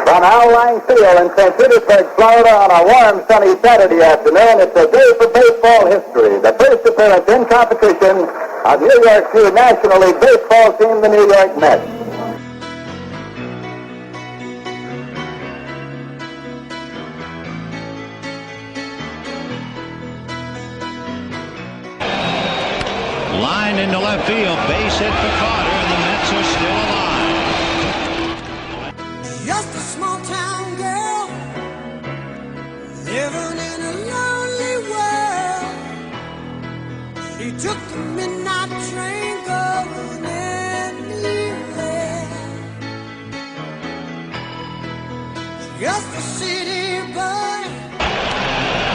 From Outline Field in St. Petersburg, Florida, on a warm, sunny Saturday afternoon, it's a day for baseball history. The first appearance in competition of New York's new National League baseball team, the New York Mets. Line into left field, base hit for Carter, and the Mets are still alive. Just a small town girl living in a lonely world. She took the midnight train going anywhere. Just a city boy.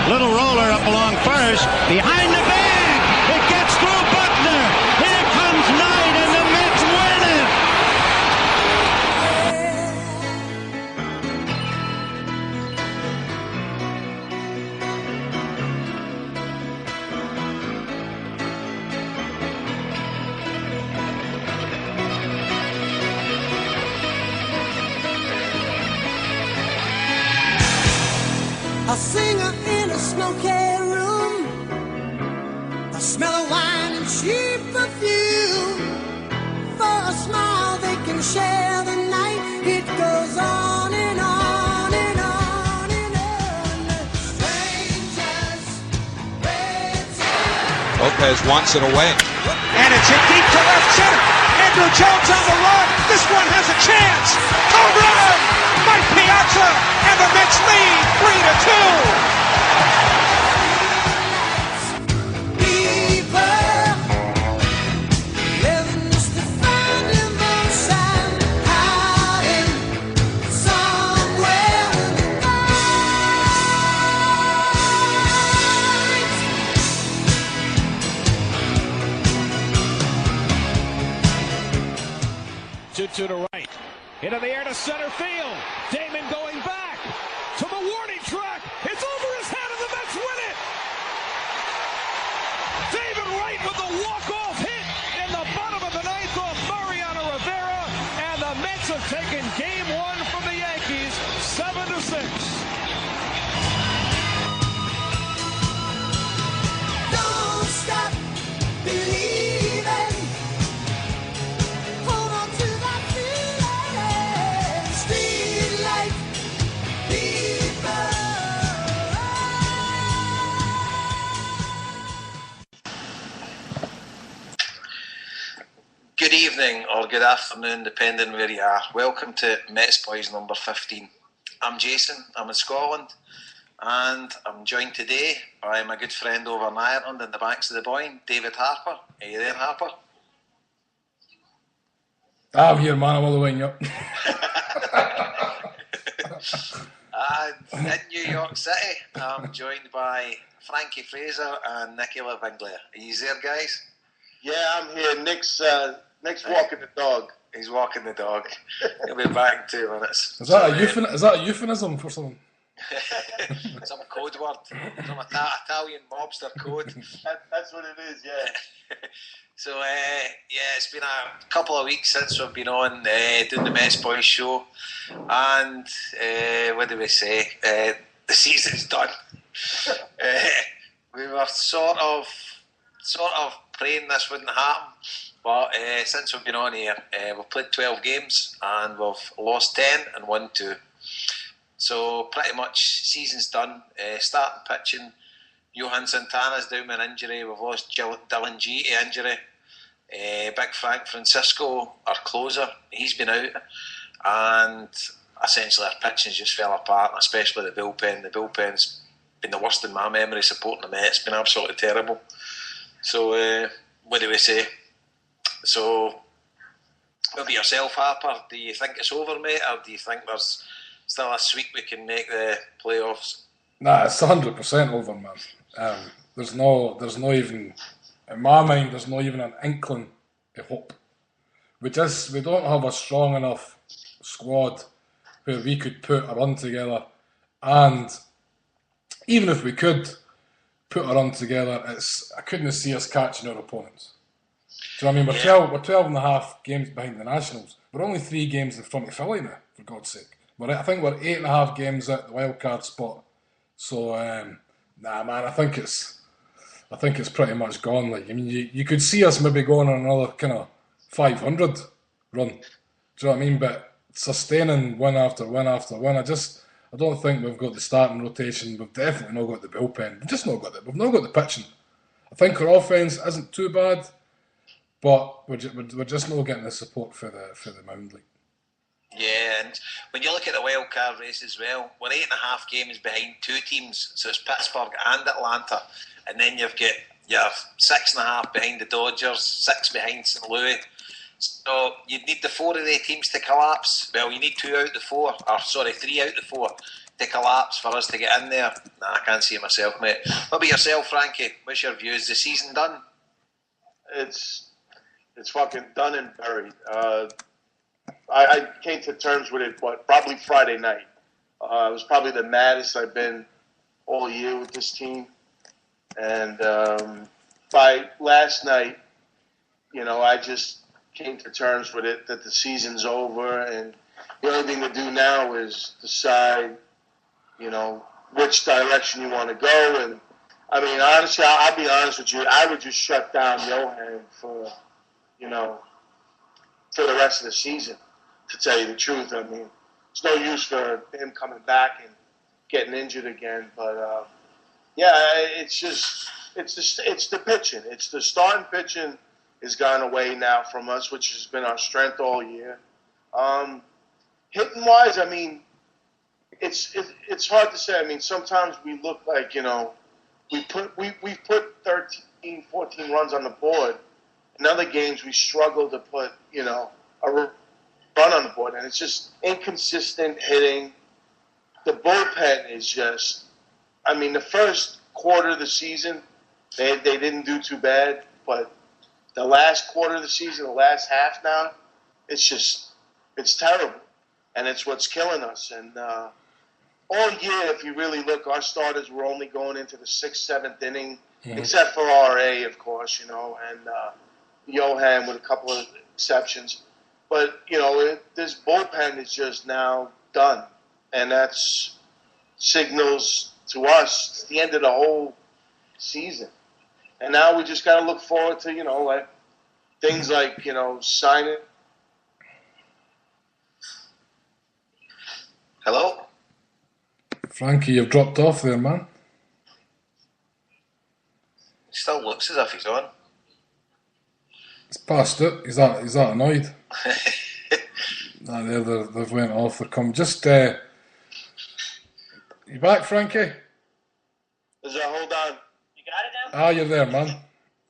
Little roller up along first, behind the bag. It gets through Buckner. Here comes Knight, and the Mets win it. A singer in a smoky room, a smell of wine and cheap perfume. For a smile they can share the night. It goes on and on and on and on. Strangers waiting. Lopez wants it away. And it's hit deep to left center. Andrew Jones on the run. This one has a chance. Home run! Mike Piazza, and the Mets lead 3-2. People living just to find emotion, hiding somewhere in the night. 2-2 to right. Into the air to center field. Damon going back to the warning track. It's over his head and the Mets win it. David Wright with the walk-off hit in the bottom of the ninth off Mariano Rivera. And the Mets have taken game one from the Yankees, 7-6. Don't stop believing. Hold on to that feeling. Street life, people. Good evening or good afternoon, depending where you are. Welcome to MetsBhoys number 15. I'm Jason, I'm in Scotland, and I'm joined today by my good friend over in Ireland in the banks of the Boyne, David Harper. Are you there, Harper? I'm here, man. I'm all the way up. And in New York City, I'm joined by Frankie Fraser and Nicola Vingler. Are you there, guys? Yeah, I'm here. Nick's walking the dog. He's walking the dog. He'll be back in 2 minutes. Is that a euphemism for something? Some code word. Some Italian mobster code. That's what it is, yeah. So, it's been a couple of weeks since we've been on doing the MetsBhoys show. And, what do we say? The season's done. We were sort of praying this wouldn't happen. But since we've been on here, we've played 12 games and we've lost 10 and won 2. So pretty much season's done. Starting pitching, Johan Santana's down with an injury. We've lost Dylan G to injury. Big Frank Francisco, our closer, he's been out. And essentially our pitching's just fell apart, especially the bullpen. The bullpen's been the worst in my memory supporting the Mets. It's been absolutely terrible. So what do we say? So, maybe yourself, Harper, do you think it's over, mate, or do you think there's still a week we can make the playoffs? Nah, it's 100% over, man. There's no even, in my mind, there's not even an inkling of hope. We don't have a strong enough squad where we could put a run together, and even if we could put a run together, I couldn't see us catching our opponents. Do you know what I mean? We're 12 and a half games behind the Nationals. We're only 3 games in front of Philly now, for God's sake. I think we're 8.5 games out the wild card spot. So nah, man, I think it's pretty much gone. Like, I mean, you could see us maybe going on another kind of 500 run. Do you know what I mean? But sustaining win after win after win, I don't think we've got the starting rotation. We've definitely not got the bullpen. We've not got the pitching. I think our offense isn't too bad, but we're just not getting the support for the mound. Like. Yeah, and when you look at the wild card race as well, we're 8.5 games behind two teams, so it's Pittsburgh and Atlanta, and then you have 6.5 behind the Dodgers, 6 behind St. Louis. So you'd need the 4 of the teams to collapse. Well, you need 3 out of the 4 to collapse for us to get in there. Nah, I can't see it myself, mate. What about yourself, Frankie? What's your view? Is the season done? It's fucking done and buried. I came to terms with it, probably Friday night. It was probably the maddest I've been all year with this team. And by last night, I just came to terms with it, that the season's over, and the only thing to do now is decide, which direction you want to go. And, I mean, honestly, I'll be honest with you, I would just shut down Johan for the rest of the season, to tell you the truth. I mean, it's no use for him coming back and getting injured again. But, it's the pitching. It's the starting pitching has gone away now from us, which has been our strength all year. Hitting wise, I mean, it's hard to say. I mean, sometimes we look like, we've put 13, 14 runs on the board. In other games, we struggle to put, a run on the board, and it's just inconsistent hitting. The bullpen is just, I mean, the first quarter of the season, they didn't do too bad, but the last quarter of the season, the last half now, it's terrible, and it's what's killing us. And all year, if you really look, our starters were only going into the 6th, 7th inning, except for RA, of course, and Johan with a couple of exceptions. But, this bullpen is just now done, and that's signals to us it's the end of the whole season. And now we just got to look forward to, things like, signing. Hello? Frankie, you've dropped off there, man. Still looks as if he's on. It's past it. He's that annoyed. Nah, they've went off. They're coming. Just, you back, Frankie? Is that, hold on. You got it now? Ah, you're there, man.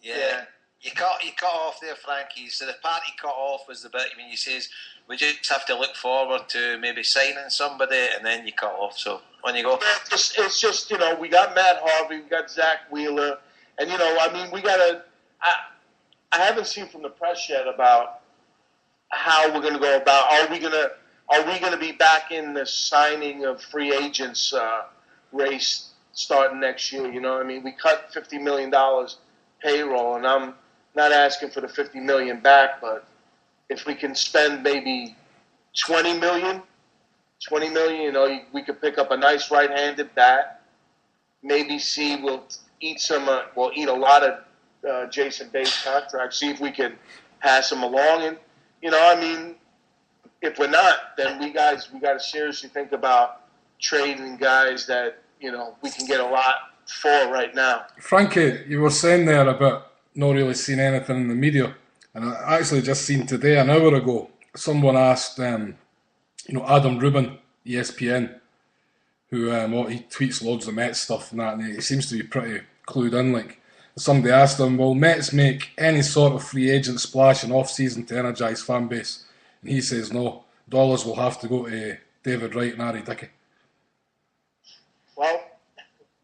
Yeah. You cut off there, Frankie. So the part he cut off was the bit when you says we just have to look forward to maybe signing somebody, and then you cut off. So on you go. It's just we got Matt Harvey, we got Zach Wheeler, and I mean we gotta. I haven't seen from the press yet about how we're going to go about. Are we going to be back in the signing of free agents race starting next year? I mean, we cut $50 million payroll, and I'm not asking for the $50 million back, but if we can spend maybe $20 million, we could pick up a nice right-handed bat. Maybe we'll eat a lot of Jason Bay's contract. See if we can pass him along, and I mean, if we're not, then we got to seriously think about trading guys that we can get a lot for right now. Frankie, you were saying there about not really seeing anything in the media, and I actually just seen today, an hour ago, someone asked, Adam Rubin, ESPN, who he tweets loads of Mets stuff and that, and he seems to be pretty clued in. Like, somebody asked him, will Mets make any sort of free agent splash in off-season to energise fan base? And he says no. Dollars will have to go to David Wright and Harry Dickey. Well,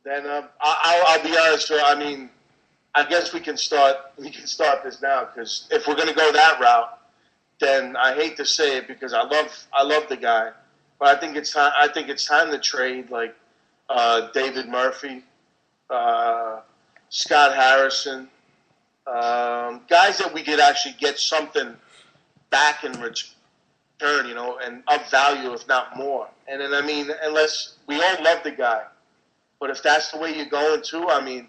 then I'll be honest with you. I mean, I guess we can start this now, because if we're going to go that route, then I hate to say it because I love the guy, but I think it's time to trade like David Murphy, Scott Harrison, guys that we could actually get something back in return, you know, and of value, if not more. And then, I mean, unless we all love the guy, but if that's the way you're going too, I mean,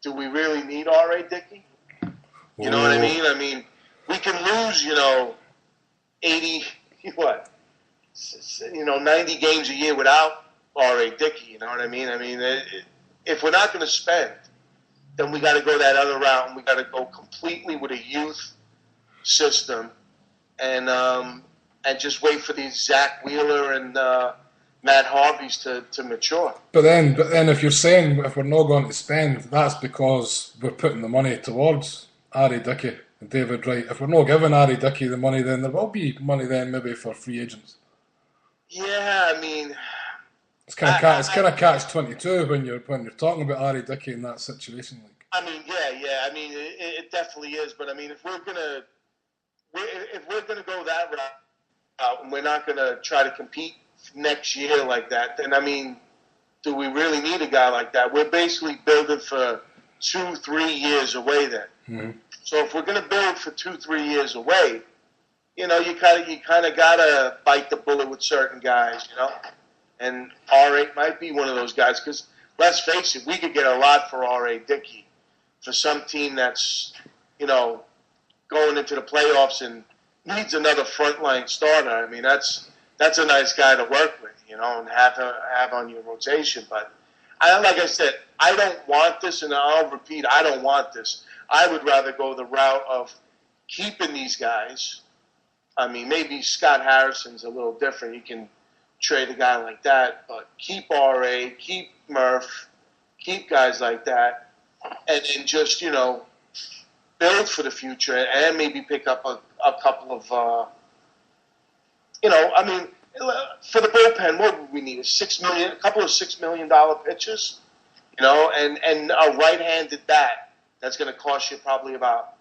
do we really need R.A. Dickey? You know what I mean? I mean, we can lose, you know, 80, 90 games a year without R.A. Dickey, you know what I mean? I mean, if we're not going to spend, then we got to go that other route, and we got to go completely with a youth system, and just wait for these Zach Wheeler and Matt Harveys to mature. But then, if you're saying if we're not going to spend, that's because we're putting the money towards Ari Dickey and David Wright. If we're not giving Ari Dickey the money, then there will be money then maybe for free agents. Yeah, I mean, it's kind of catch-22 when you're talking about Ari Dickey in that situation. Like, I mean, yeah. I mean, it definitely is. But I mean, if we're gonna go that route, and we're not gonna try to compete next year like that, then I mean, do we really need a guy like that? We're basically building for 2-3 years away then. Mm-hmm. So if we're going to build for 2-3 years away, you know, you kind of gotta bite the bullet with certain guys, you know. And R.A. might be one of those guys because let's face it, we could get a lot for R.A. Dickey for some team that's, you know, going into the playoffs and needs another frontline starter. I mean, that's a nice guy to work with, you know, and have on your rotation. But like I said, I don't want this, and I'll repeat, I don't want this. I would rather go the route of keeping these guys. I mean, maybe Scott Harrison's a little different. You can trade a guy like that, but keep R.A., keep Murph, keep guys like that, and then just, you know, build for the future and maybe pick up a couple of, you know, I mean, for the bullpen, what would we need? A couple of $6 million pitchers, you know, and a right-handed bat that's going to cost you probably about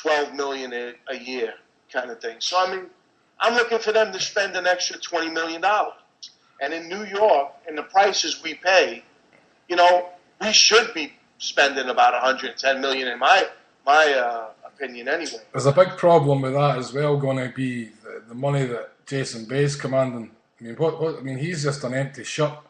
$12 million a year, kind of thing. So I mean, I'm looking for them to spend an extra $20 million. And in New York, and the prices we pay, you know, we should be spending about $110 million in my opinion, anyway. There's a big problem with that as well. Going to be the money that Jason Bay's commanding. I mean, I mean, he's just an empty shot.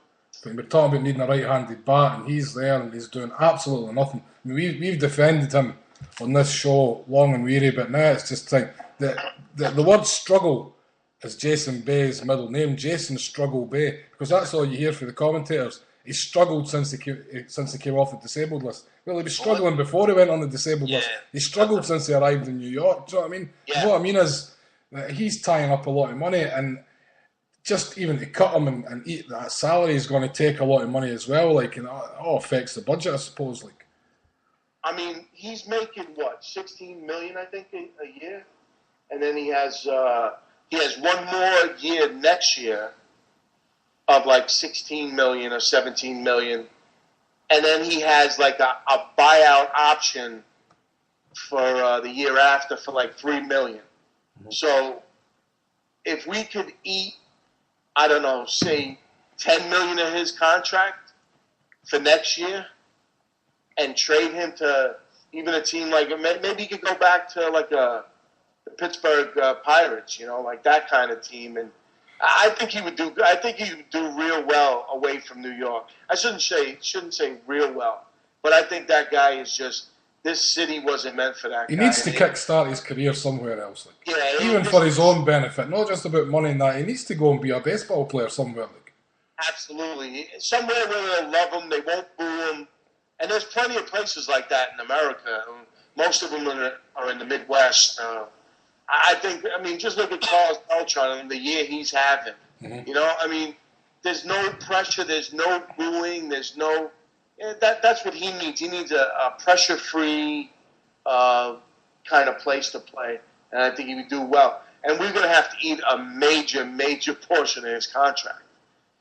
We're talking about needing a right-handed bat, and he's there and he's doing absolutely nothing. I mean, we've defended him on this show long and weary, but now it's just like the word struggle is Jason Bay's middle name, Jason Struggle Bay, because that's all you hear from the commentators. He struggled since he came off the disabled list. Well, he was struggling before he went on the disabled list. He struggled since he arrived in New York. Do you know what I mean? Yeah. What I mean is that he's tying up a lot of money, and just even to cut him and eat that salary is going to take a lot of money as well. Like, and it all affects the budget, I suppose. Like, I mean, he's making what, $16 million, I think, a year, and then he has one more year next year of like $16 million or $17 million, and then he has like a buyout option for the year after for like $3 million. Mm-hmm. So if we could eat, I don't know, say $10 million of his contract for next year, and trade him to even a team like, maybe he could go back to like the Pittsburgh Pirates, you know, like that kind of team, and I think he would do real well away from New York. I shouldn't say real well, but I think that guy is just, this city wasn't meant for that guy. He needs to kickstart his career somewhere else, like, yeah, even for his own benefit, not just about money and that. He needs to go and be a baseball player somewhere, like. Absolutely, somewhere where they'll love him, they won't boo him, and there's plenty of places like that in America. Most of them are in the Midwest. I think, I mean, just look at Charles Beltran and the year he's having. Mm-hmm. You know, I mean, there's no pressure, there's no booing, there's no... That's what he needs. He needs a pressure-free kind of place to play, and I think he would do well. And we're going to have to eat a major, major portion of his contract,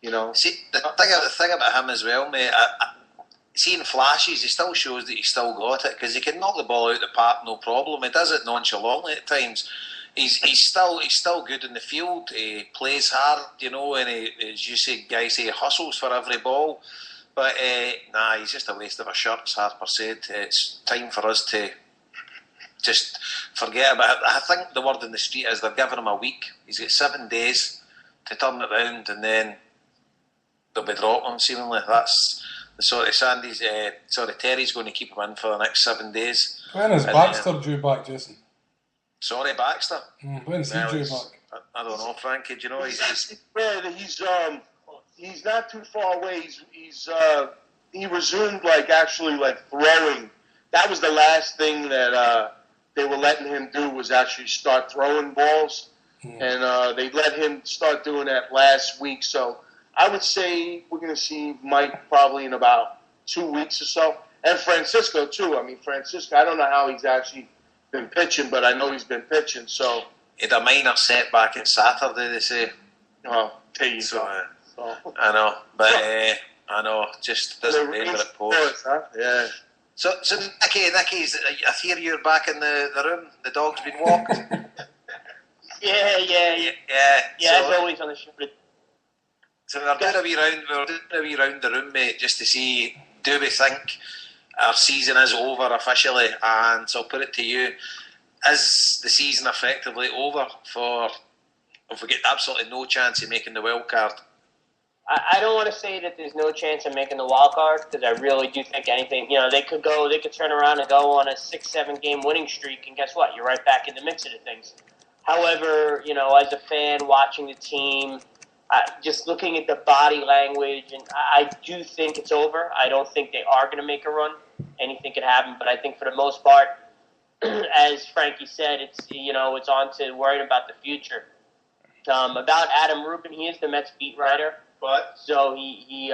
you know? See, the thing about him as well, mate, seeing flashes, he still shows that he's still got it, because he can knock the ball out the park, no problem. He does it nonchalantly at times. He's still good in the field. He plays hard, you know, and he, as you say, guys say, he hustles for every ball. But he's just a waste of a shirt, as Harper said. It's time for us to just forget about it. I think the word in the street is they're giving him a week. He's got 7 days to turn it round, and then they'll be dropping him, seemingly. That's the sort of Terry's going to keep him in for the next 7 days. When is Baxter due back, Jason? Sorry, Baxter? When's he due back? I don't know, Frankie. Do you know? He's not too far away. He resumed actually throwing. That was the last thing that they were letting him do, was actually start throwing balls, and they let him start doing that last week. So I would say we're going to see Mike probably in about 2 weeks or so, and Francisco too. I mean, Francisco, I don't know how he's actually been pitching, but I know he's been pitching. So he had a minor setback at Saturday, they say. Oh, there you go. I know, but I know, just doesn't name the post. Huh? Yeah. So Nicky, I hear you're back in the room. The dog's been walked. Yeah. So, as always on the show. So we're doing a wee round the room, mate, just to see, do we think our season is over officially? And so I'll put it to you: is the season effectively over if we get absolutely no chance of making the wild card? I don't want to say that there's no chance of making the wild card, because I really do think anything, they could turn around and go on a 6-7 game winning streak, and guess what? You're right back in the mix of the things. However, as a fan watching the team, just looking at the body language, and I do think it's over. I don't think they are going to make a run. Anything could happen, but I think for the most part, as Frankie said, it's on to worrying about the future. About Adam Rubin, he is the Mets beat writer. But so he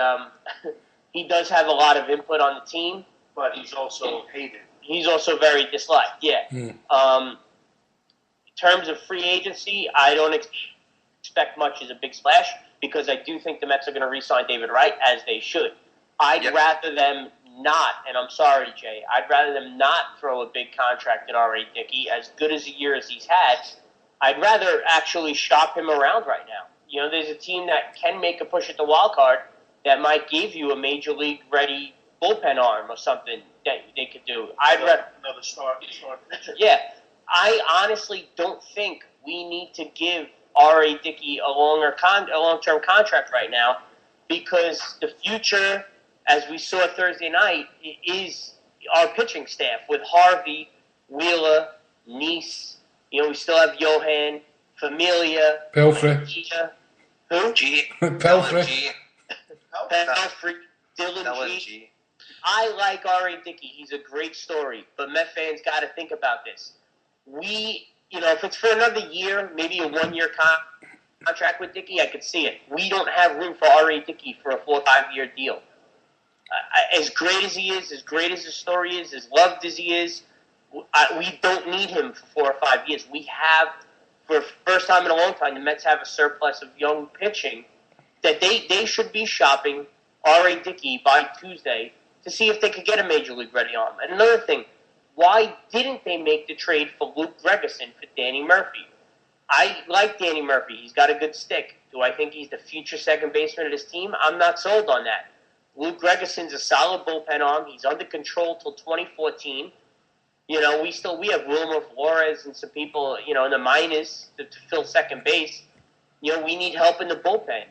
does have a lot of input on the team, but he's also hated. He's also very disliked. Yeah. In terms of free agency, I don't expect much as a big splash, because I do think the Mets are going to re-sign David Wright, as they should. I'd rather them not, and I'm sorry, Jay, I'd rather them not throw a big contract at R.A. Dickey, as good as a year as he's had. I'd rather actually shop him around right now. There's a team that can make a push at the wild card that might give you a major league ready bullpen arm or something that they could do. I'd rather another start pitcher. Yeah, I honestly don't think we need to give R.A. Dickey a long-term contract right now, because the future, as we saw Thursday night, is our pitching staff with Harvey, Wheeler, Neese. We still have Johan, Familia, Pelfrey. Who? Pelfrey. Pelfrey, Dylan G. I like R.A. Dickey. He's a great story. But Met fans got to think about this. If it's for another year, maybe a 1-year contract with Dickey, I could see it. We don't have room for R.A. Dickey for a 4- or 5-year deal. As great as he is, as great as his story is, as loved as he is, we don't need him for 4 or 5 years. We have, for the first time in a long time, the Mets have a surplus of young pitching that they should be shopping R.A. Dickey by Tuesday to see if they could get a major league ready arm. And another thing, why didn't they make the trade for Luke Gregerson for Danny Murphy? I like Danny Murphy. He's got a good stick. Do I think he's the future second baseman of this team? I'm not sold on that. Luke Gregerson's a solid bullpen arm. He's under control till 2014. We have Wilmer Flores and some people, in the minors to fill second base. We need help in the bullpen.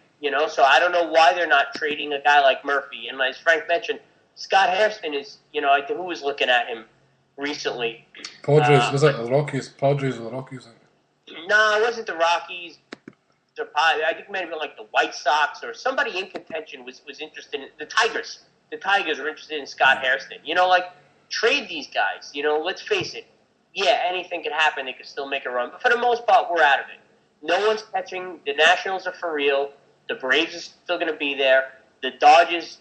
So I don't know why they're not trading a guy like Murphy. And as Frank mentioned, Scott Hairston is, I think, who was looking at him recently? Padres, was it the Rockies? Padres or the Rockies? No, it wasn't the Rockies. I think it might have been like the White Sox, or somebody in contention was interested in the Tigers. The Tigers were interested in Scott Hairston. Trade these guys. Let's face it. Yeah, anything could happen. They could still make a run. But for the most part, we're out of it. No one's catching. The Nationals are for real. The Braves are still going to be there. The Dodgers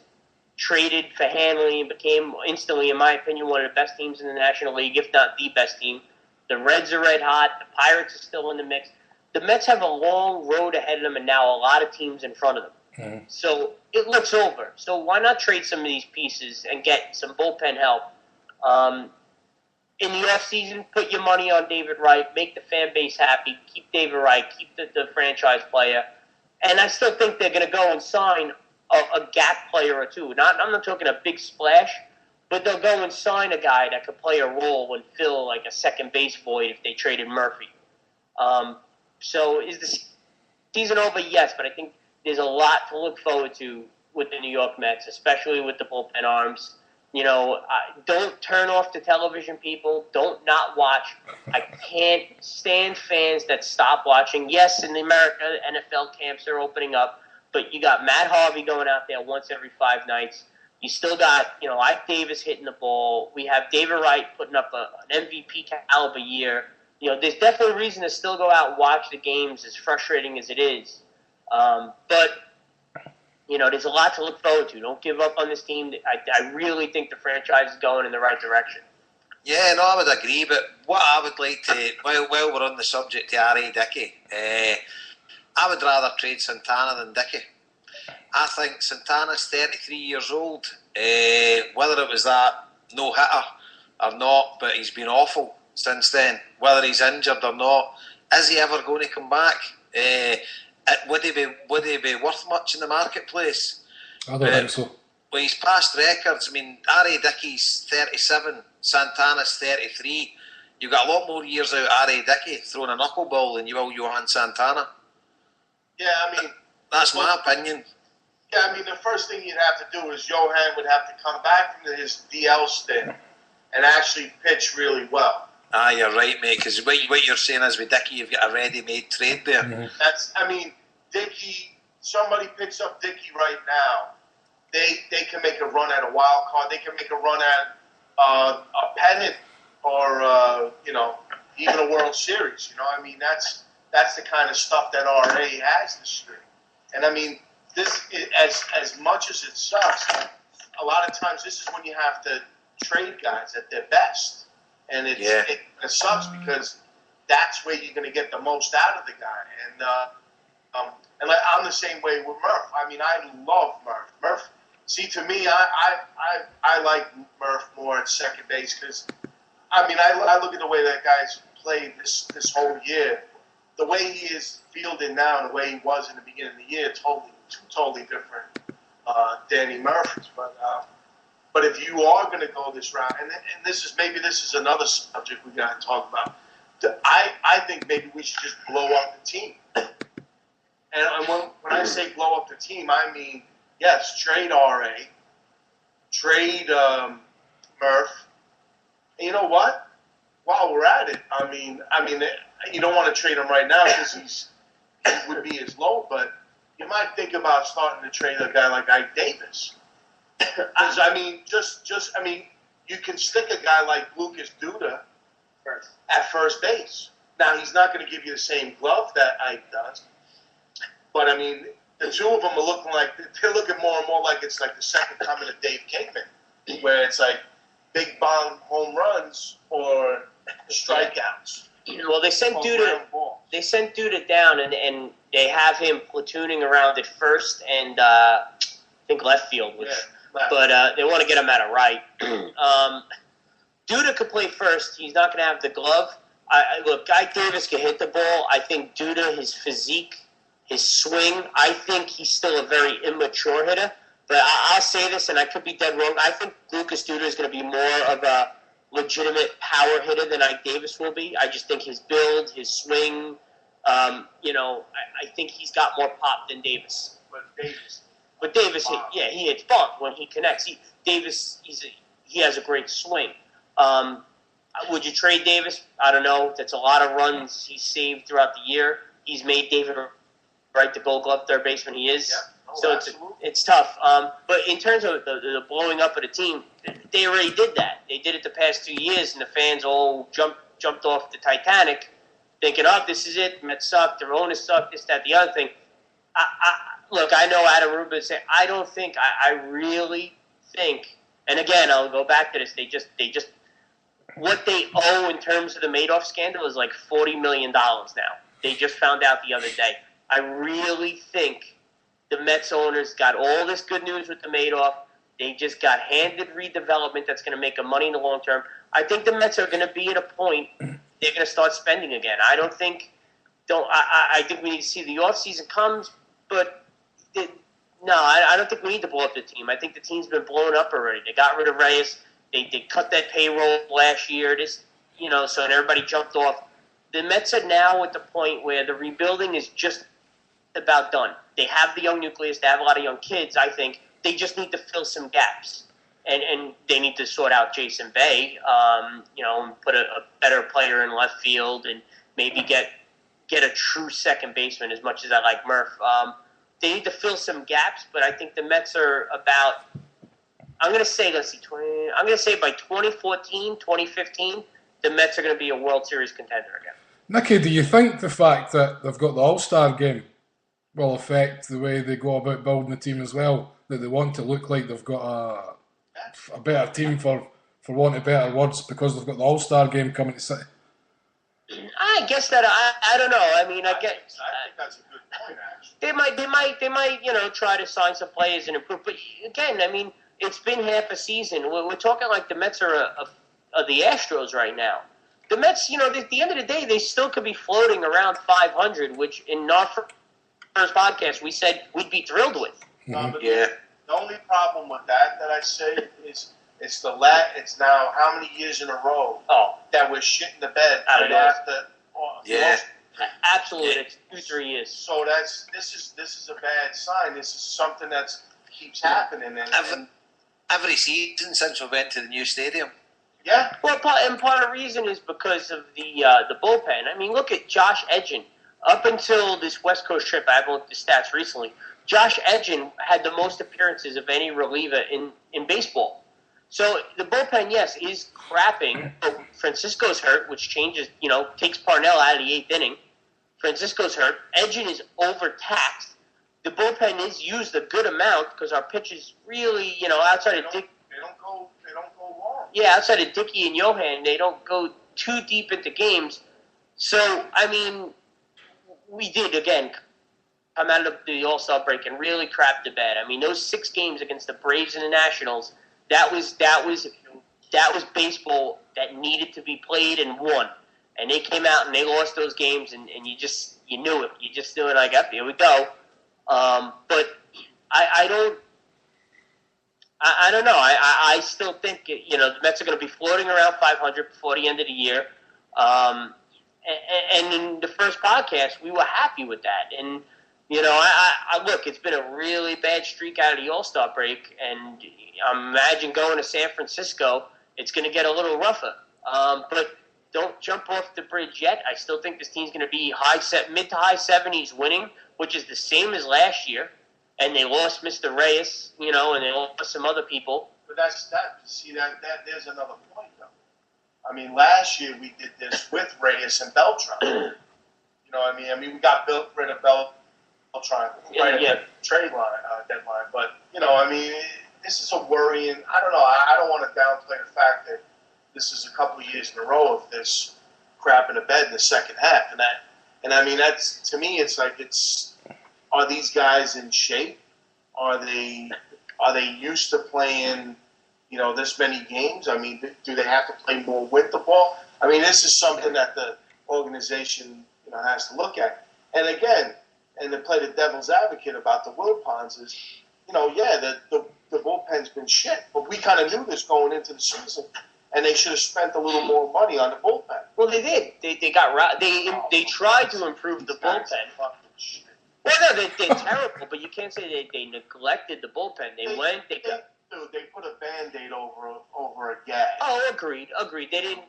traded for Hanley and became instantly, in my opinion, one of the best teams in the National League, if not the best team. The Reds are red hot. The Pirates are still in the mix. The Mets have a long road ahead of them, and now a lot of teams in front of them. Mm-hmm. So it looks over. So why not trade some of these pieces and get some bullpen help? In the offseason, put your money on David Wright, make the fan base happy, keep David Wright, keep the franchise player. And I still think they're going to go and sign a gap player or two. I'm not talking a big splash, but they'll go and sign a guy that could play a role and fill like a second base void if they traded Murphy. So is the season over? Yes, but I think there's a lot to look forward to with the New York Mets, especially with the bullpen arms. You know, don't turn off the television, people. Don't not watch. I can't stand fans that stop watching. Yes, in the America, NFL camps are opening up, but you got Matt Harvey going out there once every 5 nights. You still got, Ike Davis hitting the ball. We have David Wright putting up an MVP caliber year. There's definitely a reason to still go out and watch the games, as frustrating as it is. But there's a lot to look forward to. Don't give up on this team. I really think the franchise is going in the right direction. Yeah, no, I would agree. But what I would like to, while we're on the subject to R.A. Dickey, I would rather trade Santana than Dickey. I think Santana's 33 years old. Whether it was that no-hitter or not, but he's been awful since then. Whether he's injured or not, is he ever going to come back? Would he be worth much in the marketplace? I don't think so. Well, he's past records. I mean, R.A. Dickey's 37, Santana's 33. You've got a lot more years out of R.A. Dickey throwing a knuckleball than you will Johan Santana. Yeah, I mean... That's my opinion. Yeah, I mean, the first thing you'd have to do is Johan would have to come back from his DL stint and actually pitch really well. Ah, you're right, mate, because what you're saying is with Dickey, you've got a ready-made trade there. Mm-hmm. Dickey, somebody picks up Dickey right now, they can make a run at a wild card, they can make a run at a pennant or, even a World Series, that's the kind of stuff that RA has this year. And I mean, this as much as it sucks, a lot of times this is when you have to trade guys at their best, and it sucks because that's where you're going to get the most out of the guy. And I'm the same way with Murph. I mean, I love Murph. See, to me, I like Murph more at second base because, I mean, I look at the way that guy's played this whole year. The way he is fielding now and the way he was in the beginning of the year, totally different Danny Murphy's. But if you are going to go this route, and this is another subject we got to talk about. I think maybe we should just blow up the team. And when I say blow up the team, I mean, yes, trade RA, trade Murph. And you know what? While we're at it, I mean, you don't want to trade him right now because he would be as low, but you might think about starting to trade a guy like Ike Davis. Because, you can stick a guy like Lucas Duda at first base. Now, he's not going to give you the same glove that Ike does. But, I mean, the two of them are looking more and more like it's like the second coming of Dave Kingman, where it's like big bomb home runs or strikeouts. Well, they sent Duda down, and they have him platooning around at first and I think left field, but they want to get him out of right. Duda could play first. He's not going to have the glove. Look, Guy Davis can hit the ball. I think Duda, his physique, his swing, I think he's still a very immature hitter. But I'll say this, and I could be dead wrong. I think Lucas Duda is going to be more of a legitimate power hitter than Ike Davis will be. I just think his build, his swing, I think he's got more pop than Davis. But Davis, he hits bump when he connects. He has a great swing. Would you trade Davis? I don't know. That's a lot of runs he's saved throughout the year. He's made David Wright the Gold Glove third baseman he is. So it's tough. But in terms of the blowing up of the team, they already did that. They did it the past 2 years, and the fans all jumped off the Titanic thinking, oh, this is it. Mets suck. Their owners suck. This, that, the other thing. Look, I know Adam Rubin said, I really think, and again, I'll go back to this. They just what they owe in terms of the Madoff scandal is like $40 million now. They just found out the other day. I really think the Mets owners got all this good news with the Madoff. They just got handed redevelopment that's going to make them money in the long term. I think the Mets are going to be at a point they're going to start spending again. I think we need to see the offseason comes, but I don't think we need to blow up the team. I think the team's been blown up already. They got rid of Reyes. They cut that payroll last year. So everybody jumped off. The Mets are now at the point where the rebuilding is just about done. They have the young nucleus. They have a lot of young kids, I think. They just need to fill some gaps. And they need to sort out Jason Bay, and put a better player in left field and maybe get a true second baseman as much as I like Murph. They need to fill some gaps, but I think the Mets are about, I'm going to say by 2014, 2015, the Mets are going to be a World Series contender again. Nicky, do you think the fact that they've got the All-Star game will affect the way they go about building the team as well? That they want to look like they've got a better team, for want of better words, because they've got the All-Star game coming to City? I guess that I don't know. I mean, I think that's a good point. Actually, they might try to sign some players and improve. But again, I mean, it's been half a season. We're talking like the Mets are the Astros right now. The Mets, at the end of the day, they still could be floating around 500, which in our first podcast we said we'd be thrilled with. The only problem with that I say is it's now how many years in a row that we're shitting the bed after. Absolutely, it's 2-3 years. So this is a bad sign. This is something that keeps happening. Every season since we went to the new stadium. Yeah. Well, part of the reason is because of the bullpen. I mean, look at Josh Edgin. Up until this West Coast trip, I haven't looked at the stats recently. Josh Edgin had the most appearances of any reliever in baseball. So the bullpen, yes, is crapping. But Francisco's hurt, which changes, takes Parnell out of the 8th inning. Francisco's hurt. Edgin is overtaxed. The bullpen is used a good amount because our pitchers really, outside of Dick. They don't go long. Yeah, outside of Dickey and Johan, they don't go too deep into games. So, I mean, we did, again, come out of the All-Star break and really crap the bed. I mean, those 6 games against the Braves and the Nationals, that was baseball that needed to be played and won. And they came out and they lost those games, and you knew it. You just knew it, like, up, here we go. But I don't know. I still think, the Mets are going to be floating around 500 before the end of the year. And in the first podcast, we were happy with that. And, look, it's been a really bad streak out of the All-Star break, and I imagine going to San Francisco, it's going to get a little rougher. But don't jump off the bridge yet. I still think this team's going to be mid to high 70s winning, which is the same as last year. And they lost Mr. Reyes, and they lost some other people. But that's that. See, that there's another point, though. I mean, last year we did this with Reyes and Beltran. You know what I mean? I mean, we got rid of Beltran right at the trade deadline. But, I mean, this is a worrying. I don't know. I don't want to downplay the fact that this is a couple of years in a row of this crap in the bed in the second half. And I mean, that's, to me, it's like are these guys in shape? Are they used to playing, this many games? I mean, do they have to play more winter ball? I mean, this is something that the organization, has to look at. And again, and to play the devil's advocate about the Wilpons is, the bullpen's been shit, but we kind of knew this going into the season, and they should have spent a little more money on the bullpen. Well, they did. They got they tried to improve the bullpen. Well, no, they're terrible, but you can't say they neglected the bullpen. They put a Band-Aid over a gag. Oh, agreed.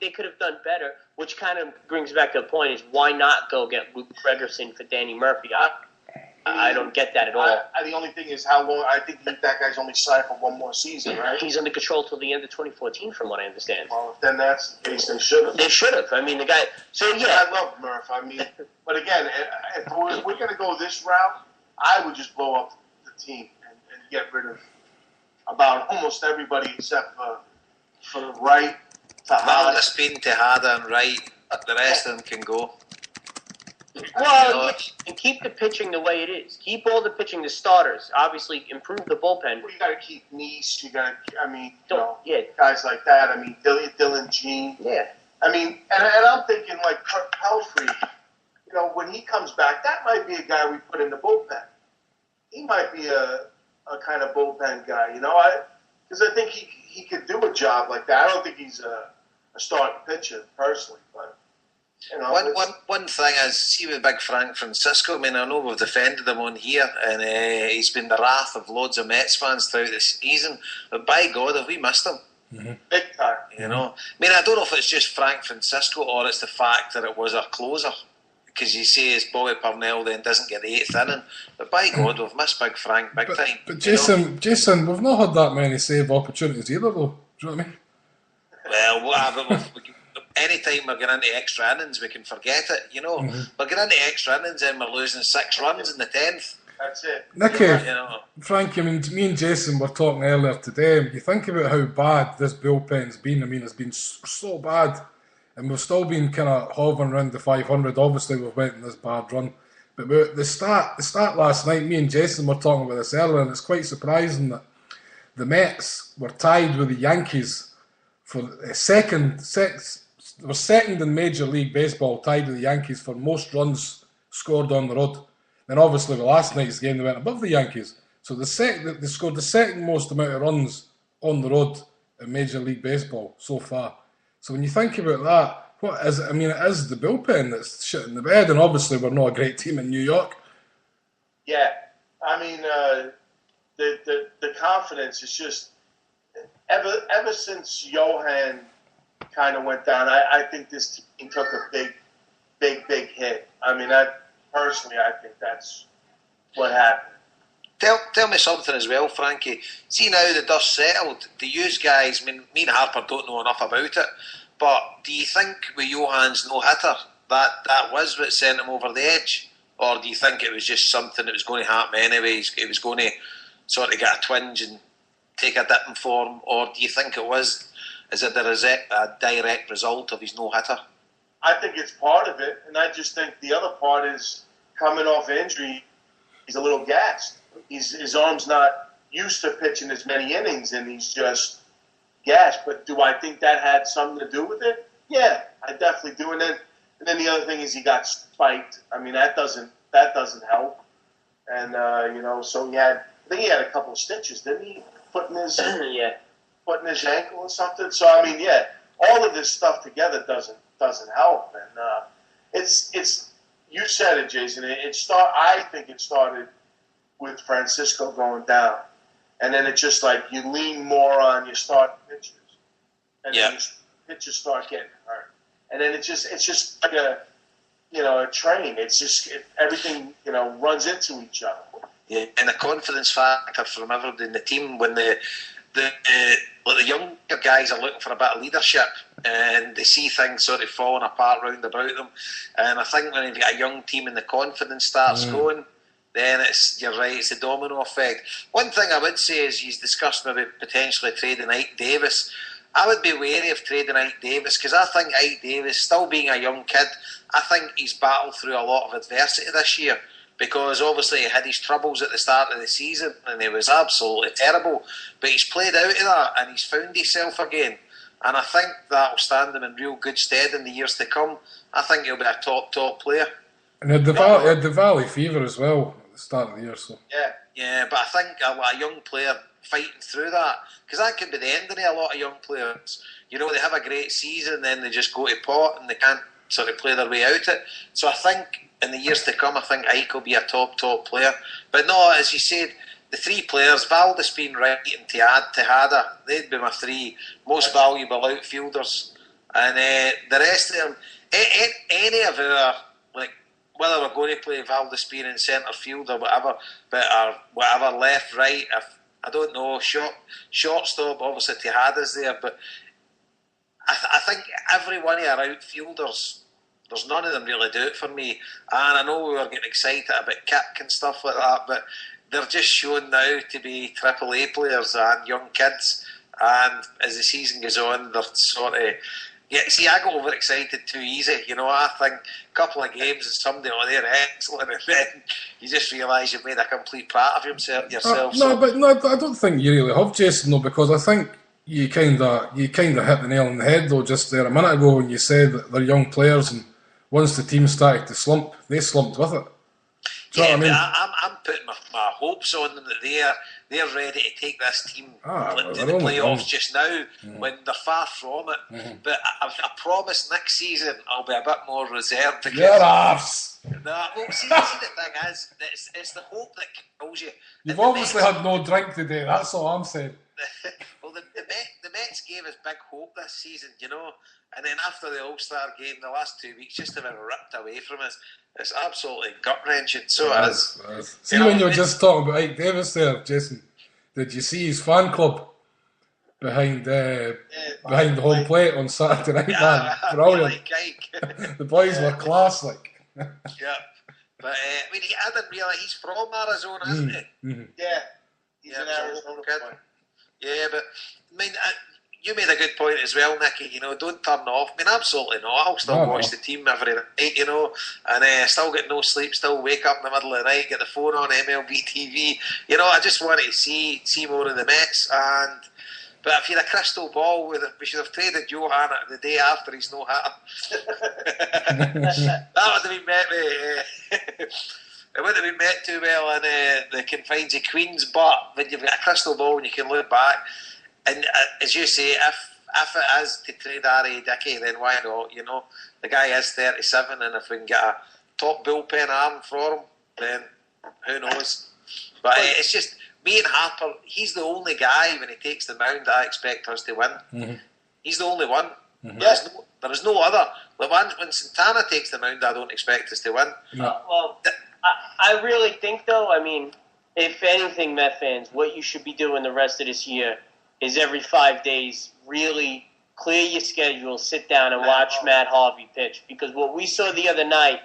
They could have done better, which kind of brings back to the point is why not go get Luke Gregerson for Danny Murphy? I don't get that at all. The only thing is how long. I think that guy's only signed for one more season, right? He's under control till the end of 2014, from what I understand. Well, if then that's the case, they should have. They should have. I mean, the guy. So yeah, I love Murph. I mean, but again, if we're going to go this route, I would just blow up the team and get rid of about almost everybody except for Wright, Tejada, Spin, Tejada, and Wright. The rest of them can go. Well, and keep the pitching the way it is. Keep all the pitching the starters. Obviously, improve the bullpen. Well, you got to keep Nice. You got to, yeah, guys like that. I mean, Dylan Jean. Yeah. I mean, and I'm thinking like Kurt Pelfrey. When he comes back, that might be a guy we put in the bullpen. He might be a kind of bullpen guy. because I think he could do a job like that. I don't think he's a starting pitcher personally, but you know. One thing is, see with big Frank Francisco. I mean, I know we've defended him on here, and he's been the wrath of loads of Mets fans throughout the season. But by God, have we missed him? Mm-hmm. Big time. You know, I mean, I don't know if it's just Frank Francisco or it's the fact that it was our closer. Because you say it's Bobby Purnell then doesn't get the 8th inning. But by God, we've missed Big Frank big time. But Jason, we've not had that many save opportunities either, though. Do you know what I mean? Well, whatever. Any time we're getting into extra innings, we can forget it, you know. Mm-hmm. We're getting into extra innings and we're losing 6 runs in the 10th. That's it. Nicky, You know. Frank, I mean, me and Jason were talking earlier today. You think about how bad this bullpen's been. I mean, it's been so bad. And we've still been kind of hovering around the 500. Obviously, we've went in this bad run. But the start last night, me and Jason were talking about this earlier, and it's quite surprising that the Mets were tied with the Yankees for second in Major League Baseball, tied with the Yankees for most runs scored on the road. And obviously, with last night's game, they went above the Yankees. So they scored the second most amount of runs on the road in Major League Baseball so far. So when you think about that, what is it? I mean, it is the bullpen that's shit in the bed, and obviously we're not a great team in New York. Yeah, I mean, the confidence is just ever since Johan kind of went down. I think this team took a big hit. I mean, I think that's what happened. Tell me something as well, Frankie. See now the dust settled. Do you guys, I mean, me and Harper don't know enough about it, but do you think with Johan's no-hitter that was what sent him over the edge? Or do you think it was just something that was going to happen anyway? It was going to sort of get a twinge and take a dip in form? Or do you think is it a direct result of his no-hitter? I think it's part of it, and I just think the other part is coming off injury, he's a little gassed. His arm's not used to pitching as many innings, and he's just gassed. But do I think that had something to do with it? Yeah, I definitely do. And then the other thing is he got spiked. I mean, that doesn't help. And so I think he had a couple of stitches, didn't he? Putting his putting his ankle or something. So I mean, yeah, all of this stuff together doesn't help. And it's you said it, Jason. I think it started with Francisco going down, and then it's just like you lean more on your starting pitchers, and then your pitchers start getting hurt, and then it's just like a train. It's just everything runs into each other. Yeah, and the confidence factor from everybody in the team when the younger guys are looking for a bit of leadership and they see things sort of falling apart round about them. And I think when you've got a young team and the confidence starts going, then you're right, it's a domino effect. One thing I would say is he's discussed maybe potentially trading Ike Davis. I would be wary of trading Ike Davis because I think Ike Davis, still being a young kid, I think he's battled through a lot of adversity this year. Because obviously he had his troubles at the start of the season and he was absolutely terrible. But he's played out of that and he's found himself again. And I think that will stand him in real good stead in the years to come. I think he'll be a top player. And he had the Valley fever as well at the start of the year. So Yeah, but I think a young player fighting through that, because that could be the end of a lot of young players. They have a great season, then they just go to pot and they can't sort of play their way out it. So I think in the years to come, I think Ike will be a top player. But no, as you said, the three players, Valdespin, Wright and Tejada, they'd be my three most valuable outfielders. And the rest of them, any of our, like, whether we're going to play Valdespin in centre field or whatever, but whatever, left, right, I don't know, shortstop, obviously Tejada's there, but I think every one of our outfielders, there's none of them really do it for me. And I know we were getting excited about Kick and stuff like that, but they're just shown now to be AAA players and young kids. And as the season goes on, they're sort of... Yeah, see, I got overexcited too easy. I think a couple of games and somebody, they're excellent, and then you just realise you've made a complete part of yourself. I don't think you really have, Jason, though, because I think you kind of hit the nail on the head, though, just there a minute ago when you said that they're young players and once the team started to slump, they slumped with it. Do you know what I mean? I'm putting my hopes on them that they're ready to take this team to the playoffs just now when they're far from it. But I promise next season I'll be a bit more reserved. Because Your arse. No, well, see the thing is, it's the hope that kills you. You've obviously had no drink today. That's all I'm saying. Well, the Mets gave us big hope this season, and then after the All-Star game, the last 2 weeks just have been ripped away from us. It's absolutely gut-wrenching. So it is. See, when you were just talking about Ike Davis there, Jason, did you see his fan club behind the home plate on Saturday night? Yeah, man, brilliant. Like Ike. The boys were class, like. Yeah, but I didn't realise he's from Arizona, isn't he? Yeah, he's an Arizona kid. Yeah, but you made a good point as well, Nicky. Don't turn off. Absolutely not. I'll still watch the team every night, and still get no sleep. Still wake up in the middle of the night, get the phone on MLB TV. I just wanted to see more of the Mets. But if you had a crystal ball, we should have traded Johan the day after he's no hat. That would have been met. It wouldn't have been met too well in the confines of Queens. But when you've got a crystal ball and you can look back, and as you say, if it is to trade R.A. Dickey, then why not? The guy is 37, and if we can get a top bullpen arm for him, then who knows? But it's just. Me and Harper, he's the only guy when he takes the mound I expect us to win. He's the only one. There is no other. When Santana takes the mound, I don't expect us to win. Well, I really think, though, if anything, Met fans, what you should be doing the rest of this year is every 5 days really clear your schedule, sit down and watch Matt Harvey pitch. Because what we saw the other night,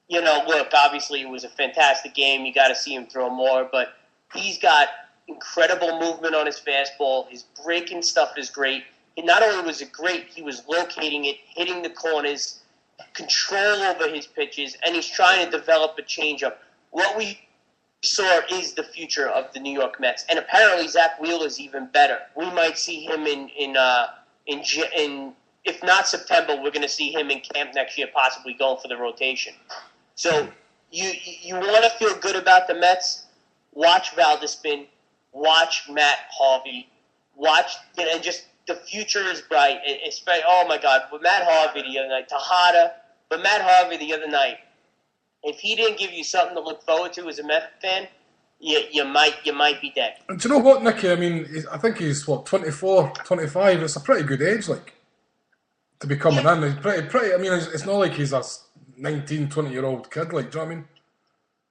look, obviously it was a fantastic game. You got to see him throw more, but he's got incredible movement on his fastball. His breaking stuff is great. And not only was it great, he was locating it, hitting the corners, control over his pitches, and he's trying to develop a changeup. What we saw is the future of the New York Mets. And apparently Zach Wheeler's even better. We might see him in if not September, we're going to see him in camp next year, possibly going for the rotation. So you want to feel good about the Mets? Watch Valdespin, watch Matt Harvey, and just the future is bright. It's oh my God, with Matt Harvey the other night, Tejada, but Matt Harvey the other night, if he didn't give you something to look forward to as a Mets fan, you might be dead. And do you know what, Nicky? I think he's 24, 25. It's a pretty good age, to be coming in. He's pretty. It's not like he's a 19, 20-year-old kid, do you know what I mean?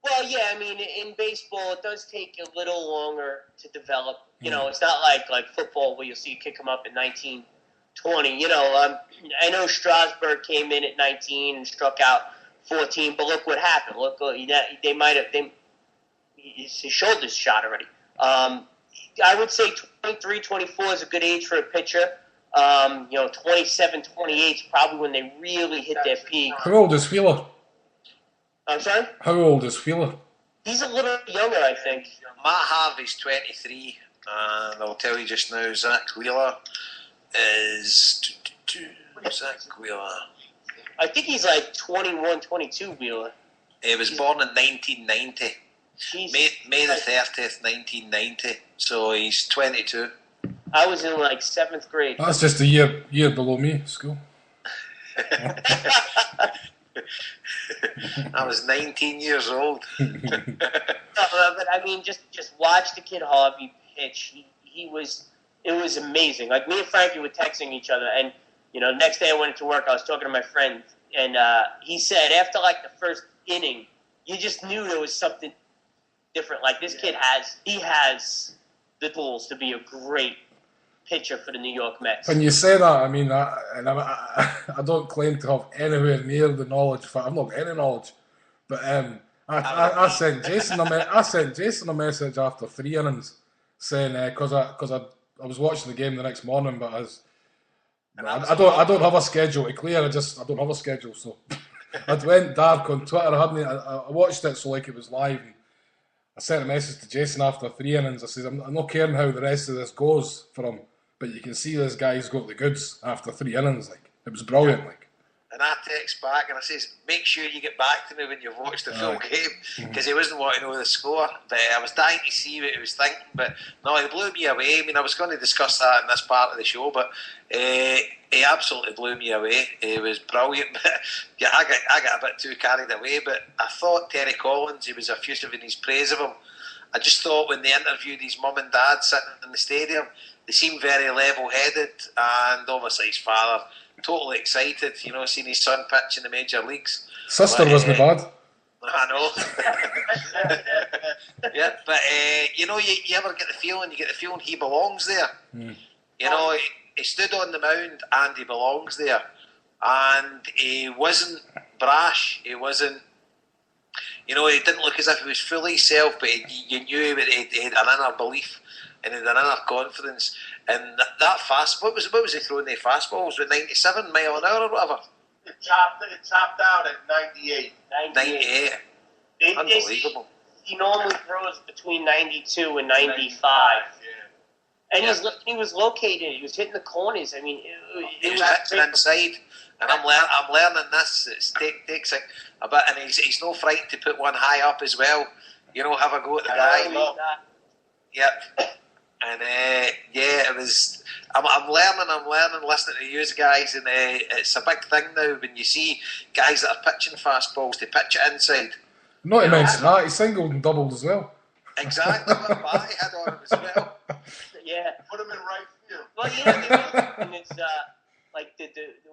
Well, yeah, in baseball, it does take a little longer to develop. It's not like football where you'll see a kid come up at 19, 20. I know Strasburg came in at 19 and struck out 14, but look what happened. Look, they might have his shoulders shot already. I would say 23, 24 is a good age for a pitcher. 27, 28 is probably when they really hit their peak. How old is Wheeler? I'm sorry? How old is Wheeler? He's a little younger, I think. Matt Harvey's 23, and I'll tell you just now, Zach Wheeler is... Zach Wheeler... I think he's like 21, 22, Wheeler. He was born in 1990. May the 30th, 1990. So he's 22. I was in 7th grade. That's just a year below me, school. I was 19 years old. But just watch the kid Harvey pitch. It was amazing. Me and Frankie were texting each other, and next day I went to work. I was talking to my friend, and he said after the first inning, you just knew there was something different. This kid has the tools to be a great pitcher for the New York Mets. When you say that, I don't claim to have anywhere near the knowledge. In fact, I've not got any knowledge. But I sent Jason a message after 3 innings saying because I was watching the game the next morning, but I don't have a schedule to clear. I don't have a schedule, so it went dark on Twitter. I watched it so it was live. And I sent a message to Jason after 3 innings. I said I'm not caring how the rest of this goes for him. But you can see this guy's got the goods after 3 innings. It was brilliant. And I text back and I says, make sure you get back to me when you've watched the full game, because he wasn't wanting to know the score. But I was dying to see what he was thinking. But no, he blew me away. I mean, I was going to discuss that in this part of the show, but he absolutely blew me away. He was brilliant. But yeah, I got a bit too carried away. But I thought Terry Collins, he was effusive in his praise of him. I just thought when they interviewed his mum and dad sitting in the stadium, they seemed very level-headed, and obviously his father totally excited, seeing his son pitch in the major leagues. Sister wasn't bad. I know. Yeah, but you ever get the feeling? You get the feeling he belongs there. He stood on the mound and he belongs there, and he wasn't brash. He wasn't. He didn't look as if he was fully himself, but you knew he had an inner belief and he had an inner confidence. And that fast, what was he throwing the fastballs with 97 mile an hour or whatever? It topped out at 98. 98. Unbelievable. He normally throws between 92 and 95. And he was located. He was hitting the corners. I mean, he was hitting inside. And I'm learning this. It takes a bit, and he's no frightened to put one high up as well. Have a go at the guy. Yep. And it was. I'm learning listening to you guys, and it's a big thing now when you see guys that are pitching fastballs, they pitch it inside. Not to mention that, he singled and doubled as well. Exactly, what a bat he had on him as well. Yeah, put him in right field. Well, and it's like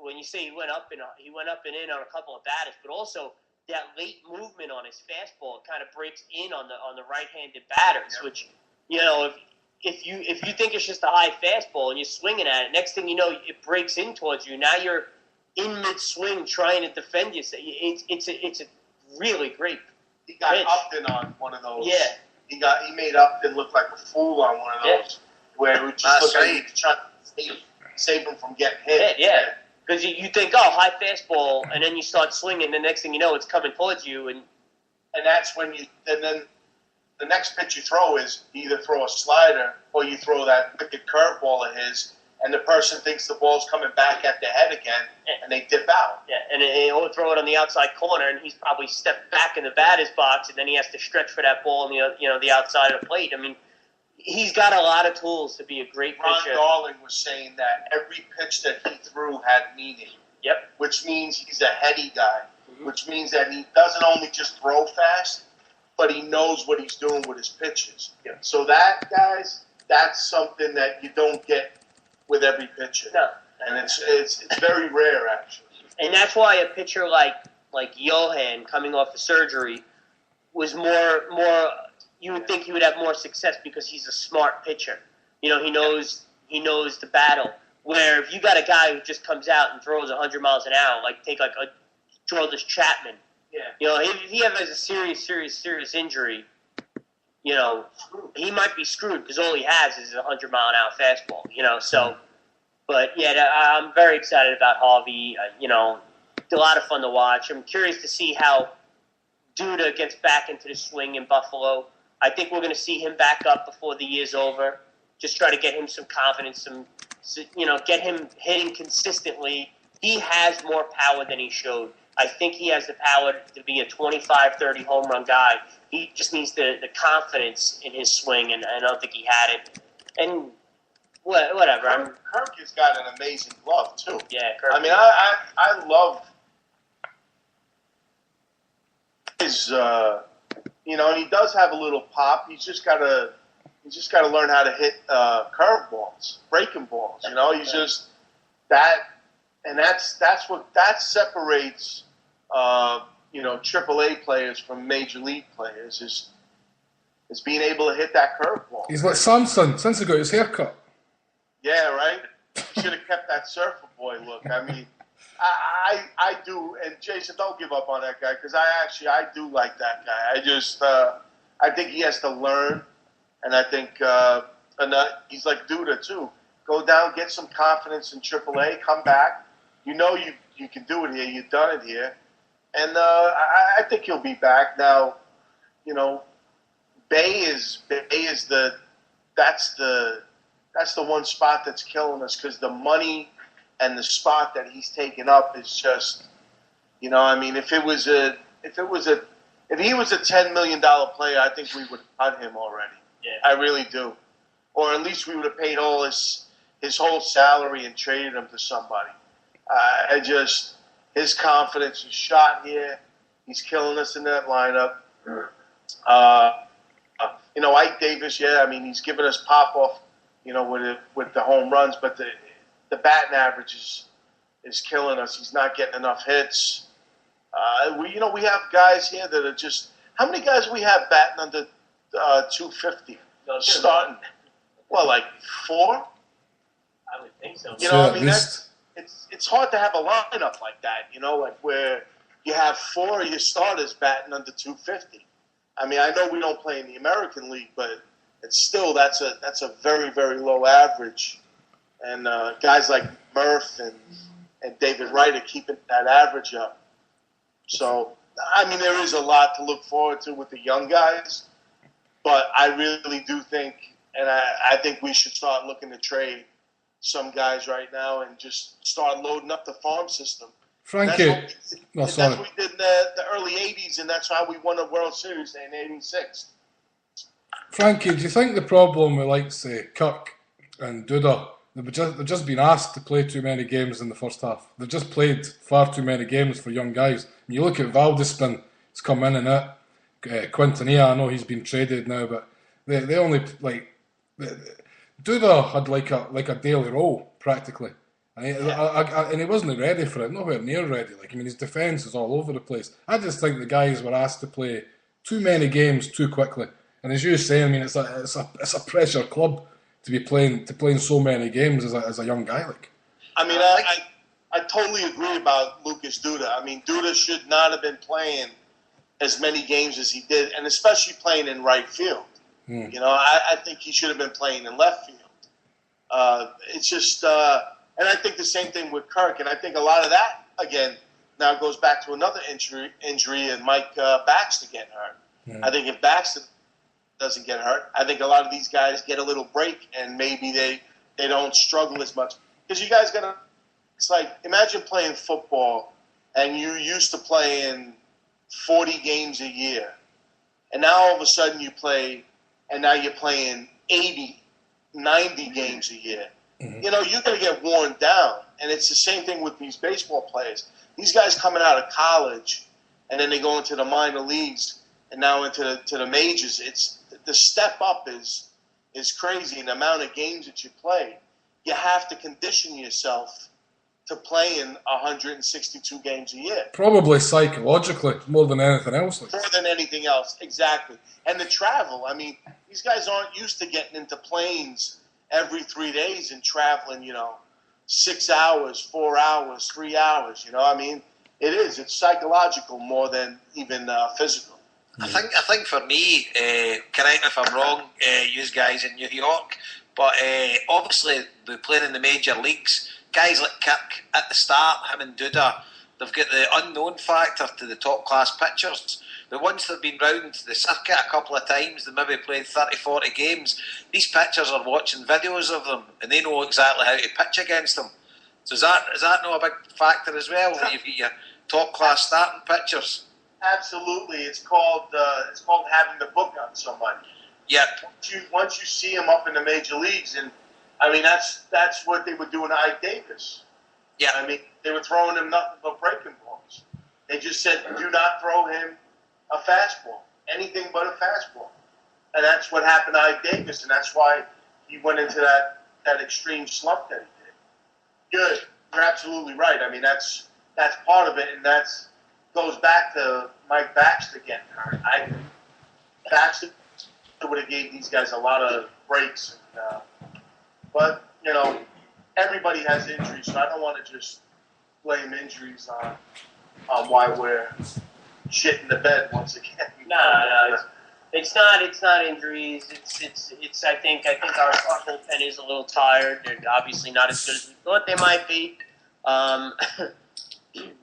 when you say he went up and in on a couple of batters, but also that late movement on his fastball kind of breaks in on the right-handed batters, which if you think it's just a high fastball and you're swinging at it, next thing you know, it breaks in towards you. Now you're in mid-swing trying to defend yourself. It's a really great. He got pitch. Upton on one of those. Yeah. He made Upton look like a fool on one of those, where it would just look like he was trying to save him from getting hit. Yeah. Because you think, high fastball, and then you start swinging, the next thing you know, it's coming towards you, and that's when then the next pitch you throw is you either throw a slider or you throw that wicked curveball of his, and the person thinks the ball's coming back at their head again, and they dip out. Yeah, and he'll throw it on the outside corner, and he's probably stepped back in the batter's box, and then he has to stretch for that ball on the outside of the plate. I mean, he's got a lot of tools to be a great pitcher. Ron Darling was saying that every pitch that he threw had meaning. Yep. Which means he's a heady guy. Mm-hmm. Which means that he doesn't only just throw fast, but he knows what he's doing with his pitches. Yep. So that, guys, that's something that you don't get with every pitcher. No. And it's very rare, actually. And that's why a pitcher like Johan coming off the surgery was more. You would think he would have more success because he's a smart pitcher. He knows the battle. Where if you got a guy who just comes out and throws 100 miles an hour, take a Jordis Chapman. Yeah. If he has a serious injury, he might be screwed because all he has is a 100 mile an hour fastball. So. But yeah, I'm very excited about Harvey. It's a lot of fun to watch. I'm curious to see how Duda gets back into the swing in Buffalo. I think we're going to see him back up before the year's over. Just try to get him some confidence, get him hitting consistently. He has more power than he showed. I think he has the power to be a 25, 30 home run guy. He just needs the confidence in his swing, and I don't think he had it. And whatever. Kirk has got an amazing glove too. Yeah, Kirk. I mean, I love his. And he does have a little pop. He's just got to learn how to hit curveballs, breaking balls. He's just that, and that's what separates AAA players from major league players is being able to hit that curveball. He's like Samson since he got his haircut. Yeah, right? He should have kept that surfer boy look. I mean, I do, and Jason, don't give up on that guy, because I do like that guy. I think he has to learn, and I think he's like Duda, too. Go down, get some confidence in AAA, come back. You can do it here. You've done it here. And I think he'll be back. Now, Bay is the one spot that's killing us, because the money and the spot that he's taken up is just, you know, I mean, if he was a $10 million player, I think we would have cut him already. Yeah. I really do. Or at least we would have paid all his whole salary and traded him to somebody. His confidence is shot here. He's killing us in that lineup. You know, Ike Davis, yeah, I mean, he's given us pop-off, you know, with the home runs, but the batting average is killing us. He's not getting enough hits. We have guys here that are just – how many guys do we have batting under 250 starting? Well, like 4? I would think so. You know, I mean, it's hard to have a lineup like that, you know, like where you have 4 of your starters batting under 250. I mean, I know we don't play in the American League, but it's still that's a very, very low average. And guys like Murph and David Wright are keeping that average up. So, I mean, there is a lot to look forward to with the young guys, but I really do think, and I think we should start looking to trade some guys right now and just start loading up the farm system. Frankie, that's what we did in the early 80s, and that's how we won a World Series in 86. Frankie, do you think the problem with, like, say, Kirk and Duda, they've just been asked to play too many games in the first half? They've just played far too many games for young guys. When you look at Valdespin, he's come in and out. Quintanilla, I know he's been traded now, but they only, like... Duda had like a daily role, practically. And he wasn't ready for it, nowhere near ready. Like, I mean, his defence is all over the place. I just think the guys were asked to play too many games too quickly. And as you say, I mean, it's a pressure club to be playing so many games as a young guy. Like, I mean, I totally agree about Lucas Duda. I mean, Duda should not have been playing as many games as he did, and especially playing in right field. You know, I think he should have been playing in left field. It's just. And I think the same thing with Kirk. And I think a lot of that, again, now goes back to another injury and Mike Baxter getting hurt. Yeah. I think if Baxter doesn't get hurt, I think a lot of these guys get a little break and maybe they don't struggle as much. Because you guys got to – it's like imagine playing football and you used to playing 40 games a year. And now all of a sudden you play – and now you're playing 80, 90 games a year. Mm-hmm. You know, you're going to get worn down. And it's the same thing with these baseball players. These guys coming out of college, and then they go into the minor leagues, and now into the majors. It's the step up is crazy. And the amount of games that you play, you have to condition yourself to playing 162 games a year. Probably psychologically, more than anything else. More than anything else, exactly. And the travel. I mean, these guys aren't used to getting into planes every 3 days and traveling, 6 hours, 4 hours, 3 hours. You know, I mean, it's psychological more than even physical. I think for me, correct me if I'm wrong, you guys in New York, but obviously we're playing in the major leagues. Guys like Kirk at the start, him and Duda, they've got the unknown factor to the top class pitchers. But once they've been round the circuit a couple of times, they maybe played 30, 40 games, these pitchers are watching videos of them and they know exactly how to pitch against them. So is that not a big factor as well, that you've got your top class starting pitchers? Absolutely. It's called having the book on somebody. Yeah. Once you see them up in the major leagues, and I mean that's what they were doing to Ike Davis. Yeah. I mean, they were throwing him nothing but breaking balls. They just said, do not throw him a fastball, anything but a fastball. And that's what happened to Ike Davis, and that's why he went into that extreme slump that he did. Good. You're absolutely right. I mean, that's part of it, and that's goes back to Mike Baxter getting hurt. I think Baxter would have gave these guys a lot of breaks. But, everybody has injuries, so I don't want to just blame injuries on why we're shit in the bed once again. No, it's not injuries. It's I think our bullpen is a little tired. They're obviously not as good as we thought they might be.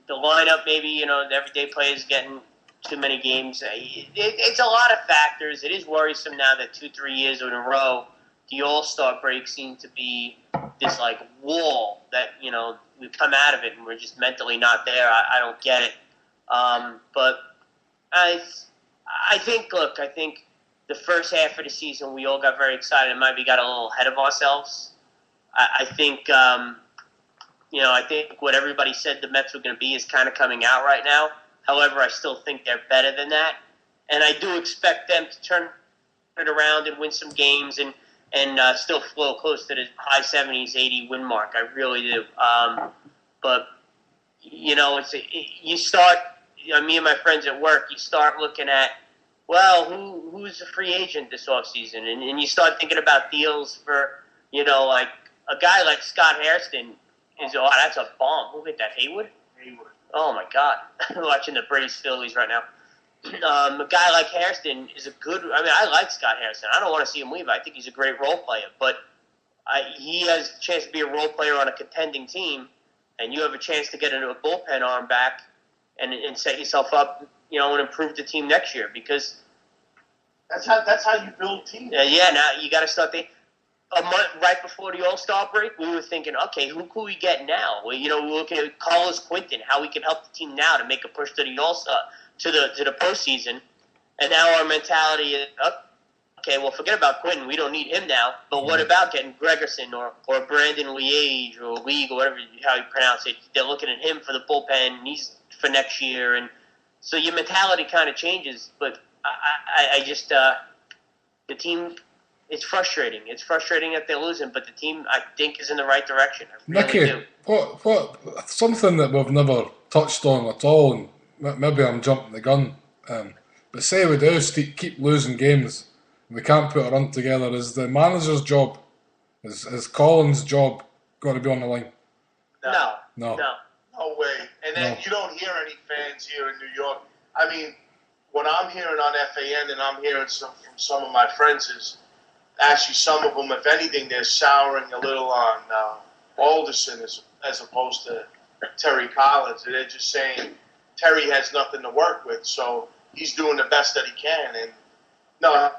The lineup, maybe, the everyday players getting too many games. It's a lot of factors. It is worrisome now that 2-3 years in a row, the All-Star break seemed to be like wall that we come out of it and we're just mentally not there. I don't get it. But I think the first half of the season we all got very excited and maybe got a little ahead of ourselves. I think what everybody said the Mets were going to be is kind of coming out right now. However, I still think they're better than that. And I do expect them to turn it around and win some games and still flow close to the high 70s, 80 win mark. I really do. But, you start, me and my friends at work, you start looking at, well, who's a free agent this offseason? And you start thinking about deals for, like a guy like Scott Hairston that's a bomb. Who hit that, Hayward? Oh, my God. I'm watching the Braves Phillies right now. A guy like Hairston is I like Scott Hairston. I don't want to see him leave. I think he's a great role player. But he has a chance to be a role player on a contending team, and you have a chance to get into a bullpen arm back and set yourself up, and improve the team next year because that's how you build teams. Now you got to start thinking. A month right before the All-Star break, we were thinking, okay, who can we get now? Well, we're looking at Carlos Quinton, how we can help the team now to make a push to the All-Star, to the postseason. And now our mentality is, okay, well, forget about Quinton. We don't need him now. But what about getting Gregerson or Brandon Liege or League or whatever how you pronounce it? They're looking at him for the bullpen. And he's for next year, and so your mentality kind of changes. But I just the team. It's frustrating. It's frustrating that they're losing, but the team, I think, is in the right direction. I really Nicky, do. what something that we've never touched on at all, and maybe I'm jumping the gun, but say we do keep losing games, we can't put a run together, is the manager's job, is Collins' job got to be on the line? No. No way. And then you don't hear any fans here in New York. I mean, what I'm hearing on FAN and I'm hearing from some of my friends is, actually, some of them, if anything, they're souring a little on Alderson as opposed to Terry Collins. They're just saying Terry has nothing to work with, so he's doing the best that he can. And no,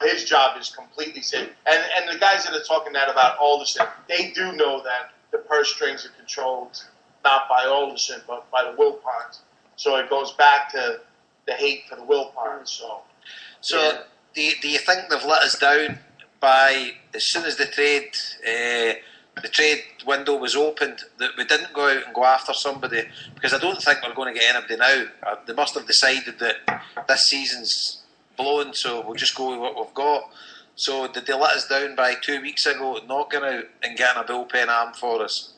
his job is completely safe. And the guys that are talking that about Alderson, they do know that the purse strings are controlled not by Alderson, but by the Wilpons. So it goes back to the hate for the Wilpons. So yeah. Do you think they've let us down by, as soon as the trade window was opened, that we didn't go out and go after somebody? Because I don't think we're going to get anybody now. They must have decided that this season's blown, so we'll just go with what we've got. So did they let us down by 2 weeks ago, not going out and getting a bullpen arm for us?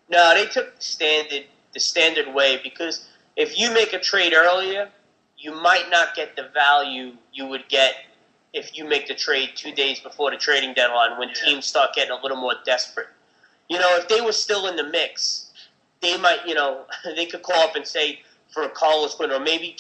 No, they took the standard way, because if you make a trade earlier, you might not get the value you would get if you make the trade 2 days before the trading deadline, when teams start getting a little more desperate. If they were still in the mix, they might, they could call up and say for a Carlos Quinn, or maybe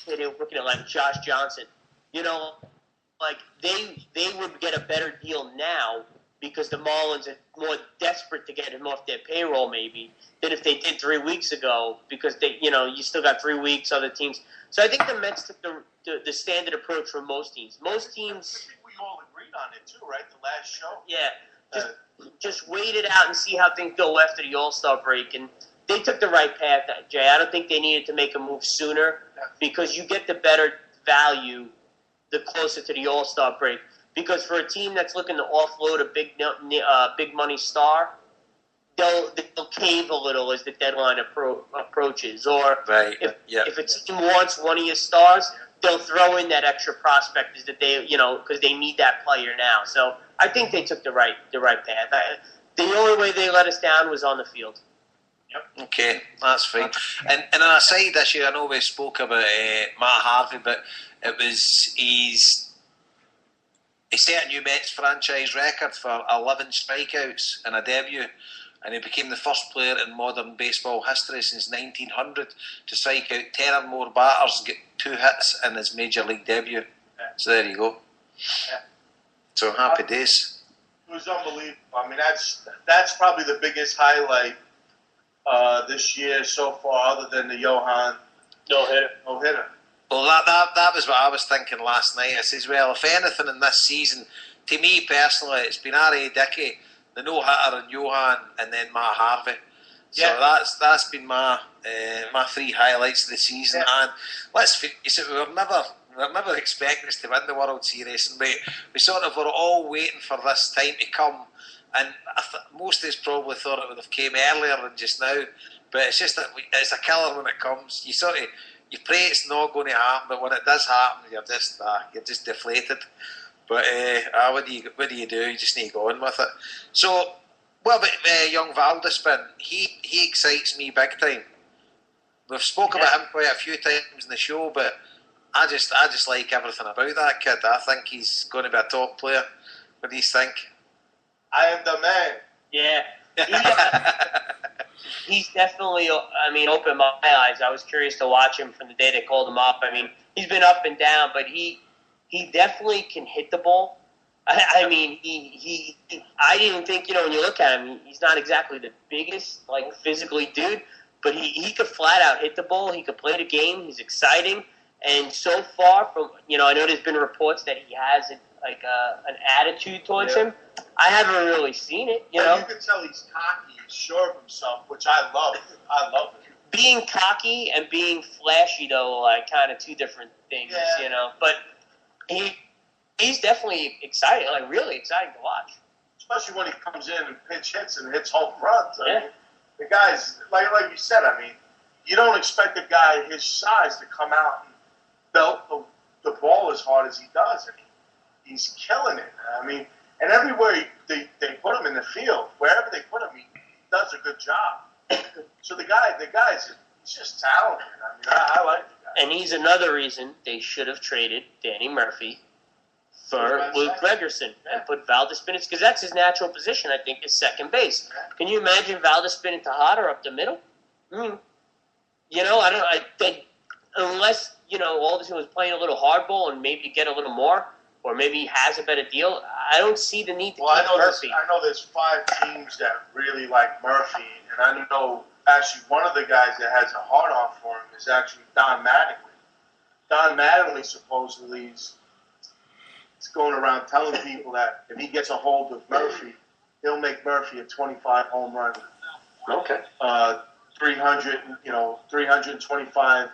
they were looking at like Josh Johnson. Like they would get a better deal now because the Marlins are more desperate to get him off their payroll maybe than if they did 3 weeks ago, because they, you still got 3 weeks, other teams. So I think the Mets took the standard approach for most teams. Most teams. I think we all agreed on it too, right? The last show. Yeah. Just wait it out and see how things go after the All-Star break. And they took the right path, Jay. I don't think they needed to make a move sooner, because you get the better value the closer to the All-Star break. Because for a team that's looking to offload a big money star, they'll cave a little as the deadline approaches. Or if a team wants one of your stars, they'll throw in that extra prospect is that they, because they need that player now. So I think they took the right path. The only way they let us down was on the field. Yep. Okay, that's fine. And an aside this year, I know we spoke about Matt Harvey, but it was he set a new Mets franchise record for 11 strikeouts in a debut, and he became the first player in modern baseball history since 1900 to strike out 10 or more batters and get 2 hits in his major league debut. So there you go. So happy days. It was unbelievable. I mean, that's probably the biggest highlight this year so far, other than the Johan no-hitter. Well, that was what I was thinking last night. I says, well, if anything in this season, to me personally, it's been R.A. Dickey the no-hitter and Johan, and then Matt Harvey. So that's been my 3 highlights of the season. And let's face it, we were never expecting us to win the World Series, and we sort of were all waiting for this time to come. And most of us probably thought it would have came earlier than just now. But it's just that it's a killer when it comes. You pray it's not going to happen, but when it does happen, you're just deflated. But what do you do? You just need to go on with it. So, what about young Valdespin? He excites me big time. We've spoken about him quite a few times in the show, but I just like everything about that kid. I think he's going to be a top player. What do you think? I am the man. Yeah. He's definitely, opened my eyes. I was curious to watch him from the day they called him up. He's been up and down, but he definitely can hit the ball. I didn't think, when you look at him, he's not exactly the biggest, physically dude, but he could flat out hit the ball. He could play the game. He's exciting. And so far from, I know there's been reports that he has an attitude towards him. I haven't really seen it, You can tell he's cocky, he's sure of himself, which I love. I love it. Being cocky and being flashy, though, kind of two different things, But he's definitely exciting, really exciting to watch. Especially when he comes in and pinch hits and hits home runs. I mean, the guy's, like you said, you don't expect a guy his size to come out and belt the ball as hard as he does. He's killing it. And everywhere they put him in the field, wherever they put him, he does a good job. So the guy's just talented. I like the guy. And he's another reason they should have traded Danny Murphy for Luke Gregerson and put Valdespin, because that's his natural position, I think, is second base. Can you imagine Valdespin and Tejada up the middle? I think unless, Alderson was playing a little hardball and maybe get a little more, or maybe he has a better deal, I don't see the need to keep Murphy. I know there's 5 teams that really like Murphy, and I know actually one of the guys that has a hard-on for him is actually Don Mattingly. Don Mattingly supposedly is going around telling people that if he gets a hold of Murphy, he'll make Murphy a 25 home run. Okay. 325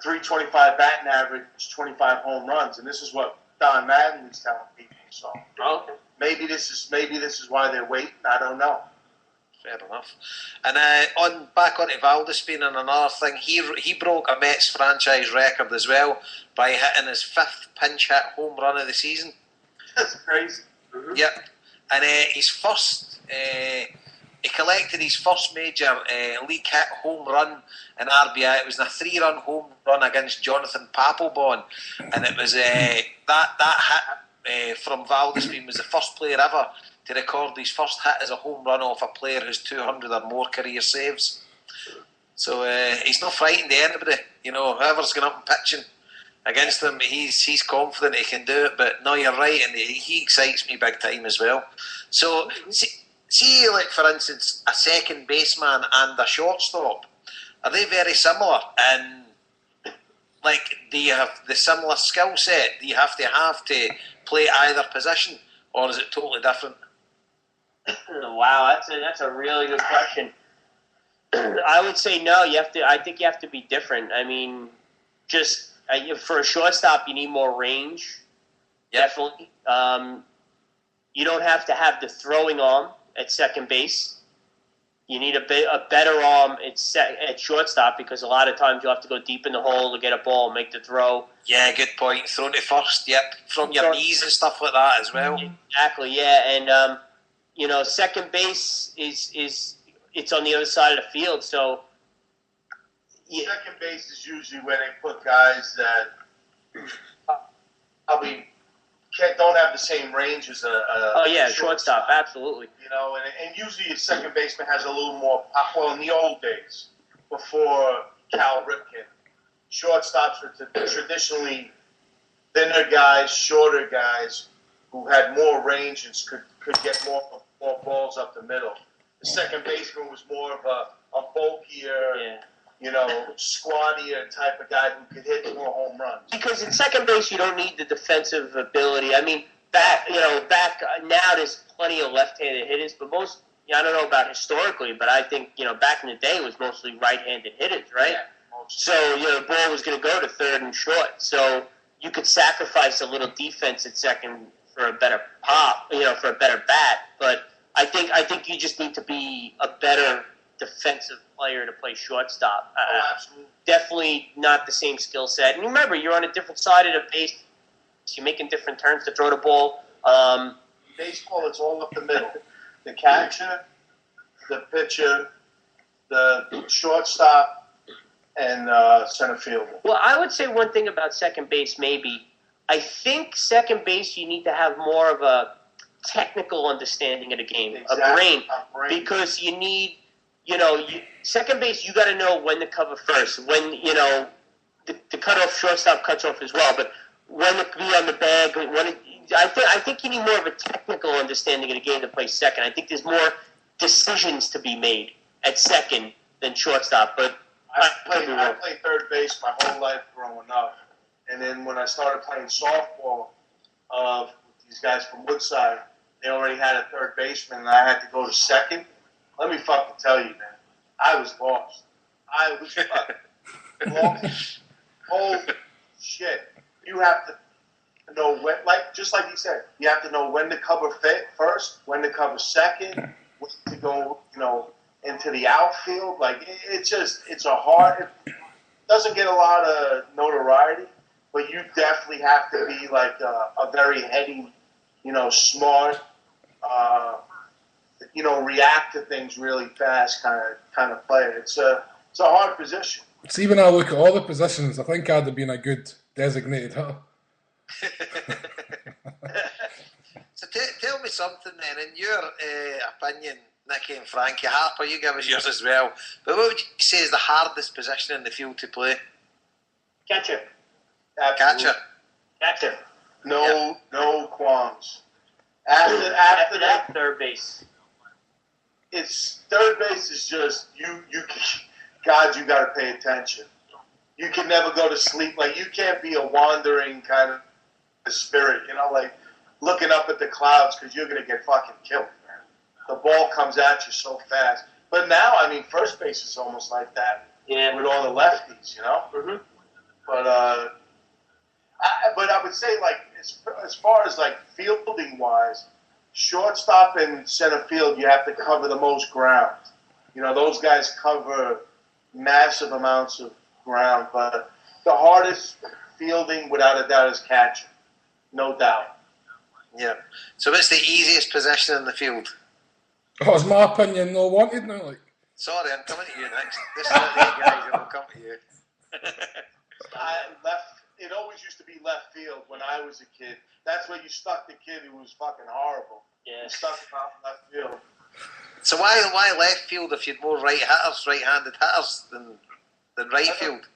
325 batting average, 25 home runs, and this is what Don Mattingly's telling people. So maybe this is why they're waiting. I don't know. Fair enough. And back onto Valdespin, and another thing, he broke a Mets franchise record as well by hitting his 5th pinch hit home run of the season. That's crazy. Mm-hmm. Yep. And his first. He collected his first major league hit home run in RBI. It was a 3-run home run against Jonathan Papelbon, and it was that hit from Valdespin was the first player ever to record his first hit as a home run off a player who's 200 or more career saves. So he's not frightened of anybody. Whoever's going up and pitching against him, he's confident he can do it. But no, you're right, and he excites me big time as well. So. See, like, for instance, a second baseman and a shortstop, are they very similar? And, do you have the similar skill set? Do you have to play either position, or is it totally different? Wow, that's a really good question. I would say no. I think you have to be different. For a shortstop, you need more range. Yep. Definitely. You don't have to have the throwing arm at second base. You need a better arm at shortstop, because a lot of times you have to go deep in the hole to get a ball and make the throw. Yeah, good point. Throw to first, yep, from your knees and stuff like that as well. Exactly, yeah. And second base is it's on the other side of the field, so second base is usually where they put guys that probably don't have the same range as a shortstop, absolutely. And usually a second baseman has a little more pop. Well, in the old days, before Cal Ripken, shortstops were traditionally thinner guys, shorter guys who had more range and could get more balls up the middle. The second baseman was more of a bulkier, squattier type of guy who could hit more home runs. Because at second base, you don't need the defensive ability. back now there's plenty of left-handed hitters, but most, I don't know about historically, but I think, back in the day it was mostly right-handed hitters, right? Yeah. So, the ball was going to go to third and short. So you could sacrifice a little defense at second for a better pop, for a better bat. But I think you just need to be a better defensive player to play shortstop. Absolutely. Definitely not the same skill set. And remember, you're on a different side of the base. You're making different turns to throw the ball. Baseball, it's all up the middle. The catcher, the pitcher, the shortstop, and center fielder. Well, I would say one thing about second base, maybe. I think second base, you need to have more of a technical understanding of the game, Exactly. a brain, because you need, second base, you got to know when to cover first, when, the cutoff shortstop cuts off as well, but when to be on the bag, I think you need more of a technical understanding of the game to play second. I think there's more decisions to be made at second than shortstop, but I played third base my whole life growing up. And then when I started playing softball with these guys from Woodside, they already had a third baseman, and I had to go to second. Let me fucking tell you, man. I was lost. I was fucking lost. Holy shit. You have to know when, just like he said, you have to know when to cover first, when to cover second, when to go, into the outfield. It's a hard, it doesn't get a lot of notoriety, but you definitely have to be a very heady, smart, react to things really fast kind of player. It's a hard position. So even I look at all the positions, I think I'd have been a good designated hitter. So tell me something then, in your opinion, Nicky and Frankie Harper, you give us yours as well, but what would you say is the hardest position in the field to play? Catcher. Catcher. No qualms. After that, third base. It's third base is just you God, you got to pay attention. You can never go to sleep. You can't be a wandering kind of spirit, looking up at the clouds, because you're going to get fucking killed, man. The ball comes at you so fast. But now, first base is almost like that. Yeah. With all the lefties, Mm-hmm. But I would say, as far as fielding wise, shortstop and center field, you have to cover the most ground. Those guys cover massive amounts of ground, but the hardest fielding, without a doubt, is catcher. No doubt. Yeah. So what's the easiest position in the field? Oh, is my opinion no wanted now? Sorry, I'm coming to you next. This is what the guys will come to you. It always used to be left field when I was a kid. That's where you stuck the kid who was fucking horrible. Yeah. You stuck him out in left field. So why left field if you'd more right-handed hitters than right field?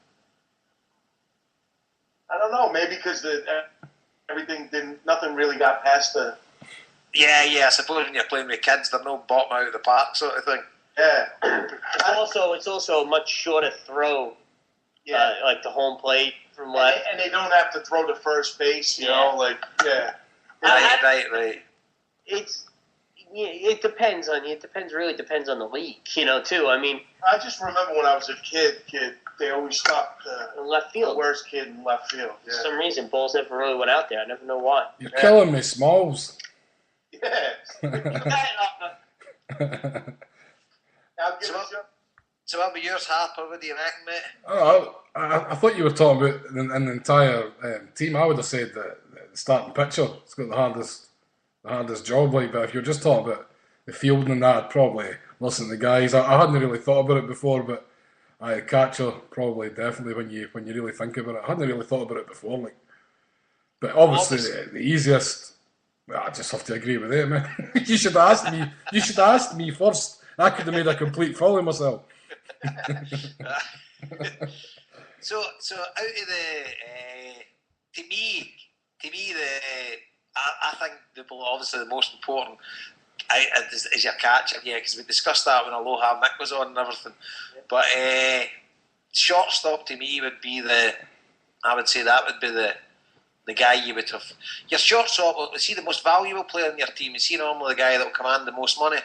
I don't know. Maybe because nothing really got past the. Yeah. I suppose when you're playing with kids, they're no bottom out of the park sort of thing. Yeah. It's also a much shorter throw. Yeah. The home plate from left. And they don't have to throw to first base. Right. It depends on you. It really depends on the league, too. I just remember when I was a kid, they always stuck in left field. The worst kid in left field. Yeah. For some reason, balls never really went out there. I never know why. You're killing me, Smalls. Yeah. So what about yours, Harper? What do you reckon, mate? Oh, I thought you were talking about an entire team. I would have said that the starting pitcher has got the hardest job. But if you're just talking about the fielding and that, I'd probably listen to the guys. I hadn't really thought about it before, but catcher probably definitely when you really think about it. I hadn't really thought about it before. But obviously the easiest. Well, I just have to agree with it, man. You should have asked me. You should have asked me first. I could have made a complete fool of myself. So out of to me, I think obviously the most important is your catcher, because we discussed that when Aloha Mick was on and everything. But shortstop to me would be I would say that would be the guy you would have. Your shortstop, is he the most valuable player in your team? Is he normally the guy that will command the most money?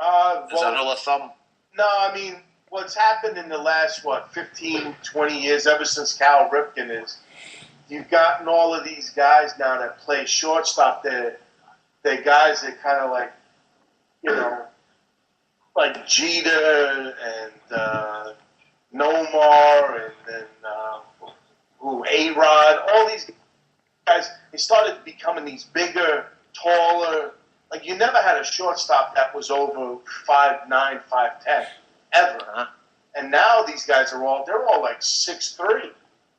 As a rule of thumb? No, I mean, what's happened in the last, 15, 20 years, ever since Cal Ripken is, you've gotten all of these guys now that play shortstop. They're guys that kind of like, like Jeter and Nomar and then A-Rod, all these guys, they started becoming these bigger, taller. Like, you never had a shortstop that was over 5'9", 5'10", ever. Huh? And now these guys they're all like 6'3",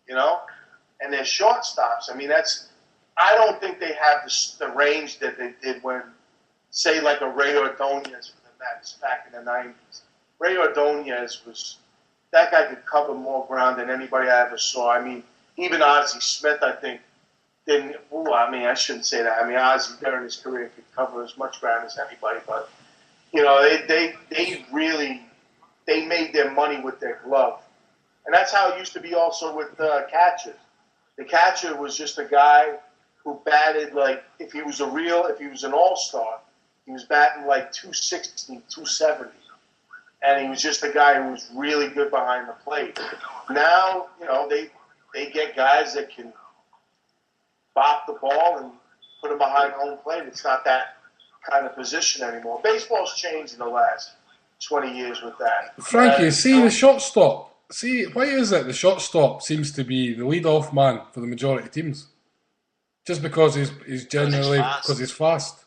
and they're shortstops. I mean, I don't think they have the range that they did when, say, like a Ray Ordonez for the Mets back in the 90s. Ray Ordonez that guy could cover more ground than anybody I ever saw. I mean, even Ozzie Smith, I think, didn't. I shouldn't say that. I mean, Ozzie during his career could cover as much ground as anybody, but they made their money with their glove, and that's how it used to be also with catchers. The catcher was just a guy who batted like if he was an all-star, he was batting like 260, 270. And he was just a guy who was really good behind the plate. Now, they get guys that can bop the ball and put him behind home plate. It's not that kind of position anymore. Baseball's changed in the last 20 years with that. Frankie, see the shortstop. See, why is it the shortstop seems to be the lead-off man for the majority of teams? Just because he's generally because he's fast.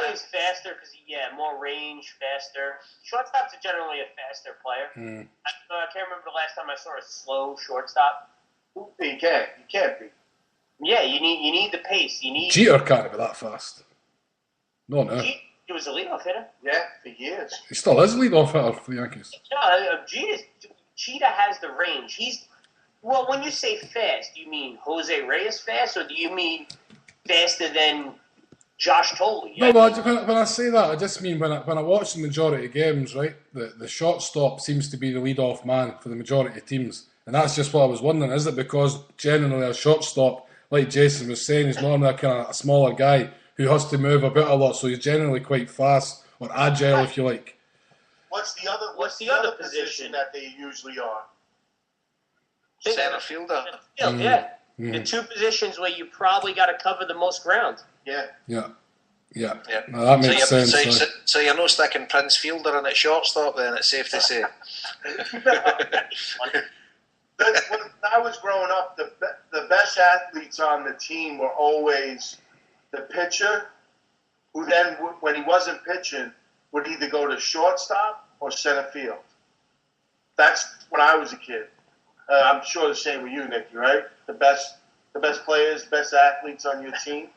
He's faster because more range, faster. Shortstops are generally a faster player. I can't remember the last time I saw a slow shortstop. You can't be. Yeah, you need the pace. Jeter can't be that fast. No. He was a leadoff hitter. Yeah, for years. He still is leadoff hitter for the Yankees. Cheetah has the range. When you say fast, do you mean Jose Reyes fast, or do you mean faster than Josh Tolley? No, when I say that, I just mean when I watch the majority of games, right, the shortstop seems to be the lead-off man for the majority of teams. And that's just what I was wondering. Is it because generally a shortstop, like Jason was saying, is normally a kind of a smaller guy who has to move a lot, so he's generally quite fast or agile, if you like. What's the other position that they usually are? Center fielder. Yeah. The two positions where you probably got to cover the most ground. Yeah. No, that makes sense. So you're not sticking Prince Fielder in at shortstop then, it's safe to say. When I was growing up, the best athletes on the team were always the pitcher, who then, when he wasn't pitching, would either go to shortstop or center field. That's when I was a kid. I'm sure the same with you, Nicky, right? The best players, best athletes on your team,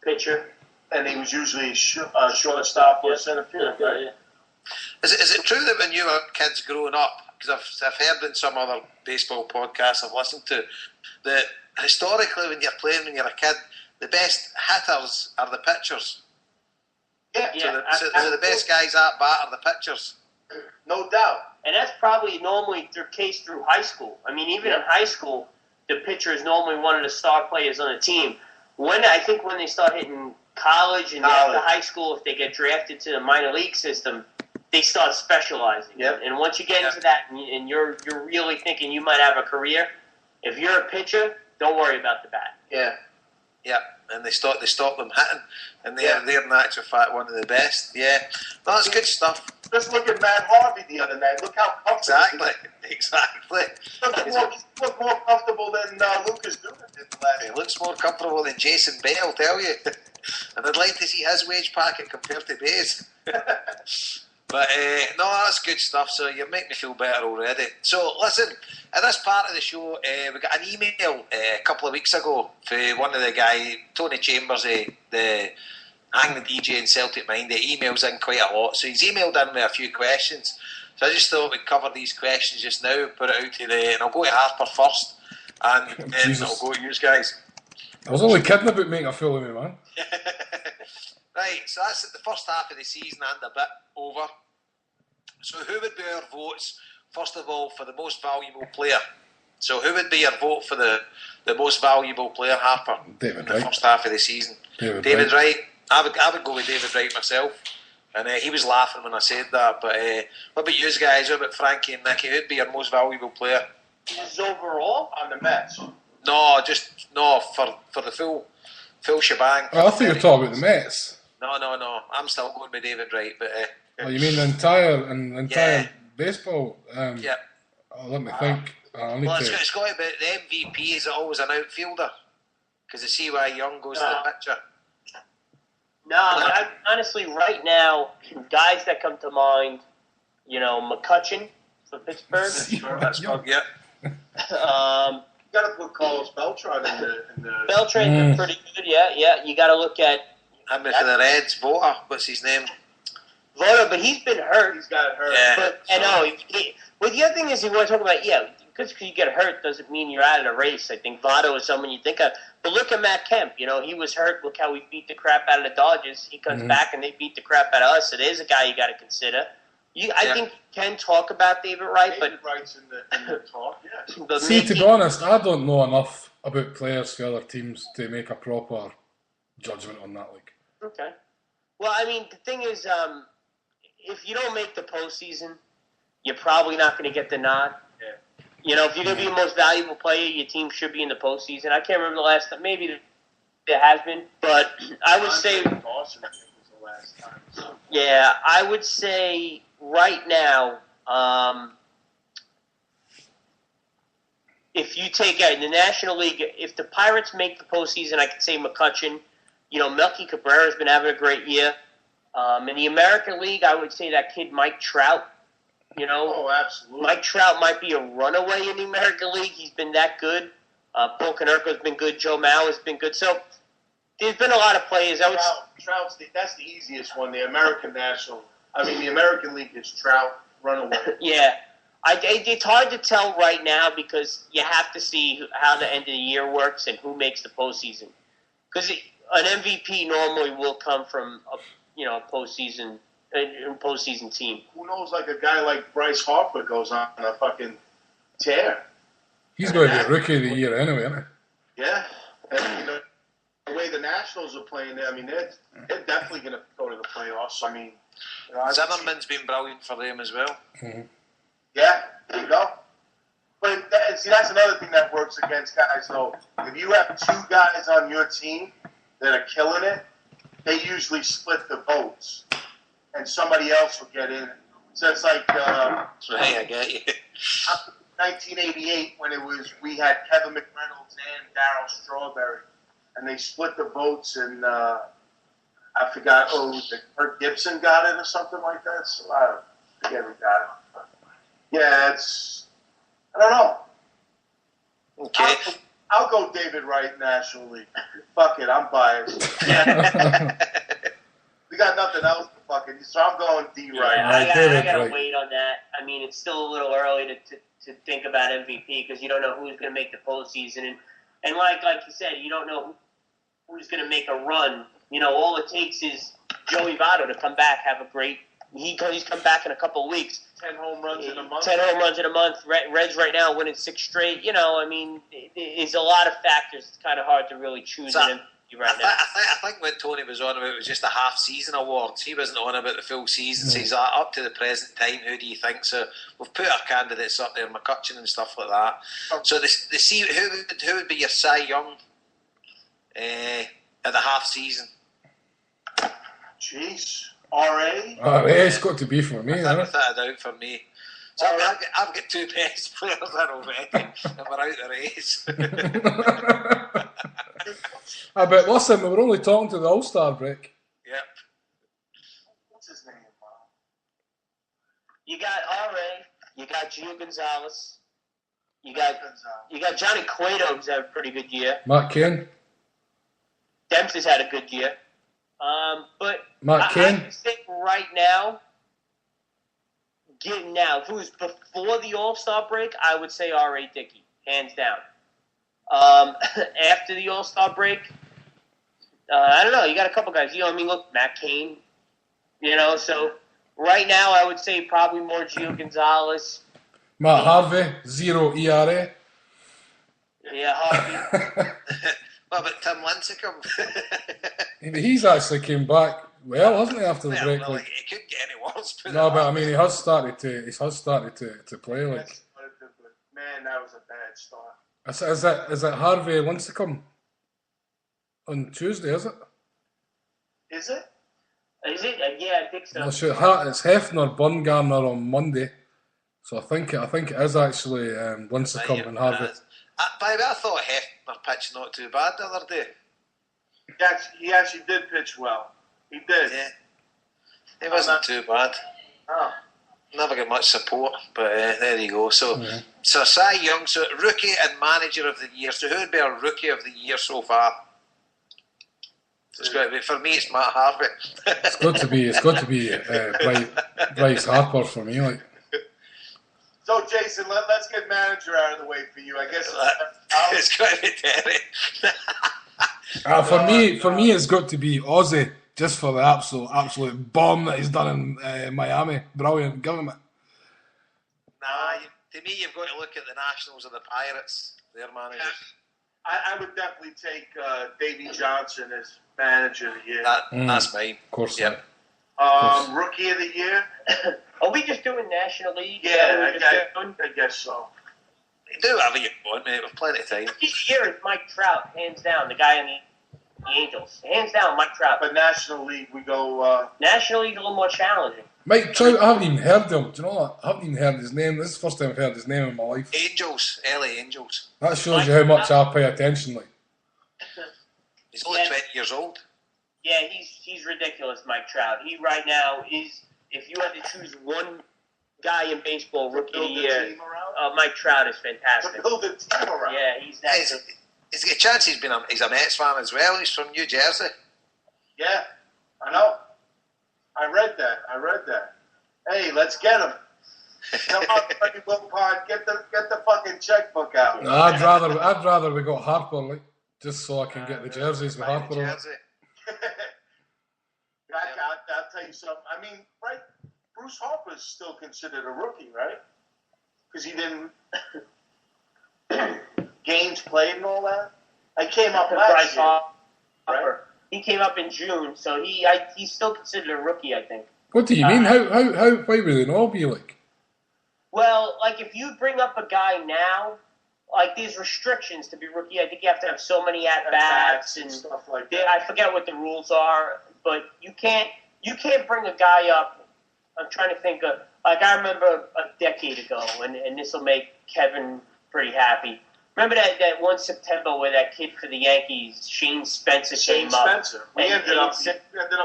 pitcher, and he was usually shortstop or center field, right? Yeah. Is it true that when you were kids growing up, because I've heard in some other baseball podcasts I've listened to, that historically when you're playing when you're a kid, the best hitters are the pitchers? Yeah. So the best guys at bat are the pitchers? No doubt. And that's probably normally the case through high school. I mean, even in high school, the pitcher is normally one of the star players on the team. I think when they start hitting college and after high school, if they get drafted to the minor league system, they start specializing. Yep. And once you get into that and you're really thinking you might have a career, if you're a pitcher, don't worry about the bat. Yeah, and they stop them hitting, and they're in actual fact one of the best. Yeah, that's good stuff. Just look at Matt Harvey the other night. Look how comfortable. Exactly. Look more comfortable than Lucas Dugan did last. He looks more comfortable than Jason Bay, I'll tell you. And I'd like to see his wage packet compared to Bay's. But no, that's good stuff. So you make me feel better already. So listen, in this part of the show, we got an email a couple of weeks ago for one of the guy, Tony Chambers, the Hang the DJ in Celtic Mind. He emails in quite a lot, so he's emailed in with a few questions. So I just thought we'd cover these questions just now, put it out to and I'll go to Harper first, and then I'll go to you guys. I was only kidding about making a fool of me, man. Right, so that's the first half of the season and a bit over. So who would be our votes, first of all, for the most valuable player So who would be your vote for the most valuable player, Harper, David in the Wright. first half of the season? David Wright. I would go with David Wright myself. And he was laughing when I said that. But what about you guys? What about Frankie and Nicky? Who'd be your most valuable player? Is overall on the Mets? No, for the full shebang. Oh, I thought you were talking about the Mets. No. I'm still going with David Wright. But Oh, you mean the entire baseball? yeah. Oh, let me think. It's got to be the MVP. Is always an outfielder? Because I see why Young goes to the picture. No, honestly, right now, guys that come to mind, McCutcheon for Pittsburgh. Yeah. You got to put Carlos Beltran in the. Beltran's been pretty good. Yeah. You got to look at. And for the Reds, Vota. What's his name? Vota, but he's been hurt. He's got hurt. Yeah. Well, the other thing is, you want to talk about, because you get hurt doesn't mean you're out of the race. I think Votto is someone you think of. But look at Matt Kemp. He was hurt. Look how we beat the crap out of the Dodgers. He comes back and they beat the crap out of us. So there's a guy you got to consider. I think you can talk about David Wright, David Wright's in the talk, yeah. See, to be honest, I don't know enough about players for other teams to make a proper judgment on that league. Okay. Well, I mean, the thing is, if you don't make the postseason, you're probably not going to get the nod. Yeah. If you're going to be the most valuable player, your team should be in the postseason. I can't remember the last time. Maybe there has been, but I would say. Awesome. Was the last time. So. Yeah, I would say right now, if you take in the National League, if the Pirates make the postseason, I could say McCutcheon. Melky Cabrera's been having a great year. In the American League, I would say that kid Mike Trout. Oh, absolutely. Mike Trout might be a runaway in the American League. He's been that good. Paul Konerko's been good. Joe Mauer has been good. So there's been a lot of players. Trout's that's the easiest one. The American League is Trout runaway. Yeah. It's hard to tell right now because you have to see how the end of the year works and who makes the postseason. Because an MVP normally will come from a postseason team. Who knows? Like a guy like Bryce Harper goes on a fucking tear. He's going to be Rookie of the Year anyway, isn't he? Yeah, and the way the Nationals are playing, they're definitely going to go to the playoffs. Zimmerman's been brilliant for them as well. Mm-hmm. Yeah, there you go. But that's another thing that works against guys, though. If you have two guys on your team that are killing it, they usually split the votes, and somebody else will get in. So it's like I get you. 1988 when we had Kevin McReynolds and Darryl Strawberry, and they split the votes, and I forgot. Kurt Gibson got it or something like that. So I forget who got it. Yeah, I don't know. Okay. I'll go David Wright, National League. Fuck it, I'm biased. We got nothing else to fucking do, so I'm going D. Wright. I gotta wait on that. I mean, it's still a little early to think about MVP because you don't know who's going to make the postseason, and like you said, you don't know who's going to make a run. All it takes is Joey Votto to come back, have a great. He's come back in a couple of weeks. 10 home runs in a month. 10 home runs in a month. Reds right now winning 6 straight. It's a lot of factors. It's kind of hard to really choose an MVP right now. I think what Tony was on about was just a half-season awards. He wasn't on about the full season. So he's like, up to the present time, who do you think? So we've put our candidates up there, McCutcheon and stuff like that. So who would be your Cy Young at the half-season? Jeez. R.A.? It's got to be for me, Without a doubt for me. So I've got 2 best players in already, and we're out the race. But listen, we were only talking to the All-Star break. Yep. What's his name? You got R.A., you got Gio Gonzalez, you got Johnny Cueto, who's had a pretty good year. Matt Cain. Dempsey's had a good year. But Matt Cain. I think right now, if it was before the All-Star break, I would say R.A. Dickey, hands down. After the All-Star break, I don't know. You got a couple guys. Look, Matt Cain. So right now I would say probably more Gio Gonzalez. Matt Harvey, 0 ERA. Yeah, Harvey. What about Tim Lincecum? He's actually came back well, hasn't he, after the break? Well, it couldn't get any worse. No, but I mean, he has started to play. Like, man, that was a bad start. Is it Harvey Lincecum on Tuesday? Is it? Is it? Is it? Yeah, I think so. No, sure. It's Hefner Bumgarner on Monday, so I think it is actually Lincecum and Harvey. By the way, I thought Hefner pitched not too bad the other day. He actually did pitch well. He did. Yeah. It wasn't too bad. Oh. Never got much support, but there you go. So, so Cy Young, so rookie and manager of the year. So who would be our rookie of the year so far? It's got to be, for me, it's Matt Harvey. It's got to be Bryce Harper for me. Like. So Jason, let's get manager out of the way for you. I guess it's got to be Terry. For me, it's got to be Ozzy, just for the absolute bomb that he's done in Miami. Brilliant, give him it. To me, you've got to look at the Nationals and the Pirates. Their managers. I would definitely take Davey Johnson as manager of the year. That's mine. Of course. Yep. Rookie of the year. Are we just doing National League? Yeah, I guess so. You do whatever you want, mate. With plenty of time. Rookie of the year is Mike Trout, hands down. The guy on the Angels, hands down, Mike Trout. But National League, we go. National League a little more challenging. Mike Trout, I haven't even heard of him. Do you know what? I haven't even heard his name. This is the first time I've heard his name in my life. Angels, LA Angels. That shows you how much I pay attention. Like. He's only 20 years old. Yeah, he's ridiculous, Mike Trout. He right now is, if you had to choose one guy in baseball rookie of the year, Mike Trout is fantastic. To build a team around. Yeah, he's that good. Is there a chance he's a Mets fan as well? He's from New Jersey. Yeah, I know. I read that. Hey, let's get him. Come on, Freddie Wilpon, get the fucking checkbook out. No, I'd rather we got Harper, like, just so I can get the jerseys with Harper on it. I'll tell you something. I mean, right? Bruce Harper's still considered a rookie, right? Because he didn't games played and all that. I came up last year. Right? He came up in June, so he's still considered a rookie, I think. What do you mean? Why would they not be like? Well, like if you bring up a guy now, like there's restrictions to be rookie. I think you have to have so many at bats and stuff like that. I forget what the rules are, but you can't bring a guy up. I'm trying to think of, like I remember a decade ago, and this will make Kevin pretty happy. Remember that one September where that kid for the Yankees, Shane Spencer, came up? He ended up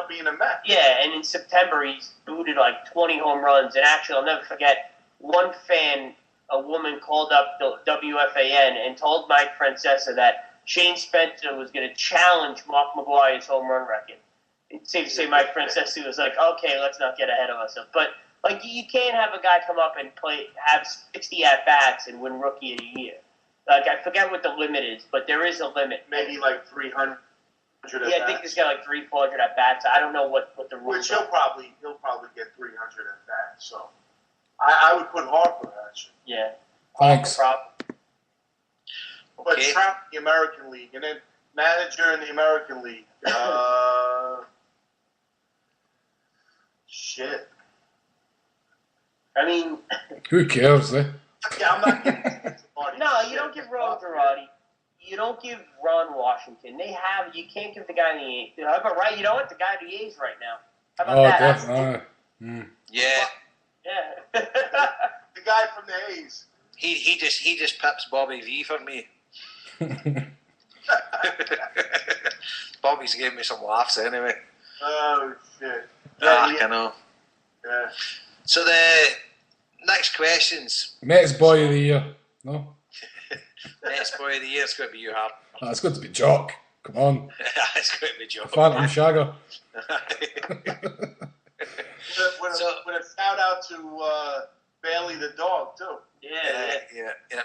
being a Met. Yeah, and in September he's booted like 20 home runs. And actually, I'll never forget, one fan, a woman, called up the WFAN and told Mike Francesa that Shane Spencer was going to challenge Mark McGwire's home run record. It's safe to say Mike Francesa was like, okay, let's not get ahead of ourselves. But like, you can't have a guy come up and have 60 at-bats and win Rookie of the Year. Like, I forget what the limit is, but there is a limit. Maybe like 300 at-bats. Yeah, I think he's got like 300-400 at-bats. I don't know what the rules Which are. he'll probably get 300 at-bats. So I would put Harper, actually. Yeah. Thanks. But Trout in the American League, and then manager in the American League. Shit. I mean... Who cares, eh? Yeah, I'm not giving No, you don't give Ron Girardi. You don't give Ron Washington. You can't give the guy in the A's. How about, right? You know what? The guy in the A's right now. How about that? Definitely. Yeah. Yeah. The guy from the A's. He just pips Bobby V for me. Bobby's gave me some laughs anyway. Oh shit. I know. Yeah. So the next questions. Mets boy of the year. No? Mets boy of the year, it's going to be you, Hart. It's got to be Jock. Come on. It's going to be Jock. Phantom Shagger. With a shout out to Bailey the dog, too. Yeah.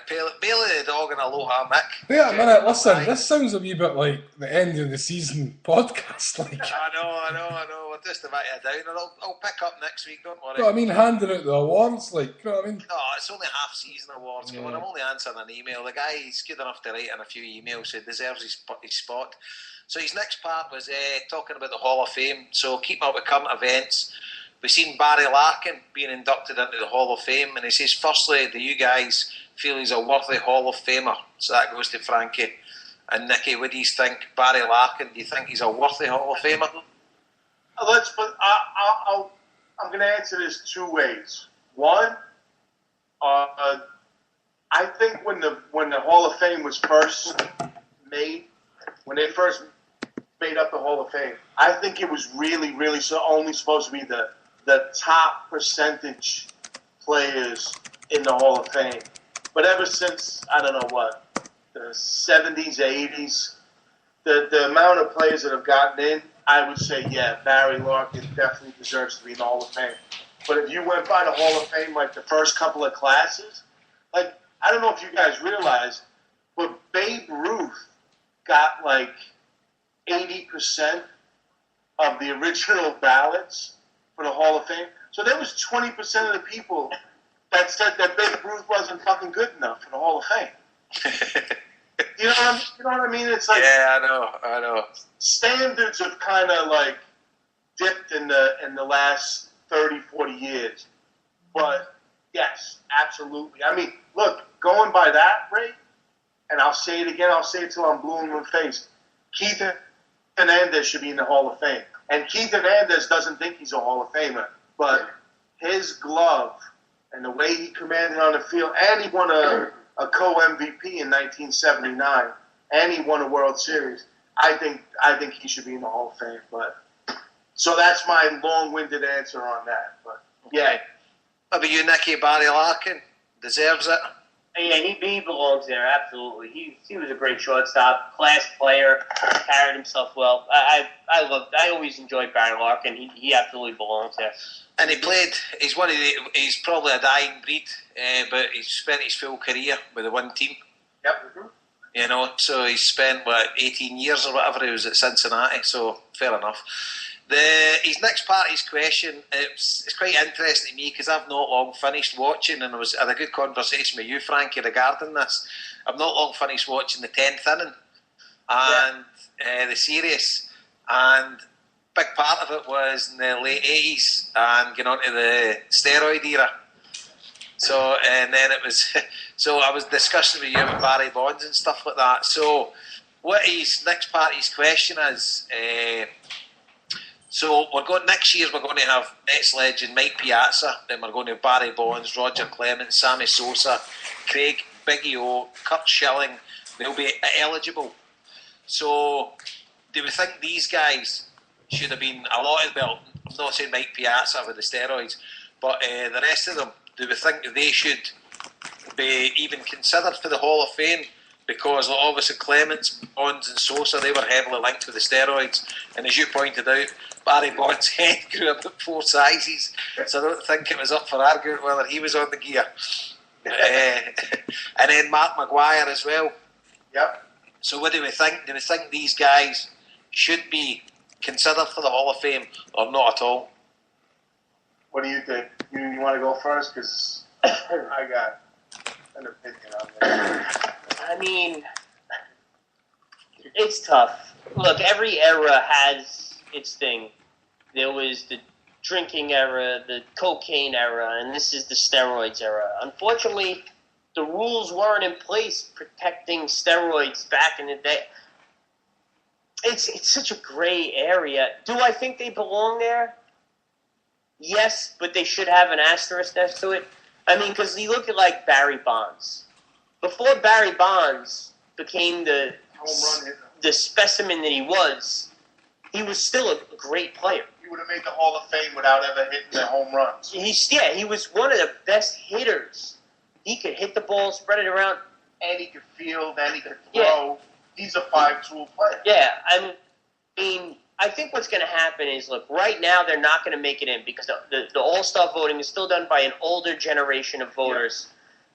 Bailey the dog and Aloha Mick. Wait a minute, listen, this sounds a wee bit like the end of the season podcast. Like, I know. We're just about to down, and I'll pick up next week, don't worry. you know what I mean, handing out the awards, like, you know what I mean? No, it's only half-season awards. Come on, I'm only answering an email. The guy, he's good enough to write in a few emails, so he deserves his spot. So his next part was talking about the Hall of Fame. So keeping up with current events, we've seen Barry Larkin being inducted into the Hall of Fame, and he says, firstly, do you guys feel he's a worthy Hall of Famer? So that goes to Frankie. And Nicky, what do you think? Barry Larkin, do you think he's a worthy Hall of Famer? I'm going to answer this two ways. One, I think when the Hall of Fame was first made, when they first made up the Hall of Fame, I think it was really, really only supposed to be the top percentage players in the Hall of Fame. But ever since, I don't know what, the 70s, 80s, the amount of players that have gotten in, I would say, yeah, Barry Larkin definitely deserves to be in the Hall of Fame. But if you went by the Hall of Fame, like the first couple of classes, like, I don't know if you guys realize, but Babe Ruth got like 80% of the original ballots for the Hall of Fame. So there was 20% of the people that said that Babe Ruth wasn't fucking good enough for the Hall of Fame. You know what I mean? It's like, yeah, I know. Standards have kind of like dipped in the last 30, 40 years. But yes, absolutely. I mean, look, going by that rate, and I'll say it again, I'll say it till I'm blue in the face. Keith Hernandez should be in the Hall of Fame. And Keith Hernandez doesn't think he's a Hall of Famer, but his glove and the way he commanded on the field, and he won a co-MVP in 1979, and he won a World Series. I think he should be in the Hall of Fame. But so that's my long-winded answer on that. But yeah. How about you, Nicky? Barry Larkin deserves it. Yeah, he belongs there, absolutely. He was a great shortstop, class player, carried himself well. I always enjoyed Barry Larkin. He absolutely belongs there. And he's he's probably a dying breed, but he's spent his full career with the one team. Yep. Mm-hmm. You know, so he's spent 18 years or whatever he was at Cincinnati, so fair enough. His next part of his question, it's quite interesting to me because I've not long finished watching, and I had a good conversation with you, Frankie, regarding this. I've not long finished watching the 10th inning and the series, and big part of it was in the late 80s and getting onto the steroid era. So, and then it was, so I was discussing with you about Barry Bonds and stuff like that. So, what his next part of his question is, so next year we're going to have ex-legend Mike Piazza, then we're going to have Barry Bonds, Roger Clemens, Sammy Sosa, Craig, Biggie O, Kurt Schilling. They'll be eligible. So, do we think these guys should have been allotted? Well, I'm not saying Mike Piazza with the steroids, but the rest of them, do we think they should be even considered for the Hall of Fame? Because obviously Clemens, Bonds and Sosa, they were heavily linked with the steroids. And as you pointed out, Barry Bonds' head grew about 4 sizes. So I don't think it was up for argument whether he was on the gear. And then Mark Maguire as well. Yep. So what do we think? Do we think these guys should be considered for the Hall of Fame or not at all? What do you think? You want to go first? Because I got an opinion on that. I mean, it's tough. Look, every era has its thing. There was the drinking era, the cocaine era, and this is the steroids era. Unfortunately, the rules weren't in place protecting steroids back in the day. It's such a gray area. Do I think they belong there? Yes, but they should have an asterisk next to it. I mean, because you look at, like, Barry Bonds. Before Barry Bonds became the specimen that he was still a great player. He would have made the Hall of Fame without ever hitting the home runs. He was one of the best hitters. He could hit the ball, spread it around. And he could field, and he could throw. Yeah. He's a 5-tool player. Yeah, I mean, I think what's going to happen is, look, right now they're not going to make it in because the All-Star voting is still done by an older generation of voters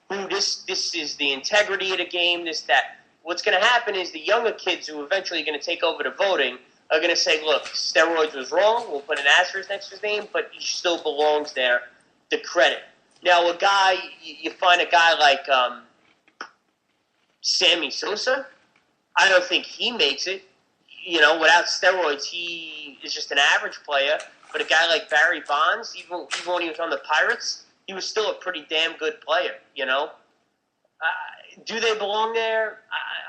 who this is the integrity of the game, this, that. What's going to happen is the younger kids who are eventually going to take over the voting are going to say, look, steroids was wrong. We'll put an asterisk next to his name, but he still belongs there. The credit. Now, a guy, you find a guy like Sammy Sosa, I don't think he makes it. You know, without steroids, he is just an average player. But a guy like Barry Bonds, even when he was on the Pirates, he was still a pretty damn good player, you know? Do they belong there?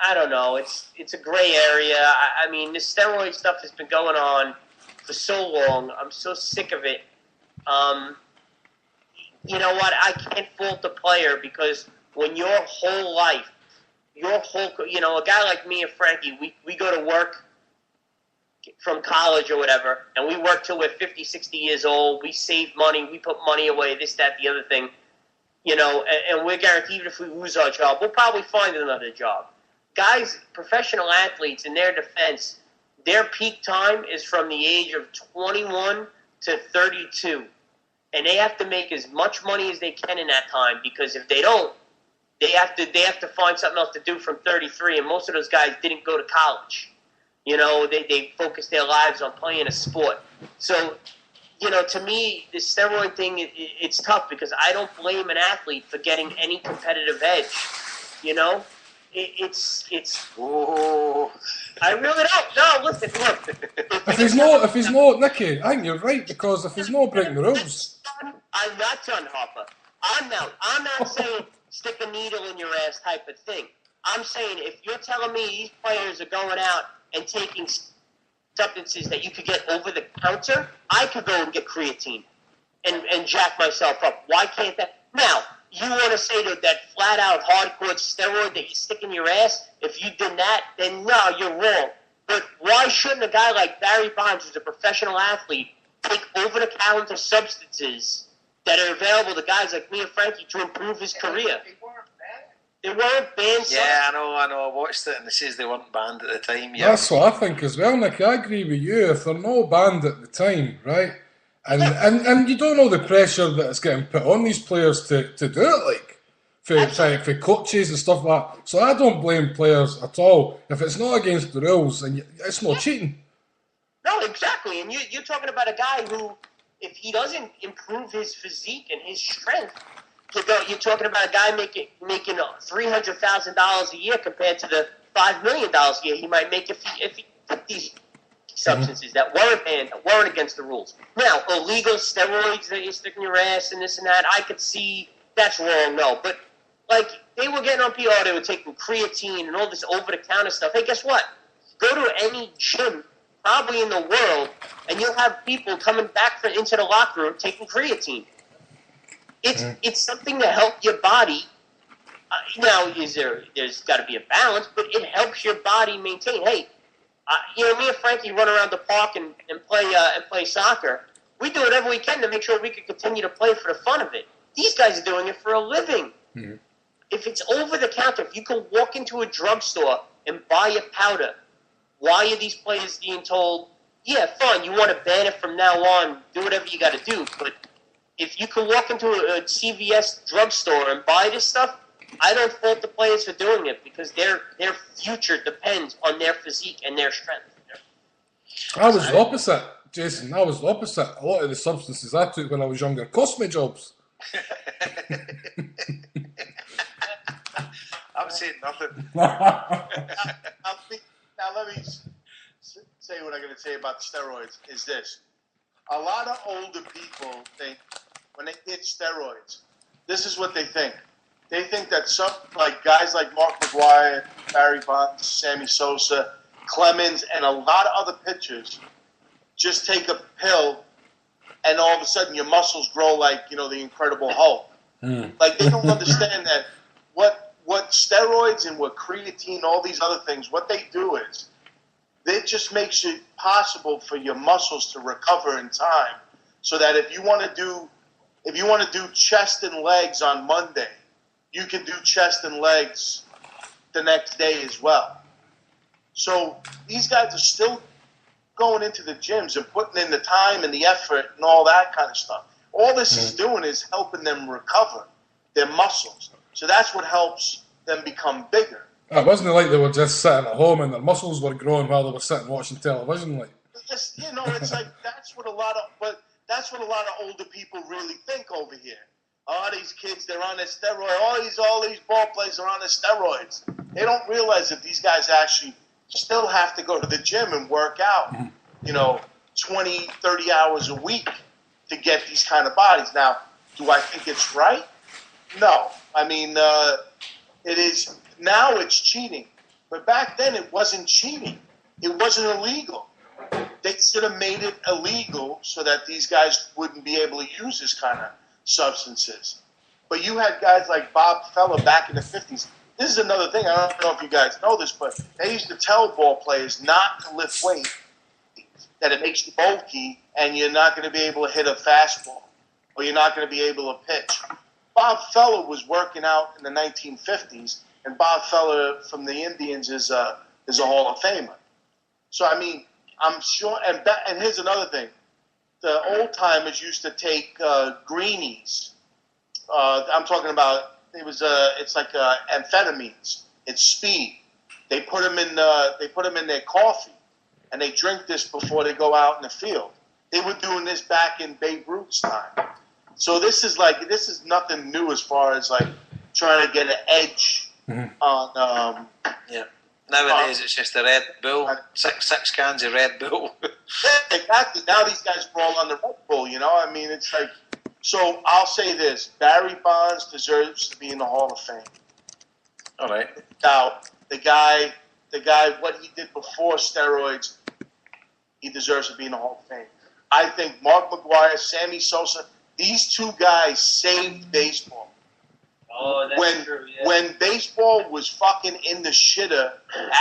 I don't know. It's a gray area. I mean, this steroid stuff has been going on for so long. I'm so sick of it. You know what? I can't fault the player because when your whole life, you know, a guy like me and Frankie, we go to work from college or whatever, and we work till we're 50, 60 years old. We save money. We put money away, this, that, the other thing. You know, and we're guaranteed even if we lose our job, we'll probably find another job. Guys, professional athletes, in their defense, their peak time is from the age of 21 to 32. And they have to make as much money as they can in that time because if they don't, they have to find something else to do from 33. And most of those guys didn't go to college. You know, they focused their lives on playing a sport. So, you know, to me, the steroid thing, it's tough because I don't blame an athlete for getting any competitive edge. You know, it's. Oh, I really don't. No, listen, look. If he's not, Nicky, I think you're right because if he's not breaking the rules, I'm not done, Harper. I'm not saying stick a needle in your ass type of thing. I'm saying if you're telling me these players are going out and taking substances that you could get over the counter, I could go and get creatine and jack myself up. Why can't that? Now, you want to say that flat out hardcore steroid that you stick in your ass? If you did that, then no, you're wrong. But why shouldn't a guy like Barry Bonds, who's a professional athlete, take over the counter substances that are available to guys like me and Frankie to improve his career? They weren't banned. Yeah, I know. I watched it, and it says they weren't banned at the time. Yeah, that's what I think as well, Nick. I agree with you. If they're not banned at the time, right, and you don't know the pressure that is getting put on these players to do it, like for coaches and stuff like that. So I don't blame players at all if it's not against the rules and it's not cheating. No, exactly. And you're talking about a guy who, if he doesn't improve his physique and his strength. You're talking about a guy making $300,000 a year compared to the $5 million a year he might make if he took these substances that weren't banned, that weren't against the rules. Now, illegal steroids that you stick in your ass and this and that, I could see that's wrong, no. But, like, they were getting on PR, they were taking creatine and all this over-the-counter stuff. Hey, guess what? Go to any gym, probably in the world, and you'll have people coming back into the locker room taking creatine. It's something to help your body. Now, there's got to be a balance, but it helps your body maintain. Hey, you know, me and Frankie run around the park and play soccer. We do whatever we can to make sure we can continue to play for the fun of it. These guys are doing it for a living. Mm-hmm. If it's over the counter, if you can walk into a drugstore and buy a powder, why are these players being told, yeah, fine, you want to ban it from now on, do whatever you got to do, but if you can walk into a CVS drugstore and buy this stuff, I don't fault the players for doing it because their future depends on their physique and their strength. I was the opposite, Jason. I was the opposite. A lot of the substances I took when I was younger cost me jobs. I'm saying nothing. Now let me say what I'm going to say about steroids is this. A lot of older people think when they hit steroids, this is what they think. They think that some guys like Mark McGwire, Barry Bonds, Sammy Sosa, Clemens, and a lot of other pitchers just take a pill and all of a sudden your muscles grow like, the Incredible Hulk. Like they don't understand that what steroids and what creatine, all these other things, what they do is it just makes it possible for your muscles to recover in time, so that if you want to do chest and legs on Monday, you can do chest and legs the next day as well. So these guys are still going into the gyms and putting in the time and the effort and all that kind of stuff. All this is doing is helping them recover their muscles. So that's what helps them become bigger. It wasn't like they were just sitting at home and their muscles were growing while they were sitting watching television. Like, it's like that's what a lot of older people really think over here. Oh, these kids, they're on their steroids. All these ball players are on their steroids. They don't realize that these guys actually still have to go to the gym and work out, 20, 30 hours a week to get these kind of bodies. Now, do I think it's right? No. I mean, it is. Now it's cheating. But back then it wasn't cheating. It wasn't illegal. They should have made it illegal so that these guys wouldn't be able to use this kind of substances. But you had guys like Bob Feller back in the 50s. This is another thing. I don't know if you guys know this, but they used to tell ball players not to lift weight, that it makes you bulky and you're not going to be able to hit a fastball or you're not going to be able to pitch. Bob Feller was working out in the 1950s, and Bob Feller from the Indians is a Hall of Famer. So, I mean, I'm sure, and here's another thing. The old-timers used to take greenies. I'm talking about, it's like amphetamines. It's speed. They put them in their coffee, and they drink this before they go out in the field. They were doing this back in Babe Ruth's time. So this is nothing new as far as like trying to get an edge on. Yeah. Nowadays it's just a Red Bull, six cans of Red Bull. Yeah, exactly. Now these guys are all on the Red Bull. I mean, it's like. So I'll say this: Barry Bonds deserves to be in the Hall of Fame. All right. Now the guy, what he did before steroids, he deserves to be in the Hall of Fame. I think Mark McGwire, Sammy Sosa, these two guys saved baseball. Oh, that's true, yeah. When baseball was fucking in the shitter,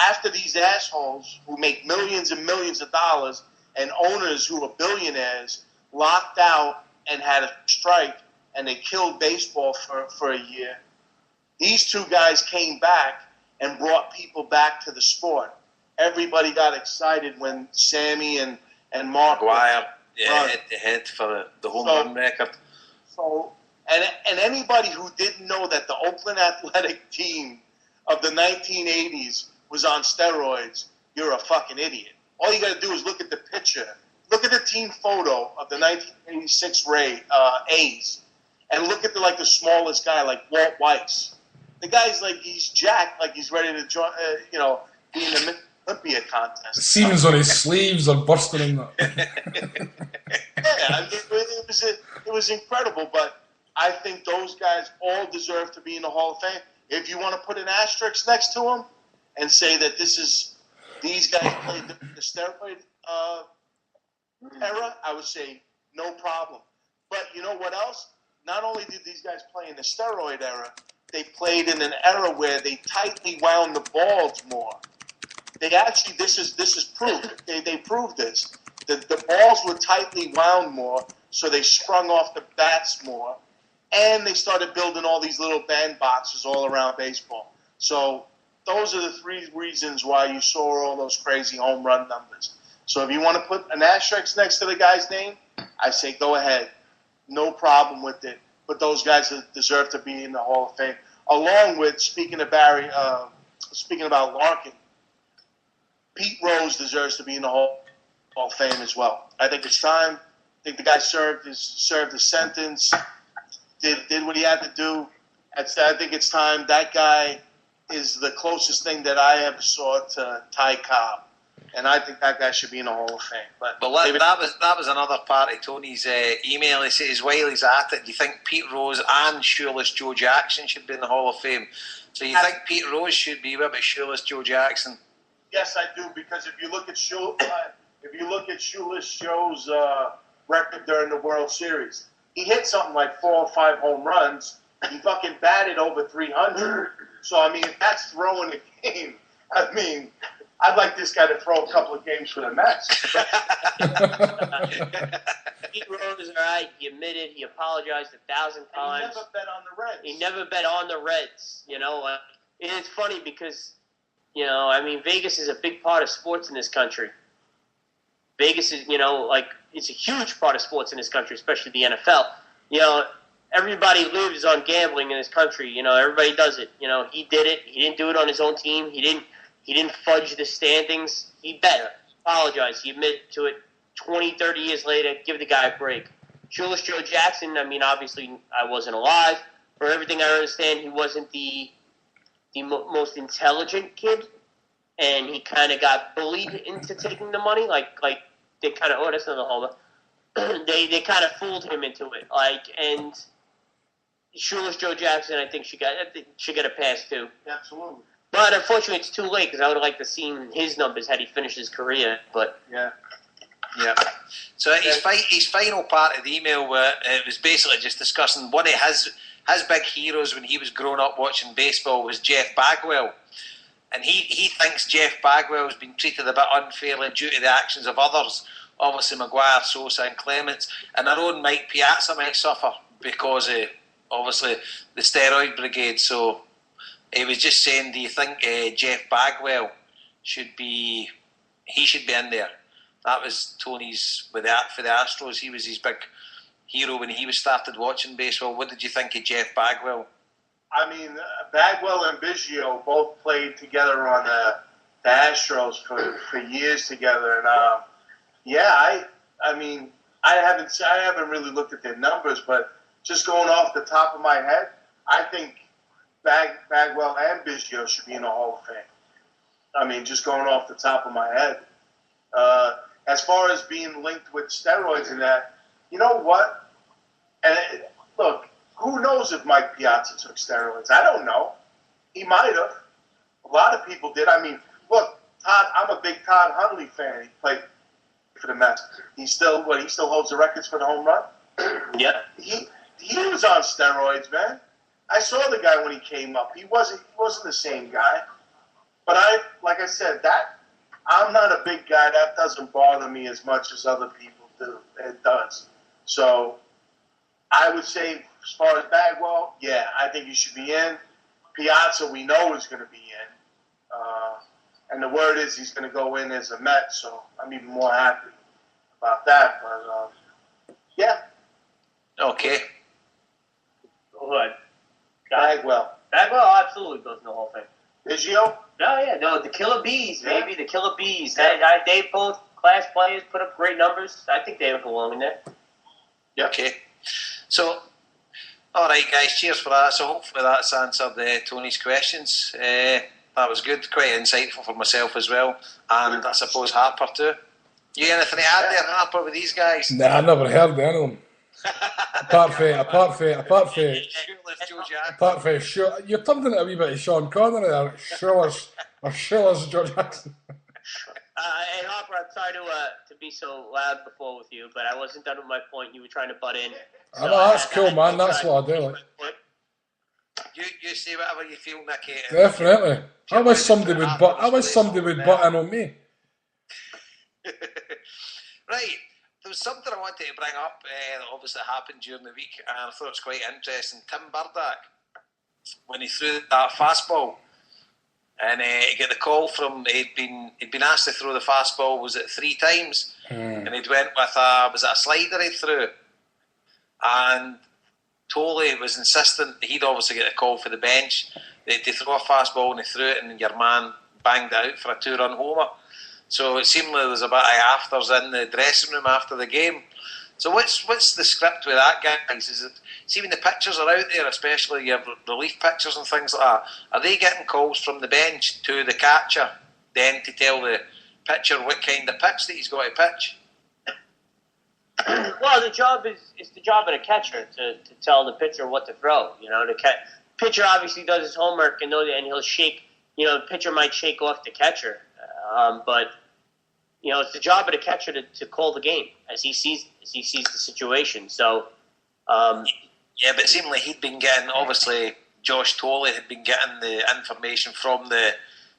after these assholes who make millions and millions of dollars and owners who are billionaires locked out and had a strike and they killed baseball for a year, these two guys came back and brought people back to the sport. Everybody got excited when Sammy and Mark McGwire head to head for the home run record. So, and anybody who didn't know that the Oakland Athletic team of the 1980s was on steroids, you're a fucking idiot. All you got to do is look at the picture. Look at the team photo of the 1986 A's, and look at the smallest guy, like Walt Weiss. The guy's like, he's jacked, like he's ready to join, be in the Olympia contest. The seams on his sleeves are bursting in that. Yeah, I mean, it was incredible, but I think those guys all deserve to be in the Hall of Fame. If you want to put an asterisk next to them and say that these guys played the steroid era, I would say no problem. But you know what else? Not only did these guys play in the steroid era, they played in an era where they tightly wound the balls more. They actually, this is proof. They proved this. The balls were tightly wound more, so they sprung off the bats more, and they started building all these little bandboxes all around baseball. So those are the three reasons why you saw all those crazy home run numbers. So if you want to put an asterisk next to the guy's name, I say go ahead. No problem with it. But those guys deserve to be in the Hall of Fame. Along with, speaking about Larkin, Pete Rose deserves to be in the Hall of Fame as well. I think it's time. I think the guy served his sentence, did what he had to do. I think it's time. That guy is the closest thing that I ever saw to Ty Cobb. And I think that guy should be in the Hall of Fame. But that was another part of Tony's email. He says, while he's at it, do you think Pete Rose and Shoeless Joe Jackson should be in the Hall of Fame? So you think Pete Rose should be? What about Shoeless Joe Jackson? Yes, I do, because if you look at Shoeless Joe's record during the World Series, he hit something like 4 or 5 home runs. He fucking batted over 300. So I mean, if that's throwing a game, I mean, I'd like this guy to throw a couple of games for the Mets. Pete Rose is all right. He admitted. He apologized 1,000 times. He never bet on the Reds. He never bet on the Reds. It's funny because, I mean, Vegas is a big part of sports in this country. Vegas is, it's a huge part of sports in this country, especially the NFL. Everybody lives on gambling in this country. Everybody does it. He did it. He didn't do it on his own team. He didn't fudge the standings. He bet. Apologized. He admitted to it 20, 30 years later. Give the guy a break. Shoeless Joe Jackson, obviously I wasn't alive. For everything I understand, he wasn't the most intelligent kid. And he kind of got bullied into taking the money. Like they kind of, that's another homer. They kind of fooled him into it. And Shoeless Joe Jackson, I think should get a pass too. Absolutely. But unfortunately, it's too late because I would have liked to see his numbers had he finished his career. But yeah. So his final part of the email it was basically just discussing one of his big heroes when he was growing up watching baseball was Jeff Bagwell. And he thinks Jeff Bagwell has been treated a bit unfairly due to the actions of others. Obviously, Maguire, Sosa and Clements. And our own Mike Piazza might suffer because of, obviously, the steroid brigade. So he was just saying, do you think Jeff Bagwell should be in there? That was Tony's for the Astros. He was his big hero when he was started watching baseball. What did you think of Jeff Bagwell? Bagwell and Biggio both played together on the Astros for years together, and I haven't really looked at their numbers, but just going off the top of my head, I think Bagwell and Biggio should be in the Hall of Fame. Just going off the top of my head. As far as being linked with steroids and that, you know what? Look, who knows if Mike Piazza took steroids? I don't know. He might have. A lot of people did. Look, Todd. I'm a big Todd Hundley fan. He played for the Mets. He still holds the records for the home run. Yeah. He was on steroids, man. I saw the guy when he came up. He wasn't the same guy. But like I said, I'm not a big guy. That doesn't bother me as much as other people do. It does. So I would say, as far as Bagwell, yeah, I think he should be in. Piazza, we know is going to be in. And the word is he's going to go in as a Met, so I'm even more happy about that. But, yeah. Okay. What? Bagwell. Bagwell absolutely goes in the Hall of Fame. Biggio? No, the Killer Bees, baby, the Killer Bees. They both class players, put up great numbers. I think they would belong in there. Yeah. Okay. So, all right, guys, cheers for that. So hopefully that's answered Tony's questions. That was good, quite insightful for myself as well, and I suppose Harper too. You anything to add there, Harper, with these guys? Nah, I never heard of any of them. apart from sure, you're turning it a wee bit of Sean Connery there. Shillers, George Jackson. Hey Harper, I'm sorry to be so loud before with you, but I wasn't done with my point. You were trying to butt in. So I know, that's cool, man. That's what I do. Like. You say whatever you feel, Nicky. Definitely. I wish somebody would butt in on me. Right. There was something I wanted to bring up that obviously happened during the week, and I thought it was quite interesting. Tim Burdack, when he threw that fastball, and he got the call from he'd been asked to throw the fastball, was it 3 times, and he'd went with was it a slider he threw, and Tolley was insistent. He'd obviously get a call for the bench to throw a fastball, and he threw it, and your man banged it out for a 2-run homer. So it seemed like there was a bit of afters in the dressing room after the game. So what's the script with that, guys? Is it, see, when the pitchers are out there, especially you have relief pitchers and things like that, are they getting calls from the bench to the catcher then to tell the pitcher what kind of pitch that he's got to pitch? Well, the job is the job of the catcher to tell the pitcher what to throw. The pitcher obviously does his homework and he'll shake. The pitcher might shake off the catcher, but it's the job of the catcher to call the game as he sees the situation. So, yeah, but it seemed like he'd been getting, obviously Josh Tolley had been getting the information from the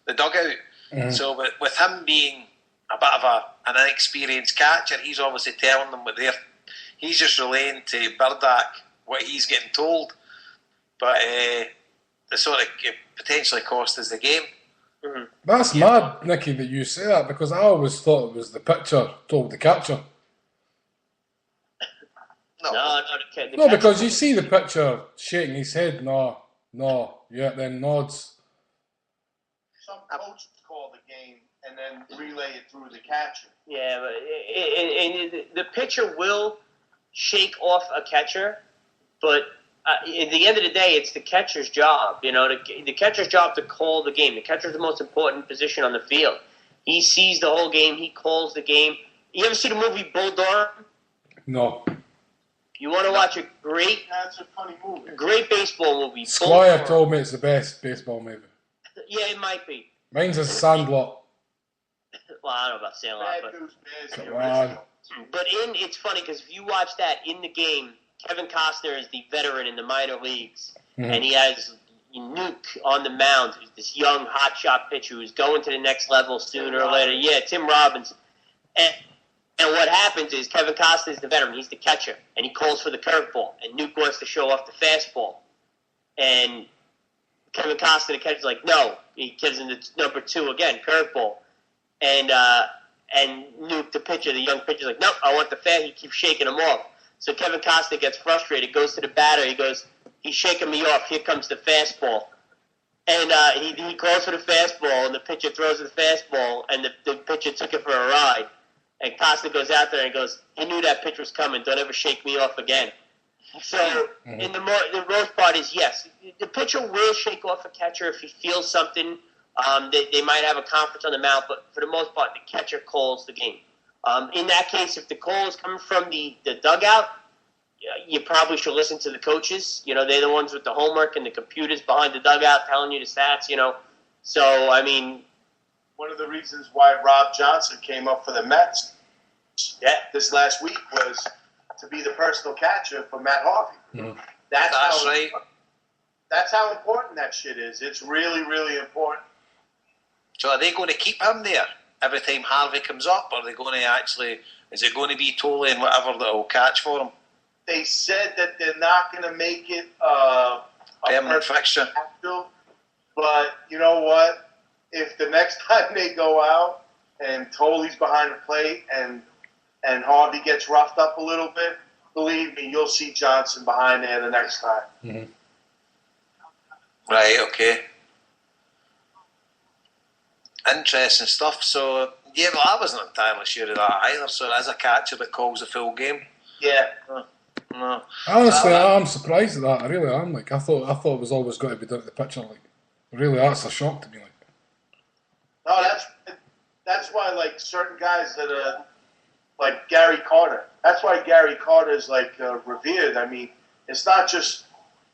dugout. Mm-hmm. So with him being a bit of an inexperienced catcher, he's obviously telling them he's just relaying to Burdack what he's getting told. But the sort of potentially cost us the game. Mm-hmm. That's mad, Nicky, that you say that, because I always thought it was the pitcher told the catcher. No, No, because you see the pitcher shaking his head, no, yeah, then nods. Some coaches call the game and then relay it through the catcher. Yeah, but the pitcher will shake off a catcher, but at the end of the day, it's the catcher's job. You know, the catcher's job to call the game. The catcher's the most important position on the field. He sees the whole game. He calls the game. You ever see the movie Bull Durham? No. You want to watch a great, That's a funny movie. Great baseball movie. Squire told me it's the best baseball movie. Yeah, it might be. Mine's a Sandlot. Well, I don't know about Sandlot, Bad but News Bears, the Come on. original. but it's funny because if you watch that in the game, Kevin Costner is the veteran in the minor leagues, and he has Nuke on the mound, who's this young hotshot pitcher who's going to the next level sooner or later. Yeah, Tim Robbins. And what happens is Kevin Costner is the veteran. He's the catcher, and he calls for the curveball, and Nuke wants to show off the fastball. And Kevin Costner, the catcher's like, no. He gives him the number 2 again, curveball. And Nuke, the pitcher, the young pitcher's like, nope, I want the fast. He keeps shaking him off. So Kevin Costner gets frustrated, goes to the batter. He goes, he's shaking me off. Here comes the fastball. And he calls for the fastball, and the pitcher throws the fastball, and the pitcher took it for a ride. And Costner goes out there and goes, he knew that pitch was coming. Don't ever shake me off again. So in the most part is, yes, the pitcher will shake off a catcher if he feels something. They might have a conference on the mound, but for the most part, the catcher calls the game. In that case, if the call is coming from the dugout, you probably should listen to the coaches. You know, they're the ones with the homework and the computers behind the dugout telling you the stats, you know. So, I mean... One of the reasons why Rob Johnson came up for the Mets this last week was to be the personal catcher for Matt Harvey. Mm-hmm. That's right. That's how important that shit is. It's really, really important. So are they going to keep him there every time Harvey comes up, or are they going to actually, is it going to be Tolley and whatever that will catch for him? They said that they're not going to make it a permanent fixture. But you know what? If the next time they go out and Tolley's behind the plate and Harvey gets roughed up a little bit, believe me, you'll see Johnson behind there the next time. Mm-hmm. Right, okay. Interesting stuff. So, yeah, well, I wasn't entirely sure of that either. So, as a catcher that calls a full game? Yeah. No. Honestly, I'm surprised at that. I really am. Like, I thought it was always going to be done at the pitcher. Like, really, that's a shock to me. Like, no, that's why, like, certain guys that are like Gary Carter. That's why Gary Carter is like revered. I mean, it's not just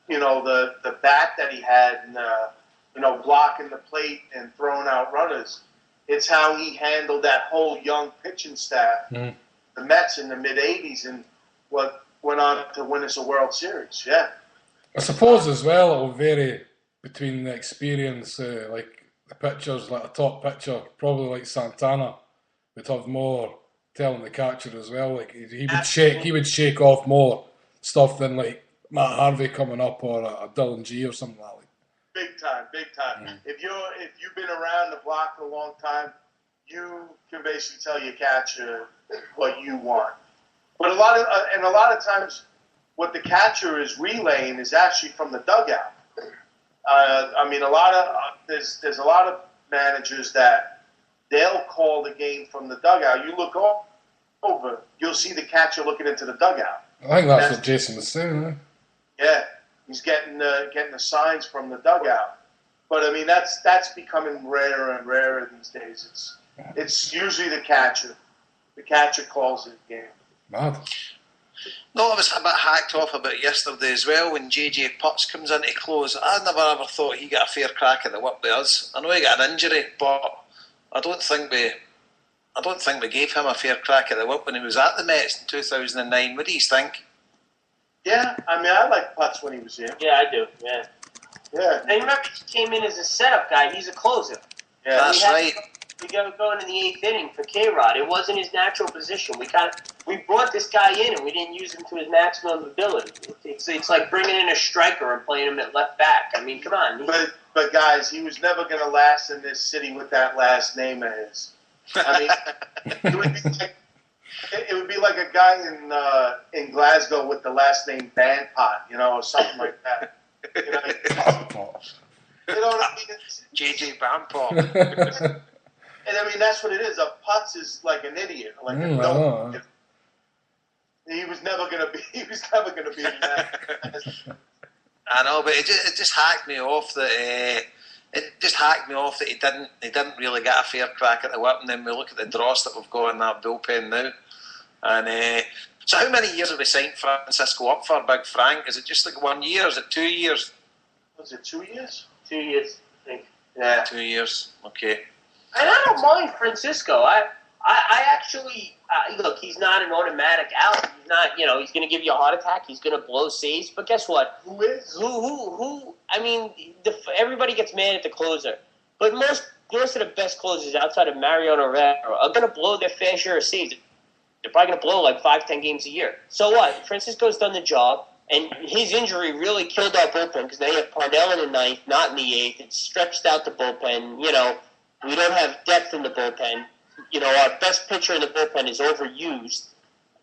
the bat that he had and blocking the plate and throwing out runners. It's how he handled that whole young pitching staff, the Mets in the mid '80s, and what went on to win us a World Series. Yeah, I suppose as well it'll vary between the experience, like the pitchers, like a top pitcher, probably like Santana, would have more telling the catcher as well. Like he would shake off more stuff than like Matt Harvey coming up or a Dylan G or something like that. Big time. If you've been around the block for a long time, you can basically tell your catcher what you want. But a lot of times, what the catcher is relaying is actually from the dugout. I mean, there's a lot of managers that they'll call the game from the dugout. You look over, you'll see the catcher looking into the dugout. I think that's what Jason was saying. Eh? Yeah, he's getting the signs from the dugout. But I mean, that's becoming rarer and rarer these days. It's usually the catcher. The catcher calls the game. Mad. No, I was a bit hacked off about yesterday as well when JJ Putz comes into close. I never ever thought he got a fair crack at the whip with us. I know he got an injury, but I don't think we gave him a fair crack at the whip when he was at the Mets in 2009. What do you think? Yeah, I mean, I like Putz when he was here. Yeah, I do. Yeah. Yeah. And remember, he came in as a setup guy. He's a closer. Yeah, that's right. We got going in the 8th inning for K-Rod. It wasn't his natural position. We brought this guy in and we didn't use him to his maximum ability. It's like bringing in a striker and playing him at left back. I mean, come on. But guys, he was never going to last in this city with that last name of his. I mean, it would be like a guy in Glasgow with the last name Banpot, or something like that. You know what I mean? JJ Bampot. And I mean, that's what it is. A putz is like an idiot, like a dumb. He was never gonna be. He was never gonna be in that. I know, but it just hacked me off that. He didn't really get a fair crack at the whip. And then we look at the dross that we've got in that bullpen now. And so, how many years have we signed Francisco up for, Big Frank? Is it just like 1 year? Is it 2 years? Was it 2 years? 2 years, I think. Yeah, 2 years. Okay. And I don't mind Francisco. I actually look. He's not an automatic out. He's not. He's going to give you a heart attack. He's going to blow saves. But guess what? Who is? Who? I mean, everybody gets mad at the closer, but most of the best closers outside of Mariano Rivera are going to blow their fair share of saves. They're probably going to blow like 5-10 games a year. So what? Francisco's done the job. And his injury really killed our bullpen because they have Parnell in the 9th, not in the 8th. It's stretched out the bullpen. We don't have depth in the bullpen. Our best pitcher in the bullpen is overused.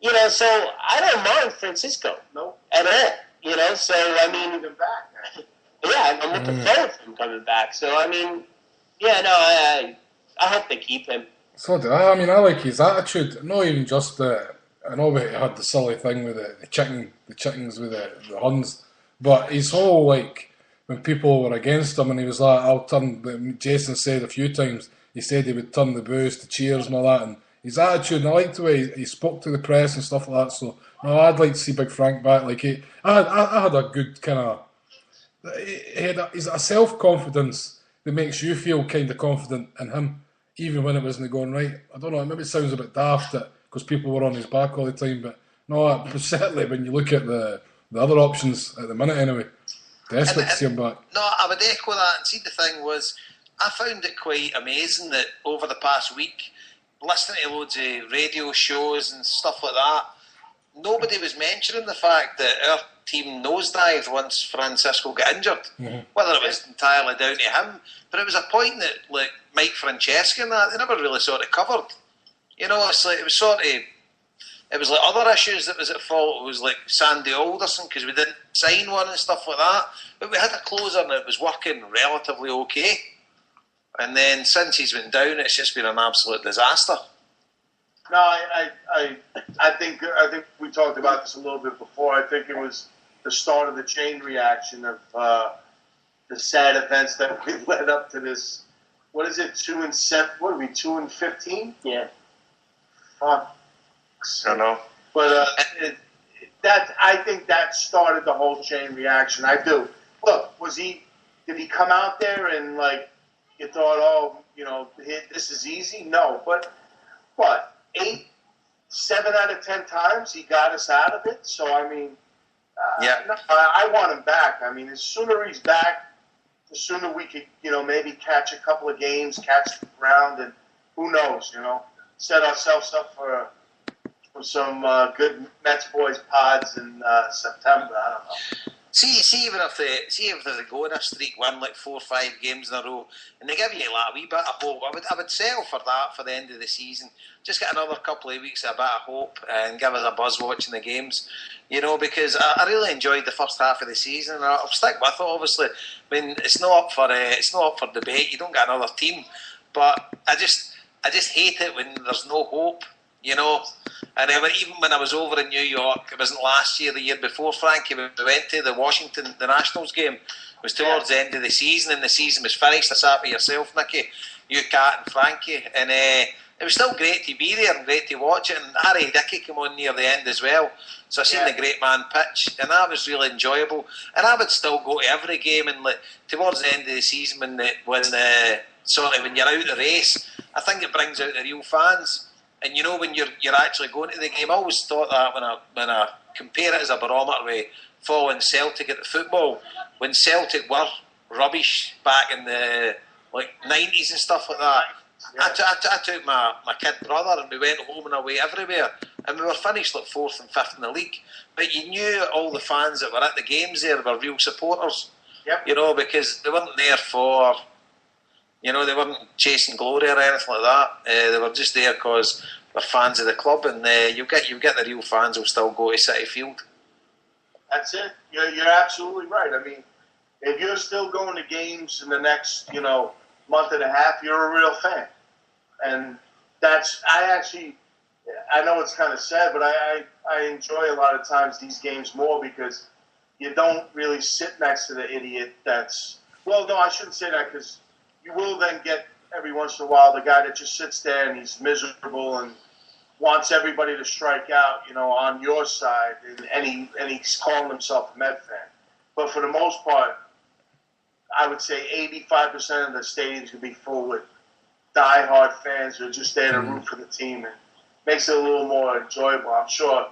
So I don't mind Francisco. No. At all. So I mean. Him back. Yeah, I'm looking forward to him coming back. So I mean, I hope they keep him. So do I. I mean, I like his attitude. Not even just I know he had the silly thing with the chickens with the Huns, but his whole, like, when people were against him and he was like, I'll turn, Jason said a few times, he said he would turn the boos to cheers and all that, and his attitude, and I liked the way he spoke to the press and stuff like that, so, no, I'd like to see Big Frank back. Like, I had a good kind of, he's a self-confidence that makes you feel kind of confident in him, even when it wasn't going right. I don't know, maybe it sounds a bit daft because people were on his back all the time, but no, certainly when you look at the other options at the minute anyway, desperate to see him back. No, I would echo that. And see, the thing was, I found it quite amazing that over the past week, listening to loads of radio shows and stuff like that, nobody was mentioning the fact that our team nosedived once Francisco got injured. Mm-hmm. Whether it was entirely down to him, but it was a point that, like, Mike Franceschi and that, they never really sort of covered. It's like, it was like other issues that was at fault. It was like Sandy Alderson because we didn't sign one and stuff like that. But we had a closer and it was working relatively okay. And then since he's went down, it's just been an absolute disaster. No, I think we talked about this a little bit before. I think it was the start of the chain reaction of the sad events that we led up to this. What is it? 2-7? What are we? 2-15? Yeah. Fuck. I know. But I think that started the whole chain reaction. I do. Look, did he come out there and, like, you thought, this is easy? No. But what? 7 out of 10 times he got us out of it. So, I mean, no, I want him back. I mean, the sooner he's back, the sooner we could, maybe catch a couple of games, catch the ground, and who knows, set ourselves up for some good MetsBhoys pods in September. I don't know. See, even if they go in a streak, win like 4 or 5 games in a row, and they give you like a wee bit of hope, I would settle for that for the end of the season. Just get another couple of weeks of a bit of hope and give us a buzz watching the games. Because I really enjoyed the first half of the season, and I'll stick with it. Obviously, I mean, it's not up for debate. You don't get another team, but I just hate it when there's no hope. And even when I was over in New York, it wasn't last year, the year before, Frankie, we went to the Nationals game. It was towards the end of the season, and the season was finished. I sat with yourself, Nicky, you, Kat, and Frankie, and it was still great to be there and great to watch it. And Harry Dickey came on near the end as well, so I seen the great man pitch, and that was really enjoyable. And I would still go to every game, and towards the end of the season, when you're out the race, I think it brings out the real fans. And when you're actually going to the game, I always thought that when I compare it as a barometer with following Celtic at the football, when Celtic were rubbish back in the 90s and stuff like that, I took my kid brother and we went home and away everywhere, and we were finished like 4th and 5th in the league. But you knew all the fans that were at the games there were real supporters. Yep. You know, because they weren't there for, you know, they weren't chasing glory or anything like that. They were just there because they're fans of the club, and you get the real fans who'll still go to City Field. That's it. You're absolutely right. I mean, if you're still going to games in the next, month and a half, you're a real fan. And I know it's kind of sad, but I enjoy a lot of times these games more because you don't really sit next to the idiot I shouldn't say that, because you will then get every once in a while the guy that just sits there and he's miserable and wants everybody to strike out, on your side, and he's calling himself a Met fan. But for the most part, I would say 85% of the stadiums can be full with die-hard fans who are just there to root for the team, and makes it a little more enjoyable. I'm sure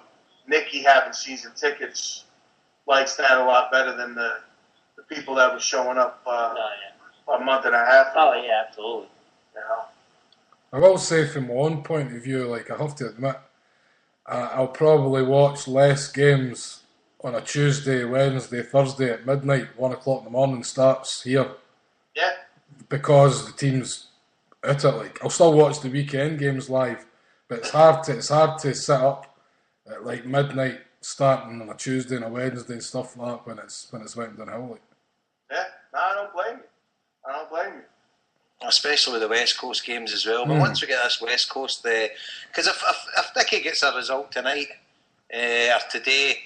Nicky, having season tickets, likes that a lot better than the people that were showing up a month and a half ago. Oh, yeah, absolutely. I will say, from my own point of view, I have to admit, I'll probably watch less games on a Tuesday, Wednesday, Thursday at midnight, 1 o'clock in the morning starts here. Yeah. Because the team's at it. I'll still watch the weekend games live, but it's hard to sit up at midnight starting on a Tuesday and a Wednesday and stuff like that when it's went downhill. Yeah, no, I don't blame you. Especially with the West Coast games as well. But once we get this West Coast, because if Nicky gets a result tonight or today,